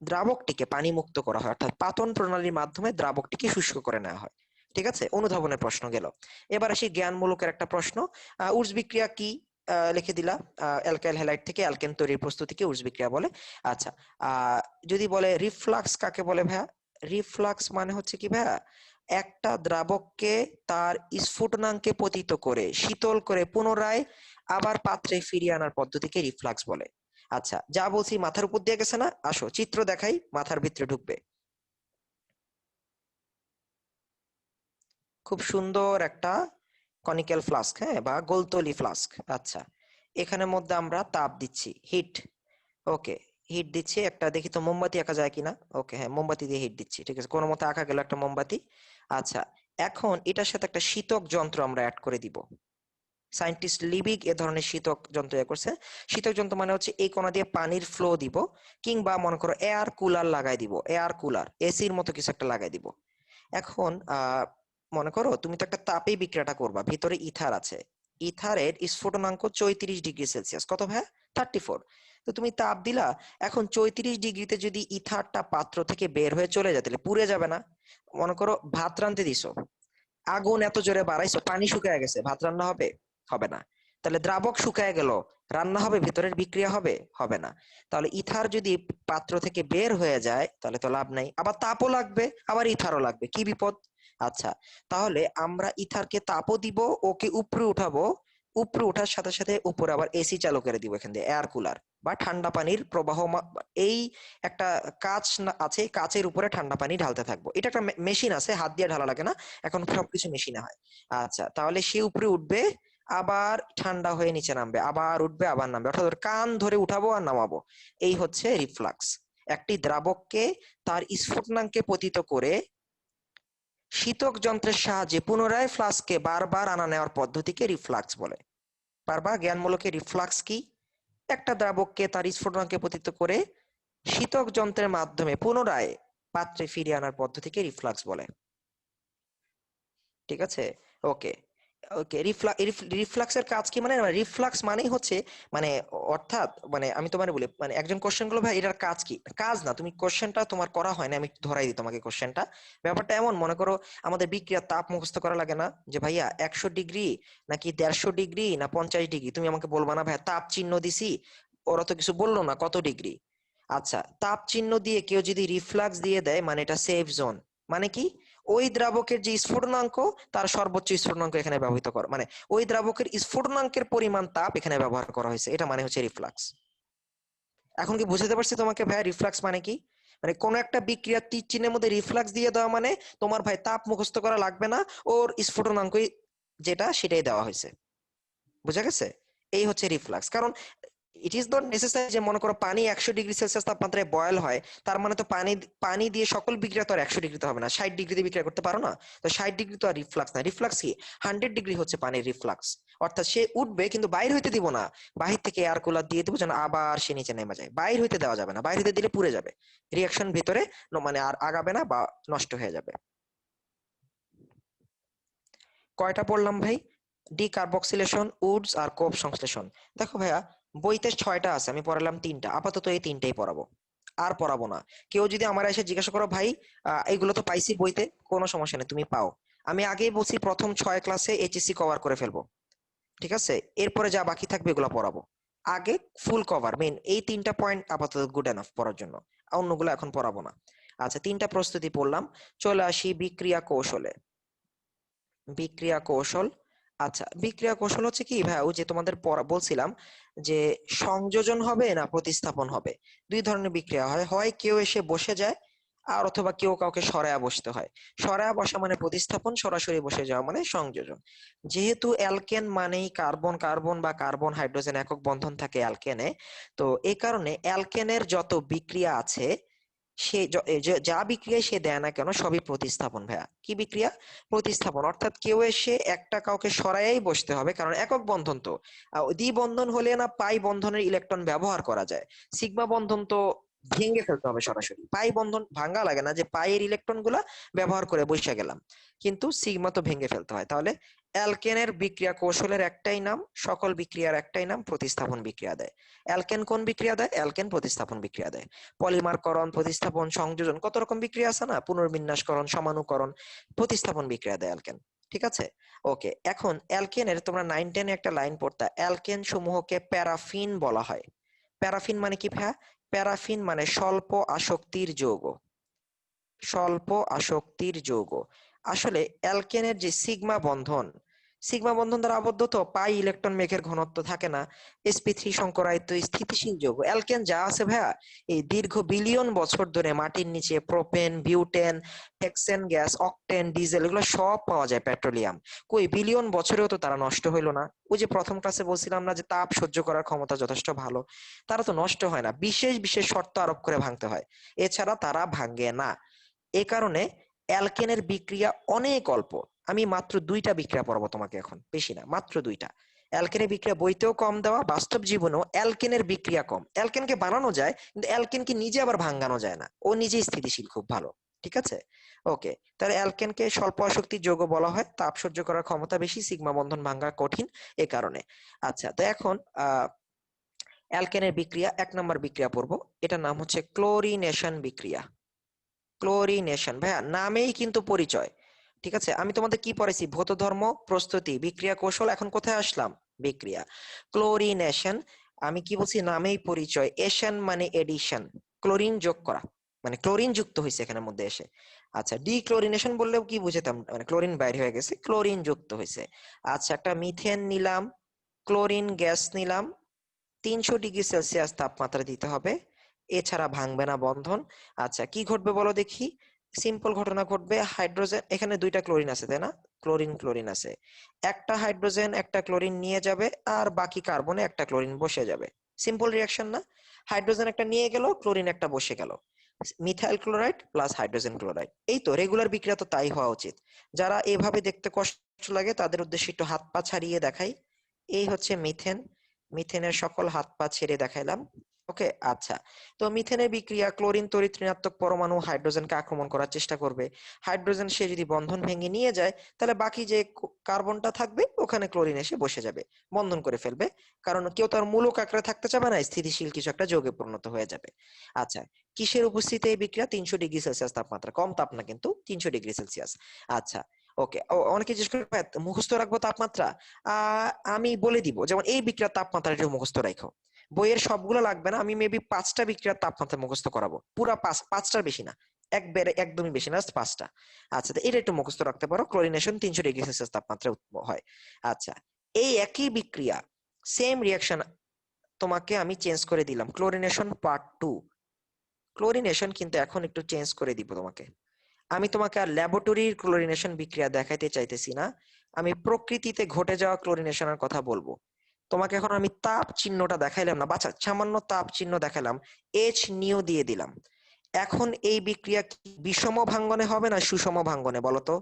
দ্রাবকটিকে পানি মুক্ত করা হয়, অর্থাৎ পাতন প্রণালীর মাধ্যমে দ্রাবকটিকে শুষ্ক করে নেওয়া হয়। ঠিক আছে? অনুধাবনের প্রশ্ন গেল। এবার আসি জ্ঞানমূলকের একটা প্রশ্ন। উডস বিক্রিয়া কি? লিখে দিলা। অ্যালকাইল হ্যালাইড থেকে অ্যালকেন তৈরির প্রস্তুতিকে উডস বিক্রিয়া বলে। আচ্ছা, যদি বলে রিফ্লাক্স কাকে বলে ভাইয়া? রিফ্লাক্স মানে হচ্ছে কি ভাইয়া, একটা দ্রাবককে তার স্ফুটনাঙ্কে পতিত করে শীতল করে পুনরায় আবার পাত্রে ফিরিয়ে আনার পদ্ধতিকে রিফ্লাক্স বলে। আচ্ছা, যা বলছি মাথার উপর দিয়ে গেছে না? আসো চিত্র দেখাই, মাথার ভিতরে ঢুকবে। খুব সুন্দর একটা কনিক্যাল ফ্লাস্ক, হ্যাঁ, বা গোলতলি ফ্লাস্ক। আচ্ছা, এখানের মধ্যে আমরা তাপ দিচ্ছি, হিট। ওকে, হিট দিচ্ছি একটা, দেখি তো মোমবাতি আঁকা যায় কিনা। ওকে, হ্যাঁ, মোমবাতি দিয়ে হিট দিচ্ছি। ঠিক আছে, কোনো মতে আঁকা গেল একটা মোমবাতি। আচ্ছা, এখন এটার সাথে একটা শীতক যন্ত্র আমরা অ্যাড করে দিব। সায়েন্টিস্ট লিবিগ এ ধরনের শীতক যন্ত্র করছে। শীতক যন্ত্র মানে হচ্ছে এই কোণা দিয়ে পানির ফ্লো দিব, কিংবা মনে করো এয়ার কুলার লাগাই দিব, এয়ার কুলার এসির মতো কিছু একটা লাগাই দিব। এখন মনে করো তুমি তো একটা তাপে বিক্রিয়াটা করবা, ভিতরে ইথার আছে। ইথারের স্ফুটনাঙ্ক 34°C। কত ভাইয়া? 34। তো তুমি তাপ দিলা, এখন 34°তে যদি ইথারটা পাত্র থেকে বের হয়ে চলে যায়, তাহলে পুড়ে যাবে না? মনে করো ভাত রাঁধতে দিছো, আগুন এত জোরে বাড়াইছো, পানি শুকায় গেছে, ভাত রান্না হবে? হবে না। তাহলে দ্রাবক শুকায় গেল, রান্না হবে? ভিতরের বিক্রিয়া হবে? হবে না। তাহলে ইথার যদি পাত্র থেকে বের হয়ে যায়, তাহলে তো লাভ নাই, আবার তাপও লাগবে, আবার ইথারও লাগবে, কি বিপদ! আচ্ছা, তাহলে আমরা ইথারকে তাপও দিব, ওকে উপরে উঠাবো, উপরে ওঠার সাথে সাথে উপরে আবার এসি চালু করে দিব, এখান দিয়ে এয়ার কুলার বা ঠান্ডা পানির প্রবাহ এই একটা কাঁচ আছে, কাঁচের উপরে ঠান্ডা পানি ঢালতে থাকবো। এটা একটা মেশিন আছে, হাত দিয়ে ঢালা লাগে না, এখন সবকিছু মেশিনে হয়। আচ্ছা, তাহলে সে উপরে উঠবে, আবার ঠান্ডা হয়ে নিচে নামবে, আবার উঠবে আবার নামবে, অর্থাৎ ওর কান ধরে উঠাবো আর নামাবো। এই হচ্ছে রিফ্লাক্স। একটি দ্রাবককে তার স্ফুটনাঙ্কে পতিত করে শীতক যন্ত্রের সাহায্যে পুনরায় ফ্লাস্কে বারবার আনা নেওয়ার পদ্ধতিকে রিফ্লাক্স বলে। পারবা জ্ঞানমূলকে রিফ্লাক্স কি? একটা দ্রাবককে তার স্ফুটনাঙ্কে পতিত করে শীতক যন্ত্রের মাধ্যমে পুনরায় পাত্রে ফিরিয়ে আনার পদ্ধতিকে রিফ্লাক্স বলে। ঠিক আছে? ওকে, ওকে। রিফ্লাক্সের কাজ কি? মানে রিফ্লাক্স মানেই হচ্ছে, মানে অর্থাৎ, মানে আমি তোমার বলি, মানে একজন কোশ্চেন গুলো ভাই এটার কাজ কি? কাজ না, তুমি কোশ্চেনটা তোমার করা হয় না, আমি একটু ধরাই দিই তোমাকে কোশ্চেনটা। ব্যাপারটা এমন, মনে করো আমাদের বিক্রিয়ার তাপ মুখস্থ করা লাগে না, যে ভাইয়া 100° নাকি 150° না 50°, তুমি আমাকে বলবা না ভাইয়া তাপ চিহ্ন দিছি, ওরা তো কিছু বললো না কত ডিগ্রি। আচ্ছা, তাপ চিহ্ন দিয়ে কেউ যদি রিফ্লাক্স দিয়ে দেয়, মানে এটা সেফ জোন। মানে কি? ওই দ্রাবকের যে স্ফুটনাঙ্ক, তার সর্বোচ্চ স্ফুটনাঙ্ক এখানে ব্যবহৃত করা, মানে ওই দ্রাবকের স্ফুটনাঙ্কের পরিমাণ তাপ এখানে ব্যবহার করা হয়েছে, এটা মানে হচ্ছে রিফ্লাক্স। এখন কি বুঝাতে পারছি তোমাকে ভাই রিফ্লাক্স মানে কি? মানে কোন একটা বিক্রিয়ার তীর চিহ্নের মধ্যে রিফ্লাক্স দিয়ে দেওয়া, মানে তোমার ভাই তাপ মুখস্থ করা লাগবে না, ওর স্ফুটনাঙ্কই যেটা সেটাই দেওয়া হয়েছে। বুঝা গেছে? এই হচ্ছে রিফ্লাক্স। কারণ ইট ইজ নট নেসেসারি যে মনে করো পানি 100 ডিগ্রি সেলসিয়াস তাপমাত্রায় বয়েল হয়, তার মানে তো পানি দিয়ে সকল বিক্রিয়া তো আর 100 ডিগ্রিতে হবে না, 60 ডিগ্রিতে বিক্রিয়া করতে পারো না। তো 60 ডিগ্রি তো আর রিফ্লাক্স না, রিফ্লাক্স কি 100 ডিগ্রি হচ্ছে পানির রিফ্লাক্স। অর্থাৎ সে উঠবে কিন্তু বাইর হইতে দিব না, বাহির থেকে এয়ার কুলার দিয়ে দেবো যেন আবার সে নিচে নেমে যায়, বাইর হইতে দেওয়া যাবে না, বাইর হইতে দিলে পুড়ে যাবে, রিয়াকশন ভিতরে মানে আর আগাবে না বা নষ্ট হয়ে যাবে। কয়টা পড়লাম ভাই? ডিকার্বক্সিলেশন, উডস আর কোভ সংশ্লেষণ। দেখো ভাইয়া, বইতে 6টা আছে, আমি পড়ালাম 3টা, আপাতত এই 3টাই পড়াবো, আর পড়াবো না। কেউ যদি আমার এসে জিজ্ঞাসা করো ভাই এইগুলো তো পাইছি বইতে, কোনো সমস্যা নেই, তুমি পাও। আমি আগেই বলছি প্রথম 6 ক্লাসে এইচএসসি কভার করে ফেলবো, ঠিক আছে? এরপরে যা বাকি থাকবে এগুলো পড়াবো। আগে ফুল কভার, মেন এই 3টা পয়েন্ট আপাতত গুড এনাফ পড়ার জন্য, অন্যগুলো এখন পড়াবো না। আচ্ছা, 3টা প্রস্তুতি পড়লাম, চলে আসি বিক্রিয়া কৌশলে। বিক্রিয়া কৌশল। আচ্ছা, বিক্রিয়া কৌশল হচ্ছে কি ভাই, ওই যে তোমাদের বলছিলাম যে সংযোজন হবে না প্রতিস্থাপন হবে, দুই ধরনের বিক্রিয়া হয়, হয় কেউ এসে বসে যায় আর অথবা কেউ কাউকে সরায়া বসতে হয়। সরায়া বসা মানে প্রতিস্থাপন, সরাসরি বসে যাওয়া মানে সংযোজন। যেহেতু অ্যালকেন মানেই কার্বন কার্বন বা কার্বন হাইড্রোজেন একক বন্ধন থাকে অ্যালকেনে, তো এই কারণে অ্যালকেনের যত বিক্রিয়া আছে সে যা বিক্রিয়া সে দেয় না কেন সবই প্রতিস্থাপন ভাইয়া। কি বিক্রিয়া? প্রতিস্থাপন। অর্থাৎ কেউ এসে একটা কাউকে সরাইয়াই বসতে হবে, কারণ একক বন্ধন তো। দ্বিবন্ধন হলে না পাই বন্ধনের ইলেকট্রন ব্যবহার করা যায়, সিগমা বন্ধন তো ভেঙে ফেলতে হবে সরাসরি। পাই বন্ধন ভাঙা লাগে না, যে পাইয়ের ইলেকট্রন গুলা ব্যবহার করে বসে গেলাম, কিন্তু সিগমা তো ভেঙে ফেলতে হয়। তাহলে অ্যালকেনের বিক্রিয়া কৌশলের একটাই নাম, সকল বিক্রিয়ার একটাই নাম, প্রতিস্থাপন বিক্রিয়া দেয়। অ্যালকেন কোন বিক্রিয়া দেয়? অ্যালকেন প্রতিস্থাপন বিক্রিয়া দেয়। পলিমারকরণ, প্রতিস্থাপন, সংযোজন, কত রকম বিক্রিয়া আছে না, পুনর্বিন্যাসকরণ, সমানুকরণ, প্রতিস্থাপন বিক্রিয়া দেয় অ্যালকেন। ঠিক আছে, ওকে। এখন অ্যালকেনের তোমরা 9-10 একটা লাইন পড়তা, অ্যালকেন সমূহকে প্যারাফিন বলা হয়। প্যারাফিন মানে কি ভাইয়া? প্যারাফিন মানে স্বল্প আসক্তির যৌগ। স্বল্প আসক্তির যৌগ। আসলে অ্যালকেনের যে সিগমা বন্ধন দ্বারা আবদ্ধ, তো পাই ইলেকট্রন মেঘের ঘনত্ব থাকে না, sp3 সংকরায়িত স্থিতিশীল যৌগ। অ্যালকেন যা আছে ভাইয়া, এই দীর্ঘ বিলিয়ন বছর ধরে মাটির নিচে propane, butane, hexane gas, octane, diesel, এগুলো সব পাওয়া যায়, পেট্রোলিয়াম। কই বিলিয়ন বছরেও তো তারা নষ্ট হইলো না। ওই যে প্রথম ক্লাসে বলছিলাম না যে তাপ সহ্য করার ক্ষমতা যথেষ্ট ভালো, তারা তো নষ্ট হয় না, বিশেষ বিশেষ শর্ত আরোপ করে ভাঙতে হয়, এছাড়া তারা ভাঙে না। এ কারণে অ্যালকেনের বিক্রিয়া অনেক অল্প। আমি মাত্র 2টা বিক্রিয়া পড়াবো তোমাকে এখন, বেশি না, মাত্র 2টা। অ্যালকেনের বিক্রিয়া বইতেও কম দেওয়া, বাস্তব জীবনেও অ্যালকেনের বিক্রিয়া কম। অ্যালকেনকে বানানো যায় কিন্তু অ্যালকেনকে নিজে আবার ভাঙানো যায় না, ও নিজেই স্থিতিশীল খুব ভালো। ঠিক আছে, ওকে। তাহলে অ্যালকেনকে স্বল্প আসক্তির যৌগ বলা হয়, তাপ সহ্য করার ক্ষমতা বেশি, সিগমা বন্ধন ভাঙা কঠিন, এ কারণে। আচ্ছা, তো এখন অ্যালকেনের বিক্রিয়া 1 নম্বর বিক্রিয়া পড়বো, এটার নাম হচ্ছে ক্লোরিনেশন বিক্রিয়া। ক্লোরিনেশন ভাইয়া নামেই কিন্তু পরিচয়। ঠিক আছে, আমি তোমাদের কি পড়াইছি? ভৌত ধর্ম, প্রস্তুতি, বিক্রিয়া কৌশল, এখন কোথায় আসলাম? বিক্রিয়া। ক্লোরিনেশন, আমি কি বলছি? নামেই পরিচয়। এশন মানে এডিশন, ক্লোরিন যোগ করা, মানে ক্লোরিন যুক্ত হয়েছে এখানের মধ্যে এসে। আচ্ছা, ডিক্লোরিনেশন বললেও কি বুঝতাম, মানে ক্লোরিন বাইর হয়ে গেছে, ক্লোরিন যুক্ত হয়েছে। আচ্ছা, একটা মিথেন নিলাম, ক্লোরিন গ্যাস নিলাম, 300 ডিগ্রি সেলসিয়াস তাপমাত্রা দিতে হবে, এছাড়া ভাঙবে না বন্ধন। আচ্ছা, কি ঘটবে বলো দেখি? সিম্পল ঘটনা ঘটবে, হাইড্রোজেন, এখানে 2টা ক্লোরিন আছে তাই না, ক্লোরিন ক্লোরিন আছে, একটা হাইড্রোজেন একটা ক্লোরিন নিয়ে যাবে, আর বাকি কার্বনে একটা ক্লোরিন বসে যাবে। সিম্পল রিয়াকশন না? হাইড্রোজেন একটা নিয়ে গেল, ক্লোরিন একটা বসে গেল, methyl chloride plus hydrogen chloride. এই তো রেগুলার বিক্রিয়া, তো তাই হওয়া উচিত। যারা এভাবে দেখতে কষ্ট লাগে তাদের উদ্দেশ্যে একটু হাত পা ছাড়িয়ে দেখাই। এই হচ্ছে মিথেন, মিথেনের সকল হাত পা ছেড়ে দেখাইলাম। ওকে, আচ্ছা। তো মিথেনের বিক্রিয়া, ক্লোরিন তড়িৎ ঋণাত্মক পরমাণু হাইড্রোজেনকে আক্রমণ করার চেষ্টা করবে, হাইড্রোজেন সে যদি বন্ধন ভেঙে নিয়ে যায়, তাহলে বাকি যে কার্বনটা থাকবে ওখানে ক্লোরিন এসে বসে যাবে, বন্ধন করে ফেলবে। কারণ কেউ তার মূলক আকারে থাকতে চাবে না, স্থিতিশীল কিছু একটা যৌগে পরিণত হয়ে যাবে। আচ্ছা, কিসের উপস্থিতিতে এই বিক্রিয়া? 300 ডিগ্রি সেলসিয়াস তাপমাত্রা, কম তাপ না কিন্তু, 300 ডিগ্রি সেলসিয়াস। আচ্ছা, ওকে। অনেকে জিজ্ঞেস করে "ভাই, মুখস্থ রাখবো তাপমাত্রা?" আমি বলে দিব, যেমন এই বিক্রিয়ার তাপমাত্রা একটু মুখস্থ রাখো, বইয়ের সবগুলো লাগবে না, আমি মেবি 5টা বিক্রিয়ার তাপমাত্রা মুখস্থ করাবো, পুরা 5টার বেশি না, একদমই বেশি না, 5টা। আচ্ছা, তো এটা একটু মুখস্থ রাখতে পারো, ক্লোরিনেশন 300 ডিগ্রি সেলসিয়াস তাপমাত্রা হয়। আচ্ছা, এই একই বিক্রিয়া, সেম রিয়াকশন, তোমাকে আমি চেঞ্জ করে দিলাম, ক্লোরিনেশন পার্ট 2। ক্লোরিনেশন কিন্তু এখন একটু চেঞ্জ করে দিব তোমাকে, আমি তোমাকে আর ল্যাবরেটরির ক্লোরিনেশন বিক্রিয়া দেখাইতে চাইতেছি না, আমি প্রকৃতিতে ঘটে যাওয়া ক্লোরিনেশনের কথা বলবো। তোমাকে এখন আমি তাপ চিহ্নটা দেখাইলাম না, বাচ্চা সামান্য তাপ চিহ্ন দেখালাম, এইচ নিউ দিয়ে দিলাম। এখন এই বিক্রিয়া কি বিষম ভাঙ্গনে হবে না সুষম ভাঙ্গনে বলো তো?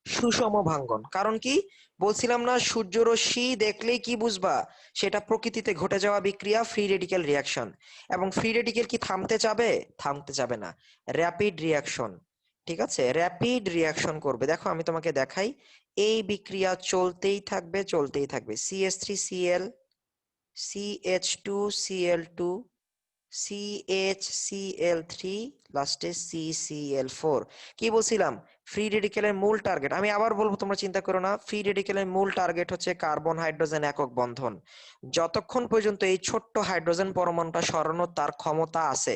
সুষম ভাঙ্গন। কারণ কি বলছিলাম না, সূর্যরশ্মি দেখলেই কি বুঝবা, সেটা প্রকৃতিতে ঘটে যাওয়া বিক্রিয়া, ফ্রি রেডিক্যাল রিয়াকশন। এবং ফ্রি রেডিক্যাল কি থামতে যাবে? থামতে যাবে না, র্যাপিড রিয়াকশন। ঠিক আছে, র্যাপিড রিয়াকশন করবে। দেখো আমি তোমাকে দেখাই, এই বিক্রিয়া চলতেই থাকবে, চলতেই থাকবে। CH3Cl, CH2Cl2, CHCl3, লাস্টে CCl4। কি বলছিলাম? ফ্রি রেডিক্যালের মূল টার্গেট, আমি আবার বলবো তোমরা চিন্তা করো না, ফ্রি রেডিক্যালের মূল টার্গেট হচ্ছে কার্বন হাইড্রোজেন একক বন্ধন। যতক্ষণ পর্যন্ত এই ছোট্ট হাইড্রোজেন পরমাণুটা সরানোর তার ক্ষমতা আছে,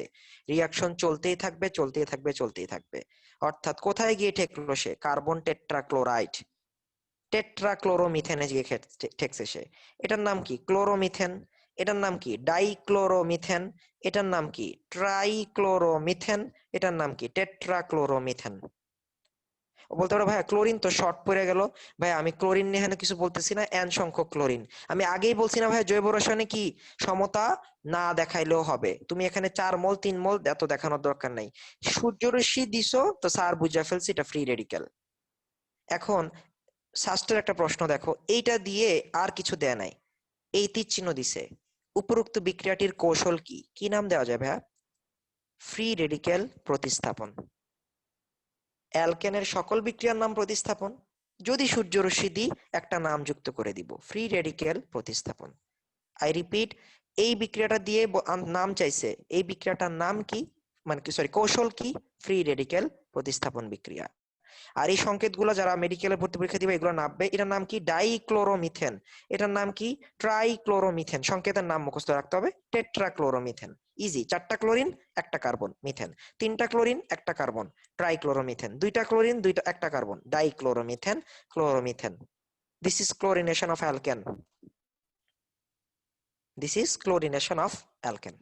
রিয়াকশন চলতেই থাকবে, চলতেই থাকবে, চলতেই থাকবে। অর্থাৎ কোথায় গিয়ে ঠেকলো সে? কার্বন টেট্রাক্লোরাইড, টেট্রাক্লোরোমিথেনে গিয়ে ঠেকছে সে। এটার নাম কি? ক্লোরোমিথেন। এটার নাম কি? ডাইক্লোরোমিথেন। এটার নাম কি? ট্রাইক্লোরোমিথেন। এটার নাম কি? টেট্রাক্লোরোমিথেন। ও বলতে পারো ভাইয়া ক্লোরিন তো শর্ট পড়ে গেল। ভাই আমি ক্লোরিন নিয়ে এখানে কিছু বলতেছি না, এন সংখ্যক ক্লোরিন। আমি আগেই বলছি না ভাই, জৈব রসায়নে কি সমতা না দেখাইলেও হবে, তুমি এখানে 4 মোল 3 মোল এত দেখানোর দরকার নাই। সূর্যরশ্মি দিছো তো স্যার বুঝা ফেলছি এটা ফ্রি রেডিক্যাল। এখন শাস্ত্রের একটা প্রশ্ন দেখো, এইটা দিয়ে আর কিছু দেয়া নাই, এই তীর চিহ্ন দিছে, উপরোক্ত বিক্রিয়াটির কৌশল কি? কি নাম দেওয়া যায় ভাইয়া? ফ্রি রেডিক্যাল প্রতিস্থাপন। অ্যালকেনের সকল বিক্রিয়ার নাম প্রতিস্থাপন, যদি সূর্যরশ্মি দিই একটা নাম যুক্ত করে দিব, ফ্রি রেডিক্যাল প্রতিস্থাপন। আই রিপিট, এই বিক্রিয়াটা দিয়ে নাম চাইছে, এই বিক্রিয়াটার নাম কি, মানে কি সরি কৌশল কি? ফ্রি রেডিক্যাল প্রতিস্থাপন বিক্রিয়া। আর এই সংকেতগুলো যারা মেডিকেলে ভর্তি পরীক্ষা দিবে এগুলো নামবে। এটার নাম কি? ডাইক্লোরোমিথেন। এটার নাম কি? ট্রাইক্লোরোমিথেন। সংকেতের নাম মুখস্থ রাখতে হবে, টেট্রাক্লোরোমিথেন। ইজি, 4টা ক্লোরিন 1টা কার্বন মিথেন, 3টা ক্লোরিন 1টা কার্বন ট্রাইক্লোরোমিথেন, 2টা ক্লোরিন 1টা carbon dichloromethane, chloromethane. This is chlorination of alkane, this is chlorination of alkane.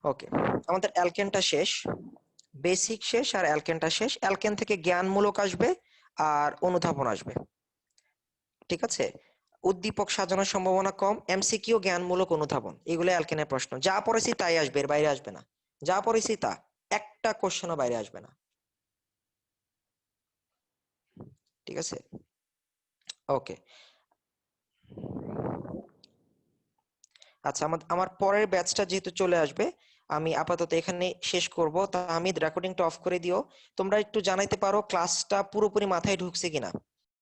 Okay, আমাদের অ্যালকেনটা শেষ, বেসিক শেষ আর অ্যালকেনটা শেষ। অ্যালকেন থেকে জ্ঞানমূলক আসবে আর অনুধাবন আসবে। ঠিক আছে, উদ্দীপক সাজানোর সম্ভাবনা কম, MCQ, জ্ঞানমূলক, অনুধাবন, এগুলো অ্যালকেনের প্রশ্ন। যা পড়েছি তাই আসবে, এর বাইরে আসবে না। যা পড়েছি তা, একটা কোশ্চেনও বাইরে আসবে না। ঠিক আছে, ওকে। আচ্ছা, আমার পরের ব্যাচটা যেহেতু চলে আসবে, আমি আপাতত এখানে শেষ করব। তা আমি রেকর্ডিংটা অফ করে দিও। তোমরা একটু জানাইতে পারো ক্লাসটা পুরোপুরি মাথায় ঢুকছে কিনা।